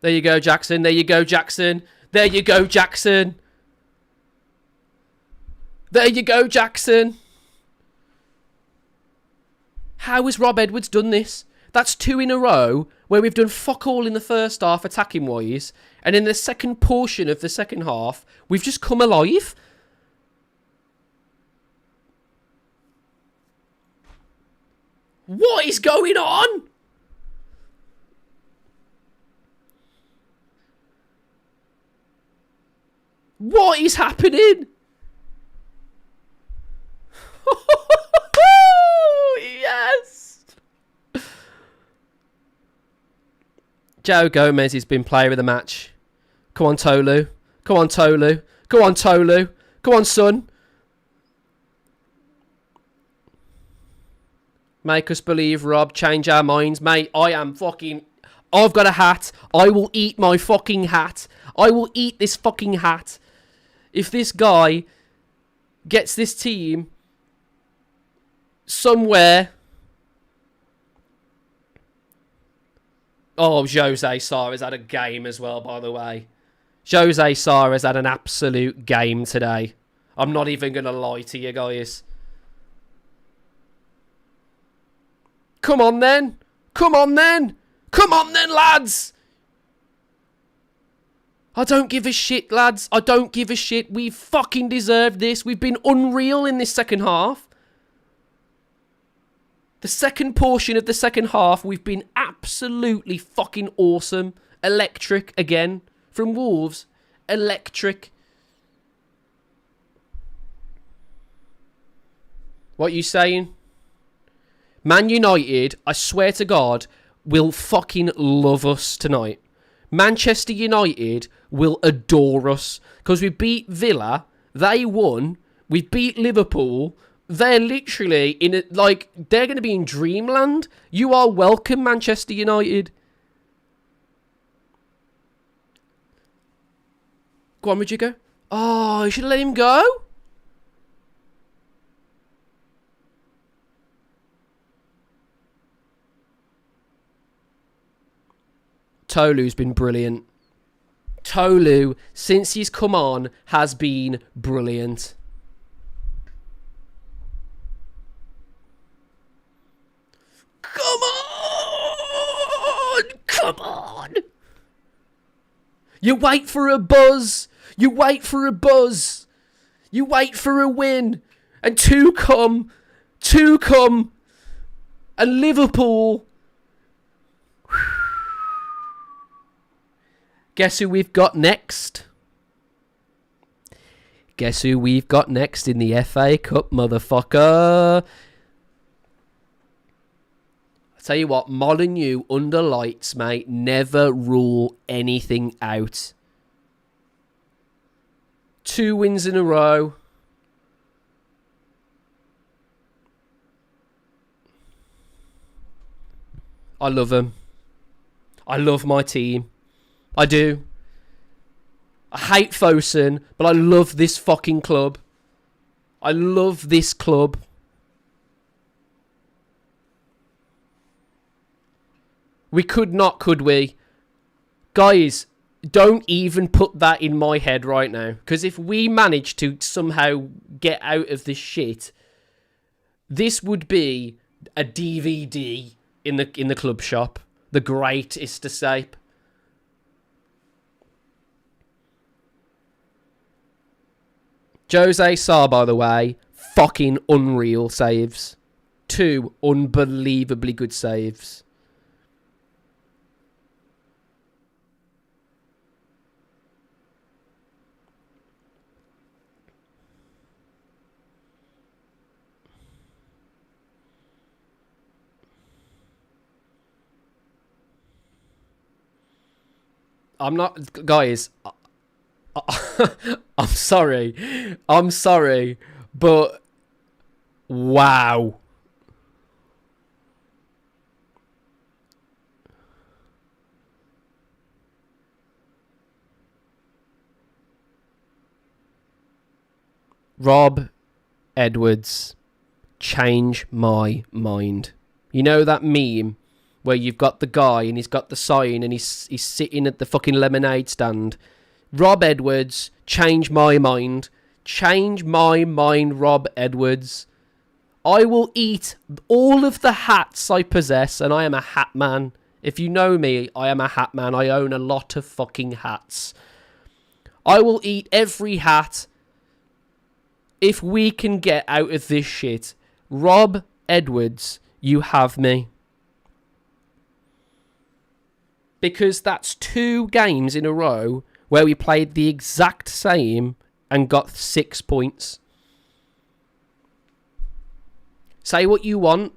There you go, Jackson. There you go, Jackson. There you go, Jackson. There you go, Jackson. How has Rob Edwards done this? That's 2 in a row where we've done fuck all in the first half attacking wise, and in the second portion of the second half, we've just come alive. What is going on? What is happening? Yes! Joe Gomez has been player of the match. Come on, Tolu. Come on, Tolu. Come on, Tolu. Come on, son. Make us believe, Rob. Change our minds. Mate, I've got a hat. I will eat my fucking hat. I will eat this fucking hat. If this guy gets this team somewhere... Oh, Jose Sarr has had a game as well, by the way. Jose Sarr has had an absolute game today. I'm not even going to lie to you guys. Come on then. Come on then. Come on then, lads. I don't give a shit, lads. I don't give a shit. We fucking deserved this. We've been unreal in this second half. The second portion of the second half, we've been absolutely fucking awesome. Electric again. From Wolves. Electric. What you saying? Man United, I swear to God, will fucking love us tonight. Manchester United will adore us. Because we beat Villa. They won. We beat Liverpool. They're literally in a, like, they're going to be in dreamland. You are welcome, Manchester United. Go on, Rodrigo. Oh, you should have let him go. Tolu's been brilliant. Tolu, since he's come on, has been brilliant. Come on! Come on! You wait for a buzz. You wait for a buzz. You wait for a win. And two come. And Liverpool. Guess who we've got next? Guess who we've got next in the FA Cup, motherfucker? I tell you what, Molineux under lights, mate, never rule anything out. 2 wins in a row. I love them. I love my team. I do. I hate Fosun, but I love this fucking club. I love this club. We could not, could we? Guys, don't even put that in my head right now. Because if we manage to somehow get out of this shit, this would be a DVD in the club shop. The greatest escape. Jose Sarr, by the way, fucking unreal saves. 2 unbelievably good saves. I'm not, guys. I'm sorry, but wow. Rob Edwards, change my mind. You know that meme where you've got the guy and he's got the sign and he's sitting at the fucking lemonade stand? Rob Edwards, change my mind. Change my mind, Rob Edwards. I will eat all of the hats I possess, and I am a hat man. If you know me, I am a hat man. I own a lot of fucking hats. I will eat every hat if we can get out of this shit. Rob Edwards, you have me. Because that's 2 games in a row where we played the exact same and got 6 points. Say what you want.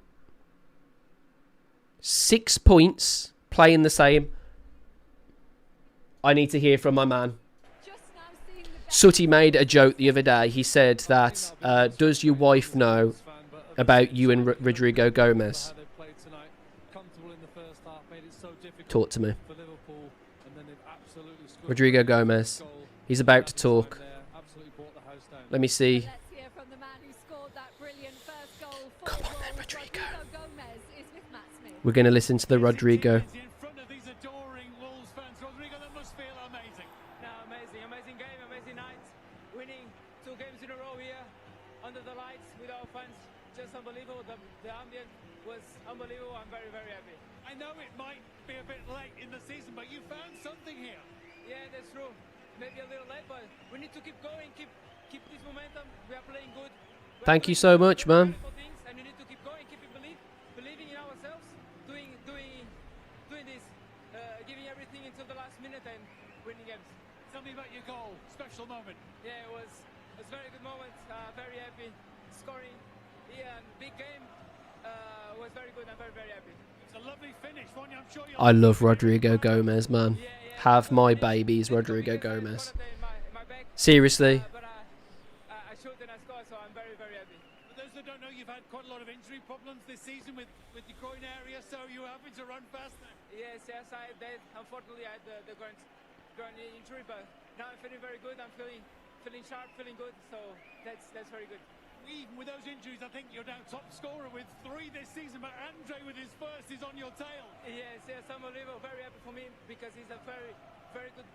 6 points, playing the same. I need to hear from my man. Sooty made a joke the other day. He said that, does your wife know about you and Rodrigo Gomez? Talk to me. Rodrigo Gomez. He's about to talk. Let me see. Come on then, Rodrigo. We're going to listen to the Rodrigo. Amazing game, amazing night. Winning 2 games in a row here under the lights with our fans. Just unbelievable. The ambience was unbelievable. I'm very, very happy. I know it might be a bit late in the season, but you found something here. Yeah, that's true. Maybe a little late, but we need to keep going, keep this momentum. We are playing good. Thank you so much, man. And we need to keep going, keep believing in ourselves, doing this, giving everything until the last minute and winning games. Tell me about your goal, special moment. Yeah, it was a very good moment. Very happy scoring here and big game. Was very good. I'm very, very happy. It's a lovely finish, one I'm sure I love Rodrigo Gomez, man. Have my babies, Rodrigo Gomez. Seriously. But I shot and I scored, so I'm very, very happy. For those that don't know, you've had quite a lot of injury problems this season with the groin area, so you're having to run faster. Yes, I did. Unfortunately, I had the groin injury, but now I'm feeling very good. I'm feeling sharp, feeling good, so that's very good. Even with those injuries, I think you're now top scorer with 3 this season, but Andre with his first is on your tail. Yes, yes, unbelievable. Very happy for me because he's a very, very good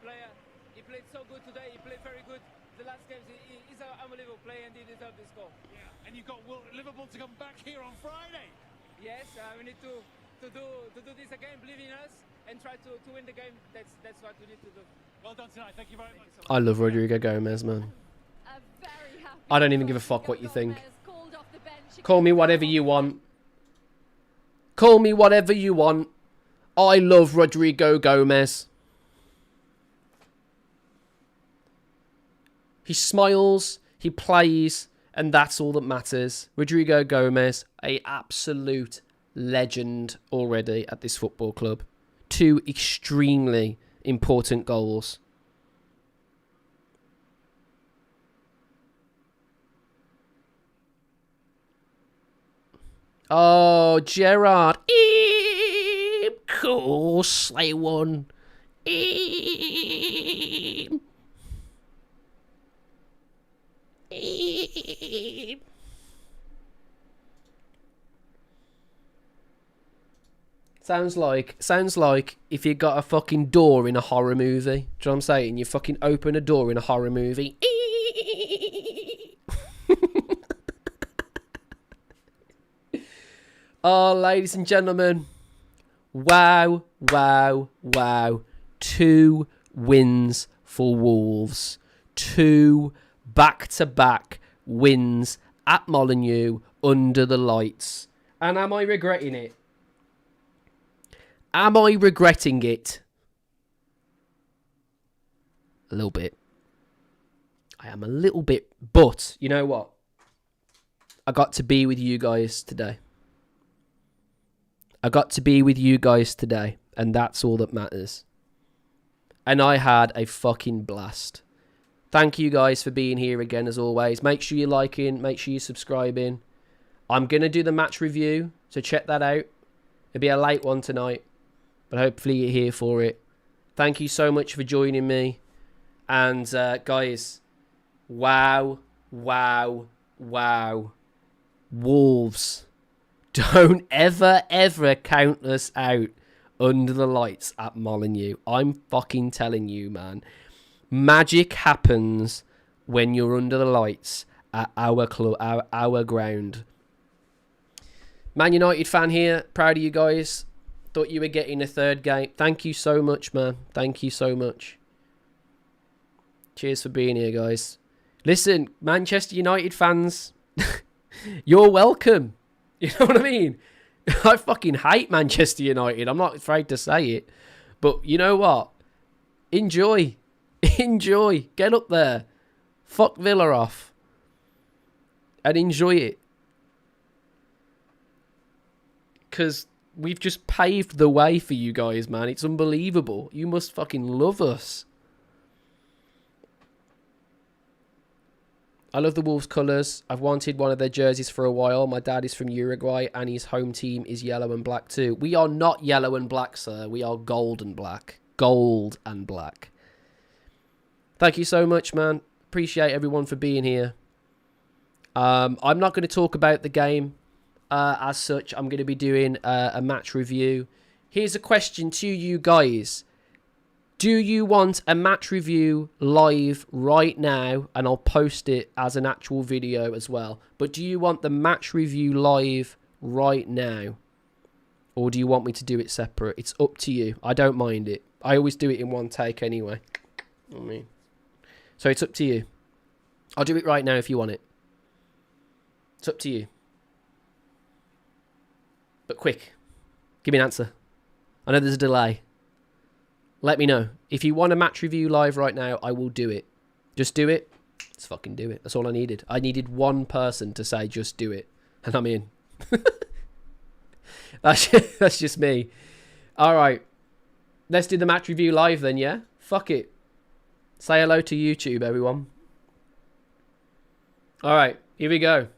player. He played so good today. He played very good the last games. He's an unbelievable player and he deserves this goal. Yeah, and you've got Liverpool to come back here on Friday. Yes, we need to do this again, believe in us, and try to win the game. That's what we need to do. Well done tonight. Thank you very much. I love Rodrigo Gomez, man. A very happy I don't even give a fuck what you think. Gomez called off the bench. Call me whatever you want. Call me whatever you want. I love Rodrigo Gomez. He smiles, he plays, and that's all that matters. Rodrigo Gomez, a absolute legend already at this football club. 2 extremely important goals. Oh, Gerrard. Of course they won. Sounds like if you got a fucking door in a horror movie. Do you know what I'm saying? You fucking open a door in a horror movie. Oh, ladies and gentlemen. Wow, wow, wow. 2 wins for Wolves. 2 back-to-back wins at Molineux under the lights. And am I regretting it? Am I regretting it? A little bit. I am a little bit. But, you know what? I got to be with you guys today. I got to be with you guys today. And that's all that matters. And I had a fucking blast. Thank you guys for being here again as always. Make sure you're liking. Make sure you're subscribing. I'm going to do the match review. So check that out. It'll be a late one tonight. But hopefully you're here for it. Thank you so much for joining me. And guys, wow, wow, wow. Wolves, don't ever, ever count us out under the lights at Molineux. I'm fucking telling you, man. Magic happens when you're under the lights at our club, our ground. Man United fan here. Proud of you guys. Thought you were getting a 3rd game. Thank you so much, man. Thank you so much. Cheers for being here, guys. Listen, Manchester United fans, you're welcome. You know what I mean? I fucking hate Manchester United. I'm not afraid to say it. But you know what? Enjoy. Enjoy. Get up there. Fuck Villa off. And enjoy it. Because we've just paved the way for you guys, man. It's unbelievable. You must fucking love us. I love the Wolves colours. I've wanted one of their jerseys for a while. My dad is from Uruguay and his home team is yellow and black too. We are not yellow and black, sir. We are gold and black. Gold and black. Thank you so much, man. Appreciate everyone for being here. I'm not going to talk about the game as such. I'm going to be doing a match review. Here's a question to you guys. Do you want a match review live right now? And I'll post it as an actual video as well. But do you want the match review live right now? Or do you want me to do it separate? It's up to you. I don't mind it. I always do it in one take anyway. I mean, so it's up to you. I'll do it right now if you want it. It's up to you. But quick. Give me an answer. I know there's a delay. Let me know. If you want a match review live right now, I will do it. Just do it. Let's fucking do it. That's all I needed. I needed one person to say just do it. And I'm in. That's just me. Alright. Let's do the match review live then, yeah? Fuck it. Say hello to YouTube, everyone. Alright. Here we go.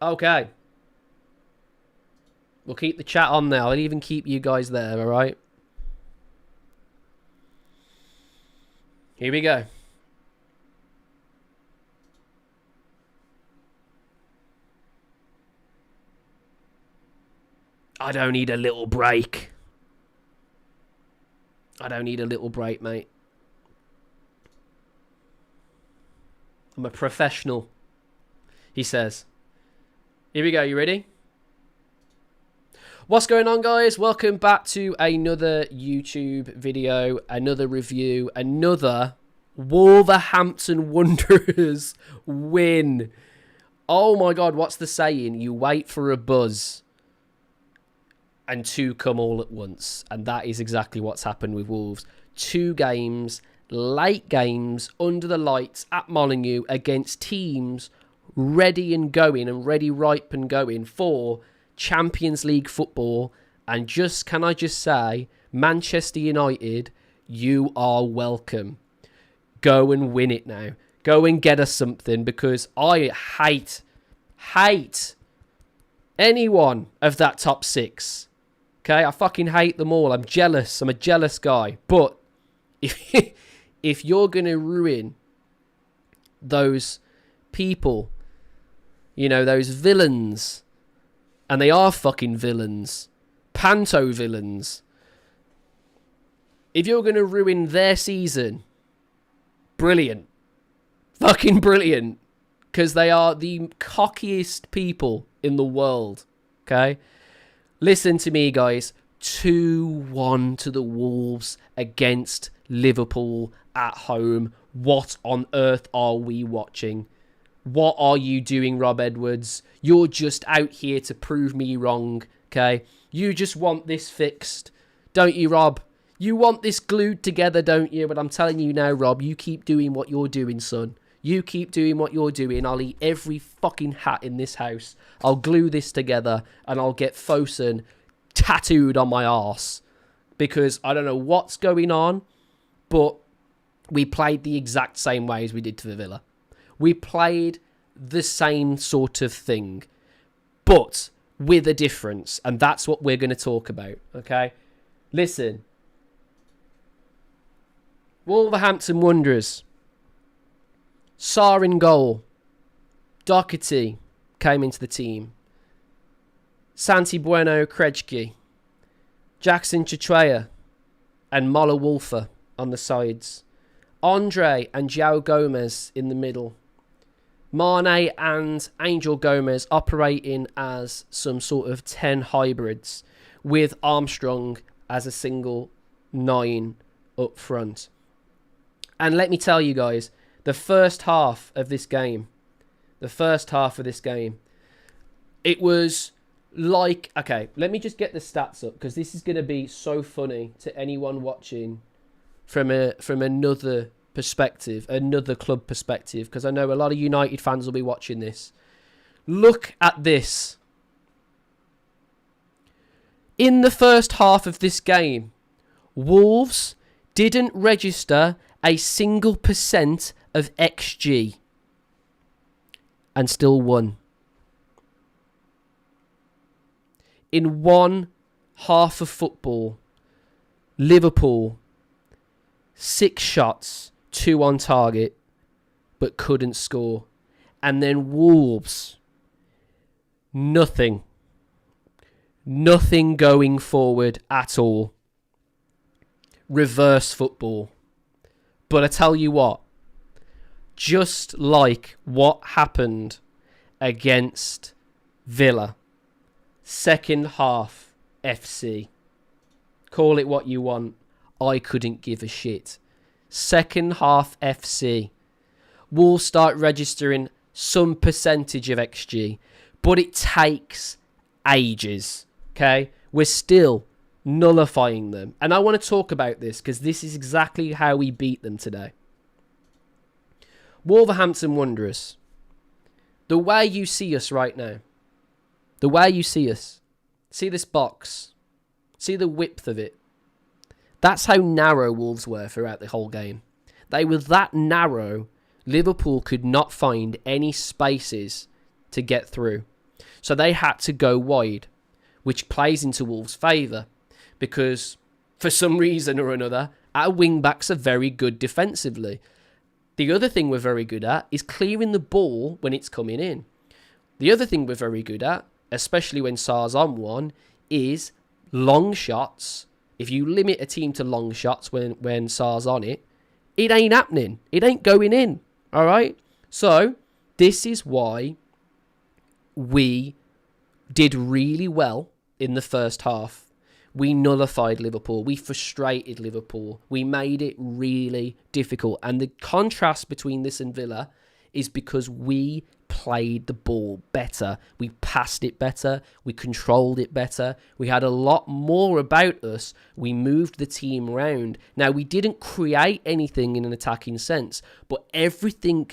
Okay. We'll keep the chat on there. I'll even keep you guys there, alright? Here we go. I don't need a little break. I don't need a little break, mate. I'm a professional, he says. Here we go, you ready? What's going on, guys? Welcome back to another YouTube video, another review, another Wolverhampton Wanderers win. Oh my God, what's the saying? You wait for a buzz and two come all at once. And that is exactly what's happened with Wolves. 2 games, late games, under the lights at Molineux against teams ready and going and ready, ripe and going for Champions League football. And can I just say, Manchester United, you are welcome. Go and win it now. Go and get us something, because I hate any one of that top 6. Okay, I fucking hate them all. I'm jealous. I'm a jealous guy. But if you're going to ruin those people, you know, those villains, and they are fucking villains, panto villains, if you're going to ruin their season, brilliant. Fucking brilliant. Because they are the cockiest people in the world. Okay? Listen to me, guys. 2-1 to the Wolves against Liverpool at home. What on earth are we watching? What are you doing, Rob Edwards? You're just out here to prove me wrong, okay? You just want this fixed, don't you, Rob? You want this glued together, don't you? But I'm telling you now, Rob, you keep doing what you're doing, son. You keep doing what you're doing. I'll eat every fucking hat in this house. I'll glue this together and I'll get Fosun tattooed on my arse. Because I don't know what's going on, but we played the exact same way as we did to the Villa. We played the same sort of thing, but with a difference. And that's what we're going to talk about, okay? Listen. Wolverhampton Wanderers. Sarr in goal. Doherty came into the team. Santi Bueno Krejci. Jackson Chitreya and Mola Wolfer on the sides. Andre and João Gomez in the middle. Mane and Angel Gomez operating as some sort of 10 hybrids, with Armstrong as a single 9 up front. And let me tell you guys, the first half of this game, it was like, okay, let me just get the stats up, because this is going to be so funny to anyone watching from another perspective, another club perspective, because I know a lot of United fans will be watching this. Look at this. In the first half of this game, Wolves didn't register a single % of XG and still won. In one half of football, Liverpool, 6 shots, 2 on target, but couldn't score. And then Wolves, nothing going forward at all. Reverse football. But I tell you what, just like what happened against Villa, second half FC, call it what you want, I couldn't give a shit. Second half FC, Wolves start registering some percentage of XG, but it takes ages, okay? We're still nullifying them. And I want to talk about this, because this is exactly how we beat them today. Wolverhampton Wanderers, the way you see us right now, the way you see us, see this box, see the width of it. That's how narrow Wolves were throughout the whole game. They were that narrow, Liverpool could not find any spaces to get through. So they had to go wide, which plays into Wolves' favour, because for some reason or another, our wing-backs are very good defensively. The other thing we're very good at is clearing the ball when it's coming in. The other thing we're very good at, especially when Sarr's on one, is long shots. If you limit a team to long shots when Sarr's on it, it ain't happening. It ain't going in. All right? So, this is why we did really well in the first half. We nullified Liverpool. We frustrated Liverpool. We made it really difficult. And the contrast between this and Villa is because we played the ball better. We passed it better. We controlled it better. We had a lot more about us. We moved the team around. Now, we didn't create anything in an attacking sense, but everything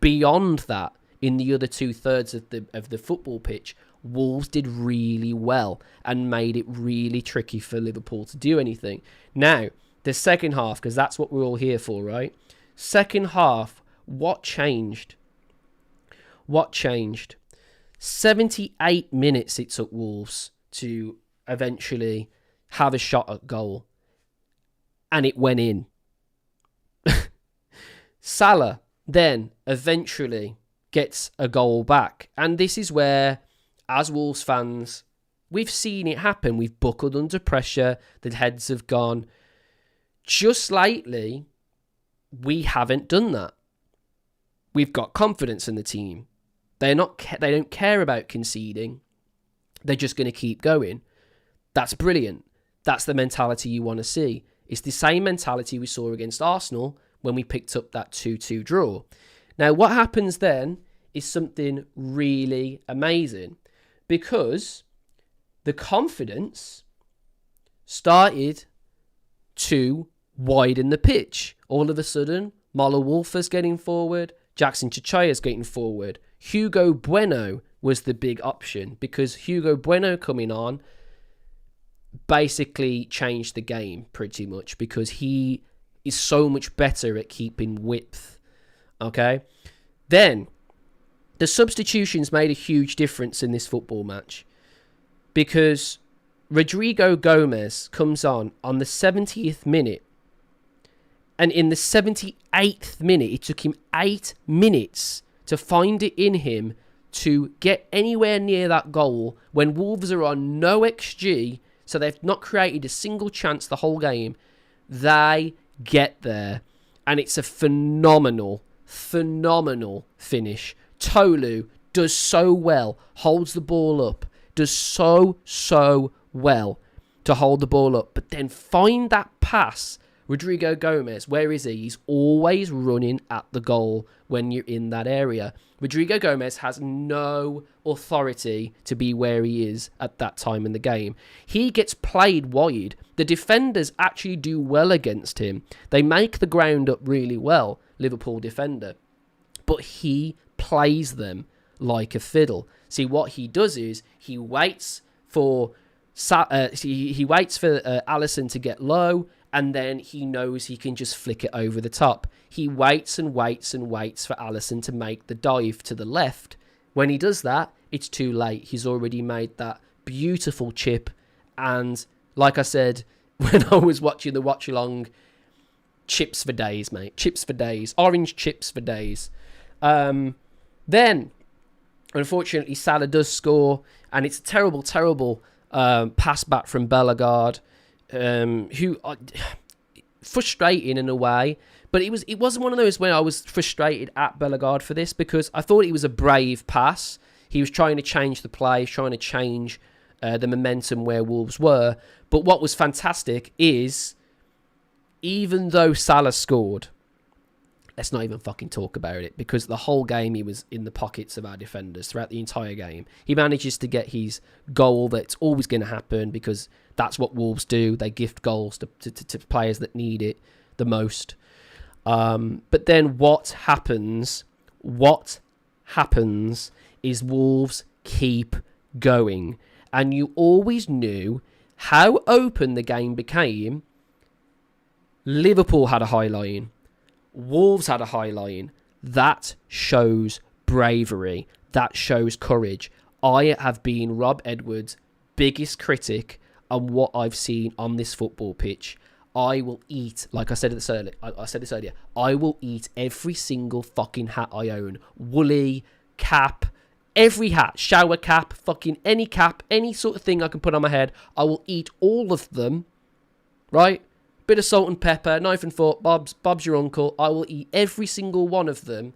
beyond that in the other 2/3 of the football pitch, Wolves did really well and made it really tricky for Liverpool to do anything. Now, the second half, because that's what we're all here for, right? Second half, what changed? What changed? 78 minutes it took Wolves to eventually have a shot at goal. And it went in. Salah then eventually gets a goal back. And this is where, as Wolves fans, we've seen it happen. We've buckled under pressure. The heads have gone. Just lately, we haven't done that. We've got confidence in the team. They don't care about conceding. They're just going to keep going. That's brilliant. That's the mentality you want to see. It's the same mentality we saw against Arsenal when we picked up that 2-2 draw. Now, what happens then is something really amazing, because the confidence started to widen the pitch. All of a sudden, Mola Wolfer's getting forward, Jackson Chichaya's getting forward. Hugo Bueno was the big option, because Hugo Bueno coming on basically changed the game pretty much, because he is so much better at keeping width. Okay? Then, the substitutions made a huge difference in this football match, because Rodrigo Gomez comes on the 70th minute, and in the 78th minute, it took him 8 minutes to find it in him to get anywhere near that goal when Wolves are on no XG, so they've not created a single chance the whole game. They get there, and it's a phenomenal finish. Tolu does so well, holds the ball up, does so well to hold the ball up, but then find that pass. Rodrigo Gomez, where is he? He's always running at the goal when you're in that area. Rodrigo Gomez has no authority to be where he is at that time in the game. He gets played wide. The defenders actually do well against him. They make the ground up really well, Liverpool defender. But he plays them like a fiddle. See, what he does is he waits for Alisson to get low, and then he knows he can just flick it over the top. He waits and waits and waits for Alisson to make the dive to the left. When he does that, it's too late. He's already made that beautiful chip. And like I said, when I was watching the watch-along, chips for days, mate. Chips for days. Orange chips for days. Then, unfortunately, Salah does score, and it's a terrible pass back from Bellegarde, who frustrating in a way, but it wasn't one of those where I was frustrated at Bellegarde for this, because I thought it was a brave pass. He was trying to change the play, trying to change the momentum where Wolves were. But what was fantastic is, even though Salah scored, let's not even fucking talk about it, because the whole game he was in the pockets of our defenders throughout the entire game. He manages to get his goal that's always going to happen, because that's what Wolves do. They gift goals to players that need it the most. But then what happens is Wolves keep going. And you always knew how open the game became. Liverpool had a high line. Wolves had a high line. That shows bravery. That shows courage. I have been Rob Edwards' biggest critic on what I've seen on this football pitch. I will eat, like I said this earlier, I will eat every single fucking hat I own. Woolly, cap, Every hat, shower cap, fucking any cap, any sort of thing I can put on my head, I will eat all of them, right? Bit of salt and pepper, knife and fork, Bob's your uncle. I will eat every single one of them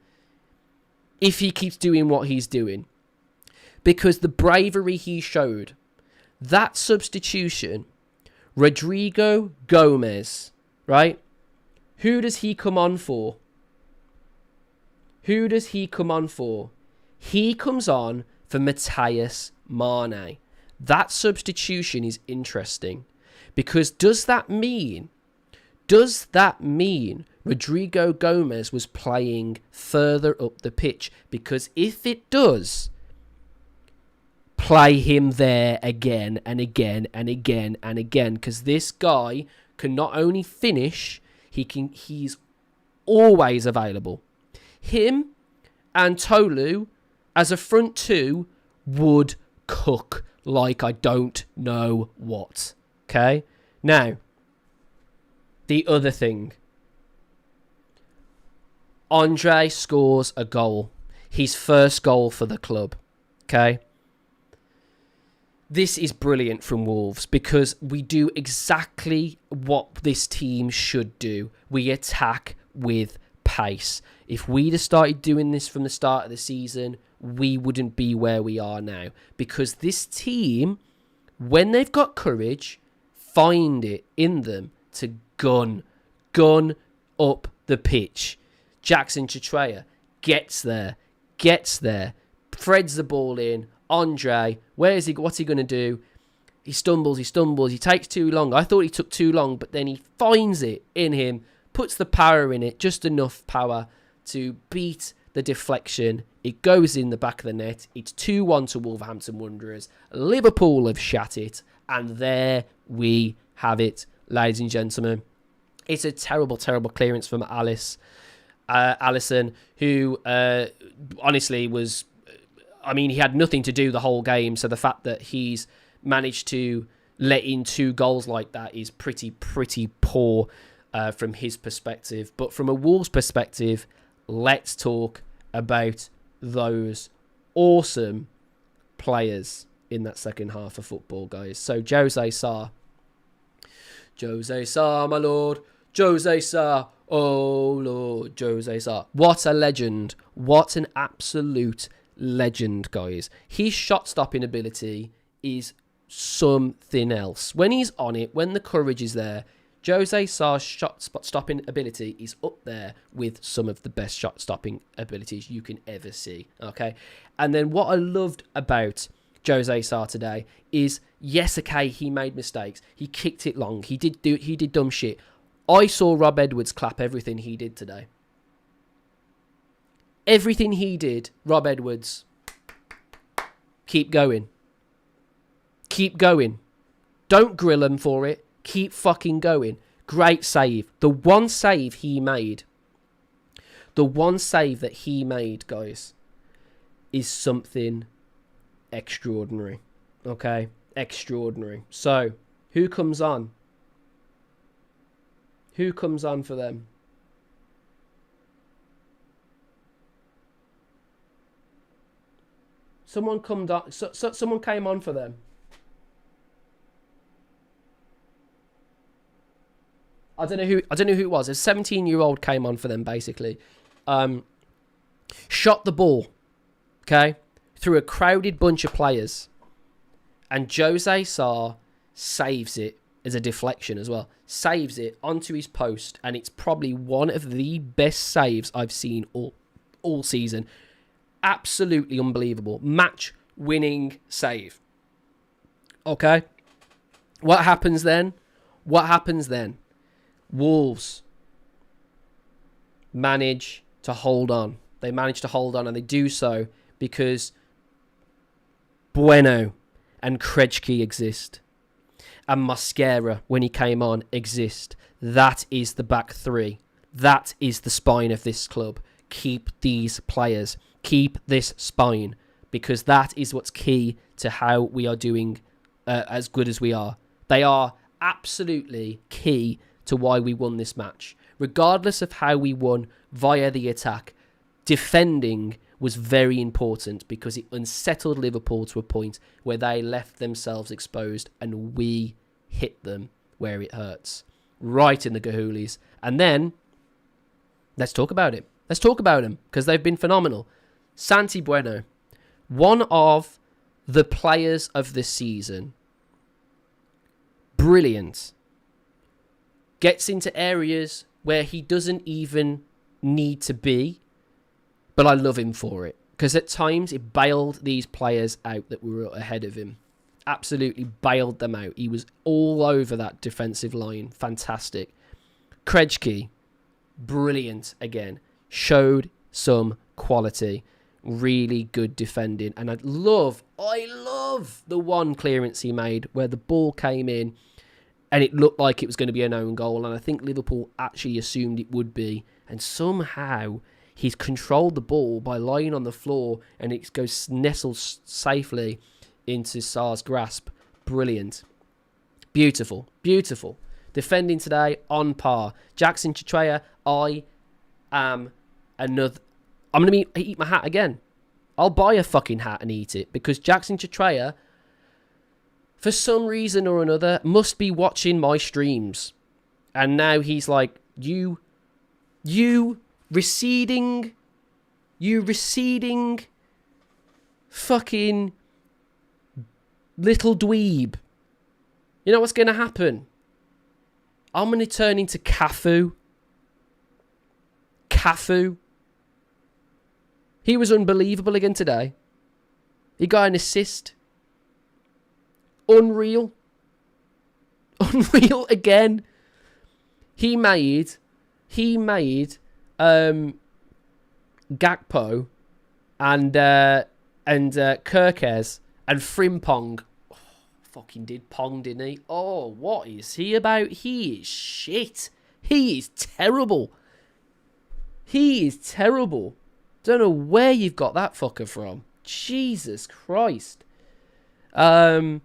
if he keeps doing what he's doing. Because the bravery he showed, that substitution, Rodrigo Gomez, right? Who does he come on for? Who does he come on for? He comes on for Matthias Mane. That substitution is interesting. Because does that mean Rodrigo Gomez was playing further up the pitch? Because if it does, play him there again and again and again and again. Because this guy can not only finish, he's always available. Him and Tolu as a front two would cook like I don't know what. Okay? Now, the other thing. Andre scores a goal. His first goal for the club. Okay? This is brilliant from Wolves because we do exactly what this team should do. We attack with pace. If we'd have started doing this from the start of the season, we wouldn't be where we are now. Because this team, when they've got courage, find it in them to gun up the pitch. Jackson Chitreya gets there, threads the ball in. Andre, what's he going to do? He stumbles, he takes too long. I thought he took too long, but then he finds it in him, puts the power in it, just enough power to beat the deflection. It goes in the back of the net. It's 2-1 to Wolverhampton Wanderers. Liverpool have shat it, and there we have it, ladies and gentlemen. It's a terrible, terrible clearance from Alisson, who honestly was... I mean, he had nothing to do the whole game, so the fact that he's managed to let in 2 goals like that is pretty poor from his perspective. But from a Wolves perspective, let's talk about those awesome players in that second half of football, guys. So Jose Sa, my lord, Jose Sa, oh Lord, Jose Sa. What a legend. What an absolute legend, guys. His shot-stopping ability is something else. When he's on it, when the courage is there, Jose Sa's shot-stopping ability is up there with some of the best shot-stopping abilities you can ever see, okay? And then what I loved about Jose Sa today is, yes, okay, he made mistakes. He kicked it long. He did dumb shit. I saw Rob Edwards clap everything he did today. Everything he did, Rob Edwards, keep going. Keep going. Don't grill him for it. Keep fucking going. Great save. The one save that he made, guys, is something extraordinary. Okay? Extraordinary. So, who comes on? Who comes on for them? Someone came on for them. I don't know who it was. A 17-year-old came on for them, basically. Shot the ball, okay, through a crowded bunch of players. And Jose Sa saves it as a deflection as well. Saves it onto his post. And it's probably one of the best saves I've seen all season. Absolutely unbelievable. Match-winning save. Okay? What happens then? Wolves manage to hold on. They manage to hold on, and they do so because Bueno and Krejci exist. And Mosquera, when he came on, exist. That is the back three. That is the spine of this club. Keep these players. Keep this spine, because that is what's key to how we are doing as good as we are. They are absolutely key to why we won this match. Regardless of how we won via the attack, defending was very important because it unsettled Liverpool to a point where they left themselves exposed and we hit them where it hurts. Right in the Gahulis. And then, let's talk about it. Let's talk about them because they've been phenomenal. Santi Bueno, one of the players of the season. Brilliant. Gets into areas where he doesn't even need to be, but I love him for it because at times he bailed these players out that were ahead of him. Absolutely bailed them out. He was all over that defensive line. Fantastic. Krejci, brilliant again. Showed some quality. Really good defending. And I love the one clearance he made where the ball came in and it looked like it was going to be an own goal. And I think Liverpool actually assumed it would be. And somehow he's controlled the ball by lying on the floor and it goes nestles safely into Sarr's grasp. Brilliant. Beautiful. Beautiful. Defending today, on par. Jackson Chitreya, I'm going to eat my hat again. I'll buy a fucking hat and eat it because Jackson Chitreya, for some reason or another, must be watching my streams. And now he's like, you receding fucking little dweeb. You know what's going to happen? I'm going to turn into Cafu. He was unbelievable again today. He got an assist. Unreal again. He made Gakpo and Kirkes and Frimpong. Oh, fucking did Pong, didn't he? Oh, what is he about? He is shit. He is terrible. Don't know where you've got that fucker from. Jesus Christ. Andre.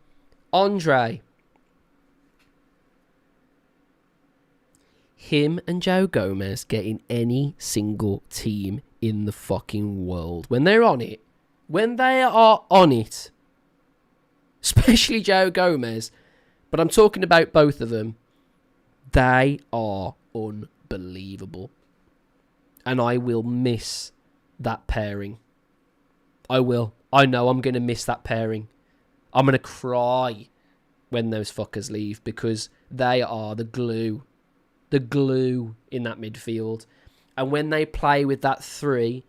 Him and Joe Gomez getting any single team in the fucking world. When they're on it. When they are on it. Especially Joe Gomez. But I'm talking about both of them. They are unbelievable. And I will miss that pairing. I will. I know I'm going to miss that pairing. I'm going to cry when those fuckers leave because they are the glue. The glue in that midfield. And when they play with that three,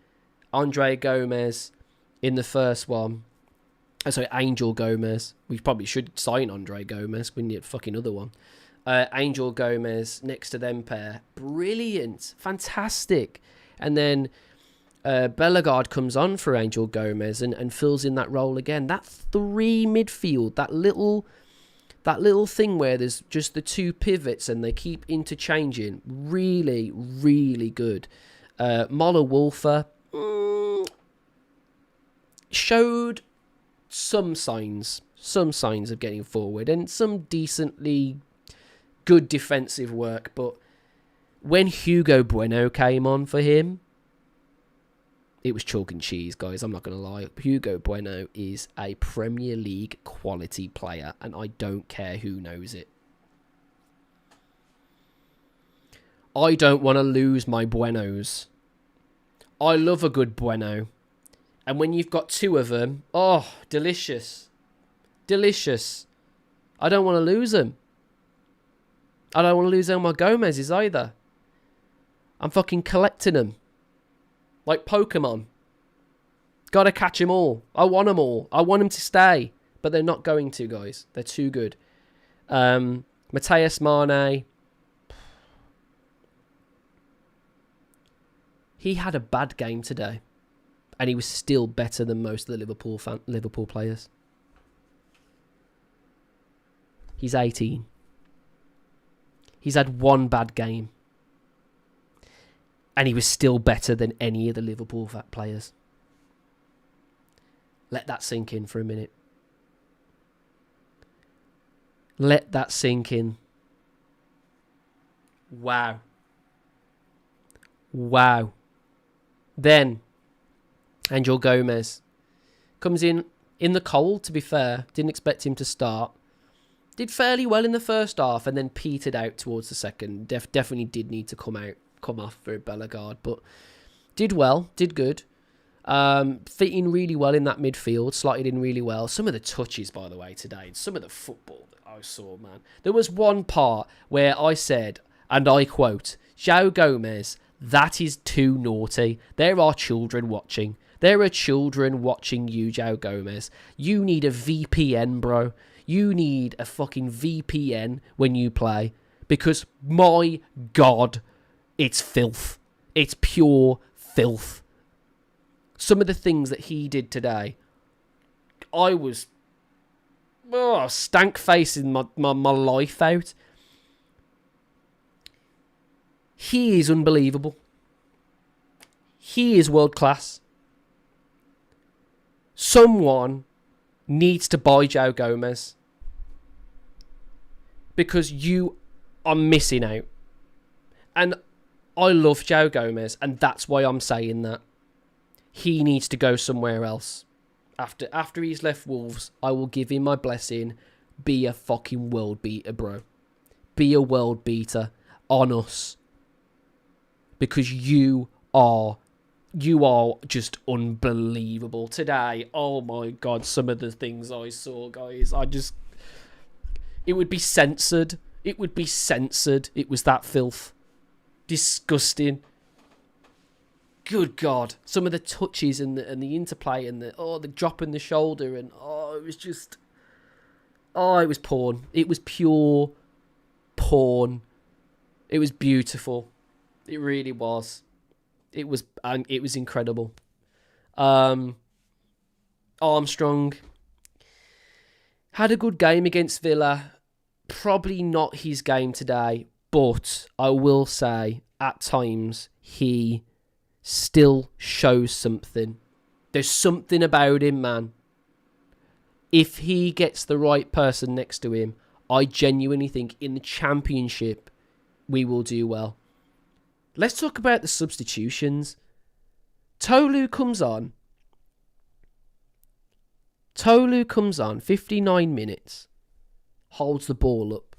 Andre Gomez in the first one. Sorry, Angel Gomez. We probably should sign Andre Gomez. We need a fucking other one. Angel Gomez next to them pair. Brilliant. Fantastic. And then Bellegarde comes on for Angel Gomez and fills in that role again. That three midfield, that little thing where there's just the two pivots and they keep interchanging. Really, really good. Mola Wolfer showed some signs of getting forward and some decently good defensive work, but when Hugo Bueno came on for him, it was chalk and cheese, guys. I'm not going to lie. Hugo Bueno is a Premier League quality player, and I don't care who knows it. I don't want to lose my Buenos. I love a good Bueno. And when you've got two of them, oh, delicious. Delicious. I don't want to lose them. I don't want to lose all my Gomez's either. I'm fucking collecting them. Like Pokemon. Gotta catch them all. I want them all. I want them to stay. But they're not going to, guys. They're too good. Mateus Mane. He had a bad game today. And he was still better than most of the Liverpool players. He's 18. He's had one bad game. And he was still better than any of the Liverpool players. Let that sink in for a minute. Let that sink in. Wow. Wow. Then, Angel Gomez comes in the cold, to be fair. Didn't expect him to start. Did fairly well in the first half and then petered out towards the second. Definitely did need to come off for Bellegarde, but did well, did good. Fitting really well in that midfield, slotted in really well. Some of the touches, by the way, today, some of the football that I saw, man. There was one part where I said, and I quote, João Gomez, that is too naughty. There are children watching. There are children watching you, João Gomez. You need a VPN, bro. You need a fucking VPN when you play. Because, my God, it's filth. It's pure filth. Some of the things that he did today, I was stank facing my life out. He is unbelievable. He is world class. Someone needs to buy João Gomez because you are missing out. And I love João Gomez, and that's why I'm saying that. He needs to go somewhere else. After he's left Wolves, I will give him my blessing. Be a fucking world beater, bro. Be a world beater on us. Because you are just unbelievable. Today, oh my God, some of the things I saw, guys, it would be censored. It would be censored. It was that filth. Disgusting. Good God. Some of the touches and the interplay and the drop in the shoulder and it was just... it was porn. It was pure porn. It was beautiful. It really was. It was incredible. Armstrong had a good game against Villa. Probably not his game today, but I will say at times he still shows something. There's something about him, man. If he gets the right person next to him, I genuinely think in the Championship we will do well. Let's talk about the substitutions. Tolu comes on. 59 minutes. Holds the ball up.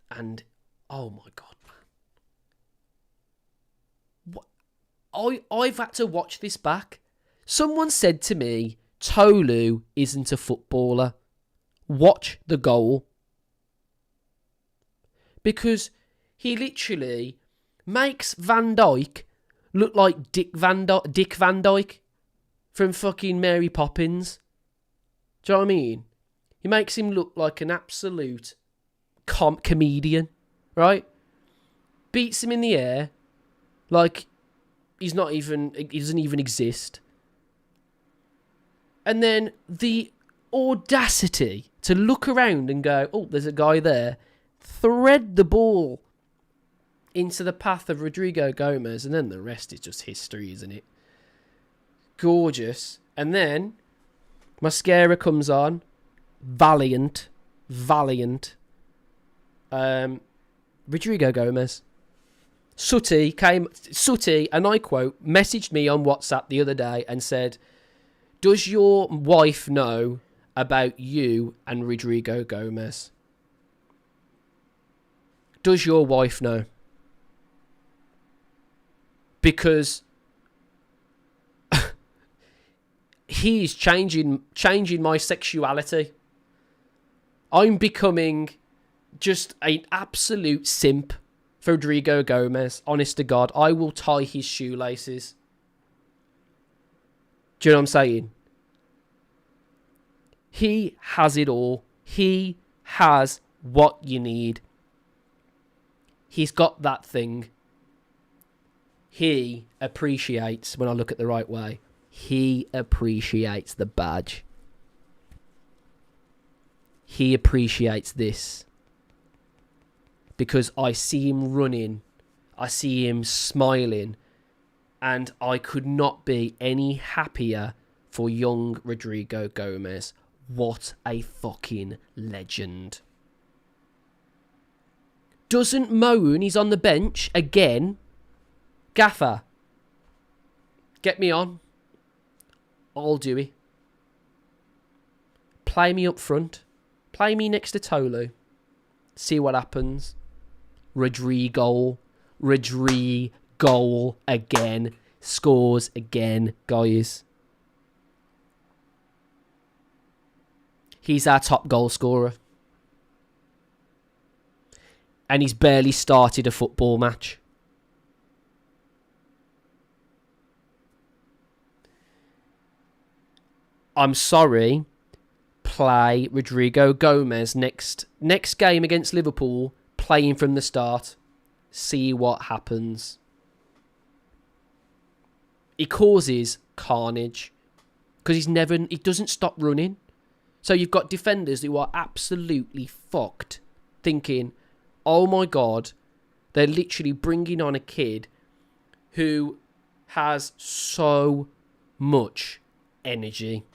And, oh my God, man. I've had to watch this back. Someone said to me, Tolu isn't a footballer. Watch the goal. Because he literally makes Van Dijk look like Dick Van Dyke from fucking Mary Poppins. Do you know what I mean? He makes him look like an absolute comedian, right? Beats him in the air like he doesn't even exist. And then the audacity to look around and go, oh, there's a guy there, thread the ball into the path of Rodrigo Gomez, and then the rest is just history, isn't it? Gorgeous. And then Mascara comes on. Valiant. Rodrigo Gomez. Sooty, and I quote, messaged me on WhatsApp the other day and said, does your wife know about you and Rodrigo Gomez? Does your wife know? Because he's changing my sexuality. I'm becoming just an absolute simp for Rodrigo Gomez. Honest to God, I will tie his shoelaces. Do you know what I'm saying? He has it all. He has what you need. He's got that thing. He appreciates, when I look at the right way, he appreciates the badge. He appreciates this. Because I see him running. I see him smiling. And I could not be any happier for young Rodrigo Gomez. What a fucking legend. Doesn't moan, he's on the bench again. Gaffer, get me on. I'll do it. Play me up front. Play me next to Tolu. See what happens. Rodrigo again. Scores again, guys. He's our top goal scorer. And he's barely started a football match. I'm sorry. Play Rodrigo Gomez next game against Liverpool. Playing from the start. See what happens. He causes carnage. Because he doesn't stop running. So you've got defenders who are absolutely fucked. Thinking, oh my God, they're literally bringing on a kid who has so much energy.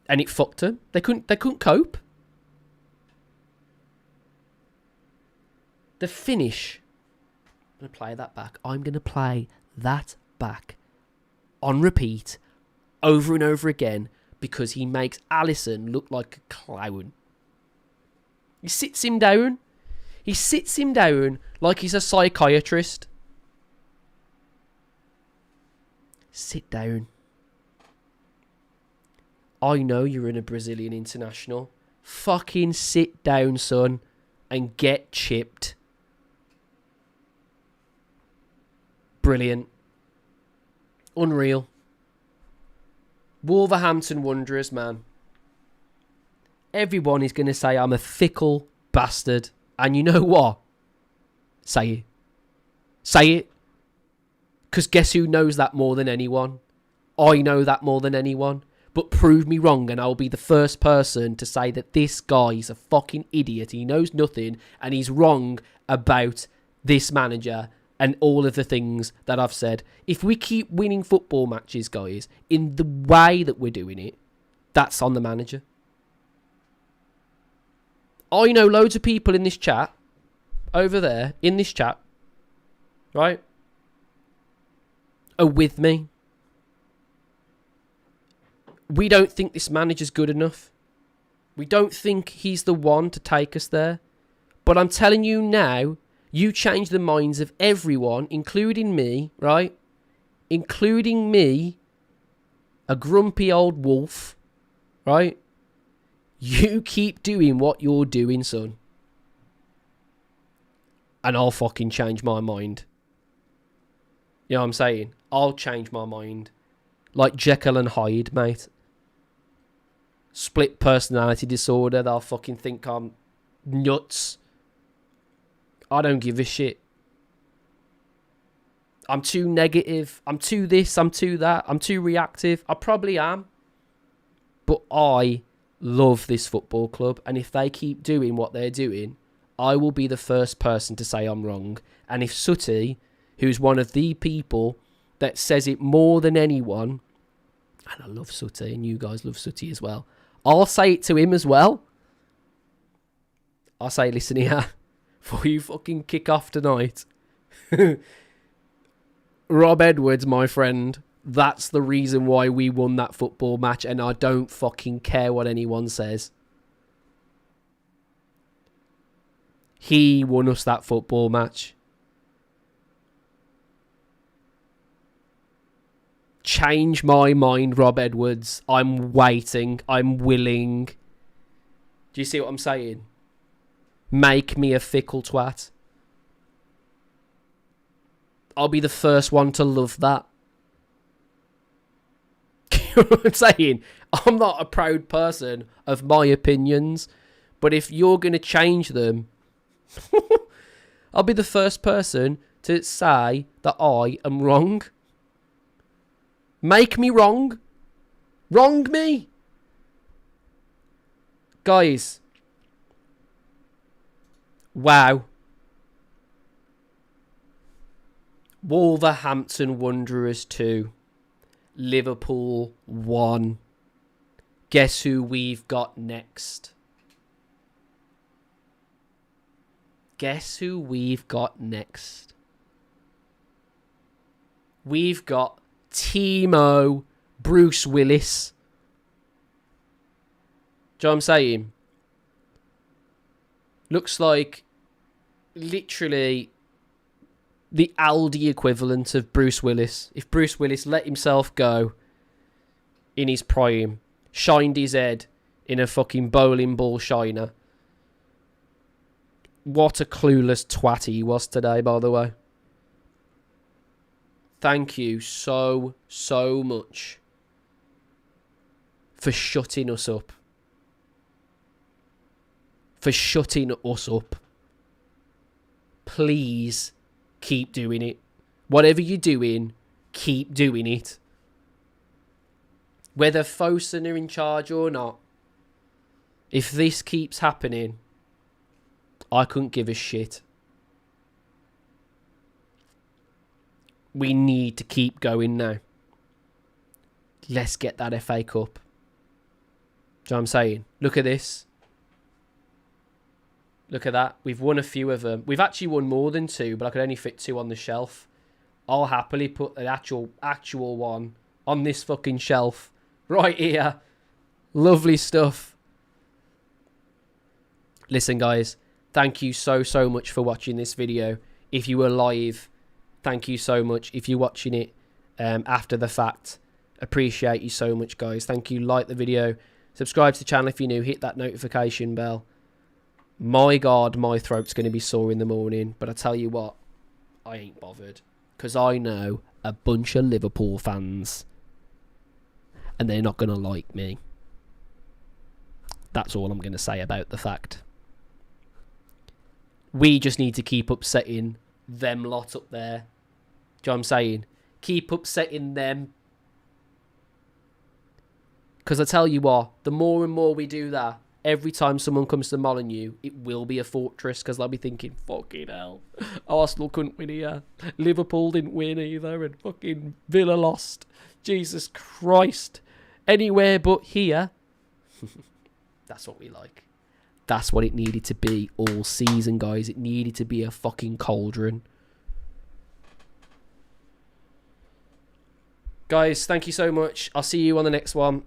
And it fucked them. They couldn't cope. The finish. I'm going to play that back. I'm going to play that back on repeat over and over again because he makes Alisson look like a clown. He sits him down. He sits him down like he's a psychiatrist. Sit down. I know you're in a Brazilian international. Fucking sit down, son, and get chipped. Brilliant. Unreal. Wolverhampton Wanderers, man. Everyone is going to say I'm a fickle bastard. And you know what? Say it. Say it. Because guess who knows that more than anyone? I know that more than anyone. But prove me wrong and I'll be the first person to say that this guy is a fucking idiot. He knows nothing and he's wrong about this manager and all of the things that I've said. If we keep winning football matches, guys, in the way that we're doing it, that's on the manager. I know loads of people in this chat, over there, in this chat, right, are with me. We don't think this manager's good enough. We don't think he's the one to take us there. But I'm telling you now, you change the minds of everyone, including me, right? Including me, a grumpy old wolf, right? You keep doing what you're doing, son. And I'll fucking change my mind. You know what I'm saying? I'll change my mind. Like Jekyll and Hyde, mate. Split personality disorder. They'll fucking think I'm nuts. I don't give a shit. I'm too negative. I'm too this. I'm too that. I'm too reactive. I probably am. But I love this football club. And if they keep doing what they're doing, I will be the first person to say I'm wrong. And if Sutty, who's one of the people that says it more than anyone, and I love Sutty, and you guys love Sutty as well, I'll say it to him as well. I'll say, listen here, before you fucking kick off tonight, Rob Edwards, my friend, that's the reason why we won that football match, and I don't fucking care what anyone says. He won us that football match. Change my mind, Rob Edwards. I'm waiting. I'm willing. Do you see what I'm saying? Make me a fickle twat. I'll be the first one to love that. You know what I'm saying? I'm not a proud person of my opinions, but if you're going to change them, I'll be the first person to say that I am wrong. Make me wrong. Wrong me. Guys. Wow. Wolverhampton Wanderers 2. Liverpool 1. Guess who we've got next? Guess who we've got next? We've got Timo, Bruce Willis. Do you know what I'm saying? Looks like literally the Aldi equivalent of Bruce Willis. If Bruce Willis let himself go in his prime, shined his head in a fucking bowling ball shiner. What a clueless twat he was today, by the way. Thank you so much for shutting us up. For shutting us up. Please keep doing it. Whatever you're doing, keep doing it. Whether Fosun are in charge or not, if this keeps happening, I couldn't give a shit. We need to keep going now. Let's get that FA Cup. Do you know what I'm saying? Look at this. Look at that. We've won a few of them. We've actually won more than 2, but I could only fit 2 on the shelf. I'll happily put an actual one on this fucking shelf. Right here. Lovely stuff. Listen, guys. Thank you so much for watching this video. If you were live, thank you so much. If you're watching it after the fact, appreciate you so much, guys. Thank you. Like the video. Subscribe to the channel if you're new. Hit that notification bell. My God, my throat's going to be sore in the morning. But I tell you what, I ain't bothered. Because I know a bunch of Liverpool fans. And they're not going to like me. That's all I'm going to say about the fact. We just need to keep upsetting them lot up there. Do you know what I'm saying? Keep upsetting them. Because I tell you what, the more and more we do that, every time someone comes to Molineux, it will be a fortress. Because they'll be thinking, fucking hell, Arsenal couldn't win here. Liverpool didn't win either. And fucking Villa lost. Jesus Christ. Anywhere but here. That's what we like. That's what it needed to be all season, guys. It needed to be a fucking cauldron. Guys, thank you so much. I'll see you on the next one.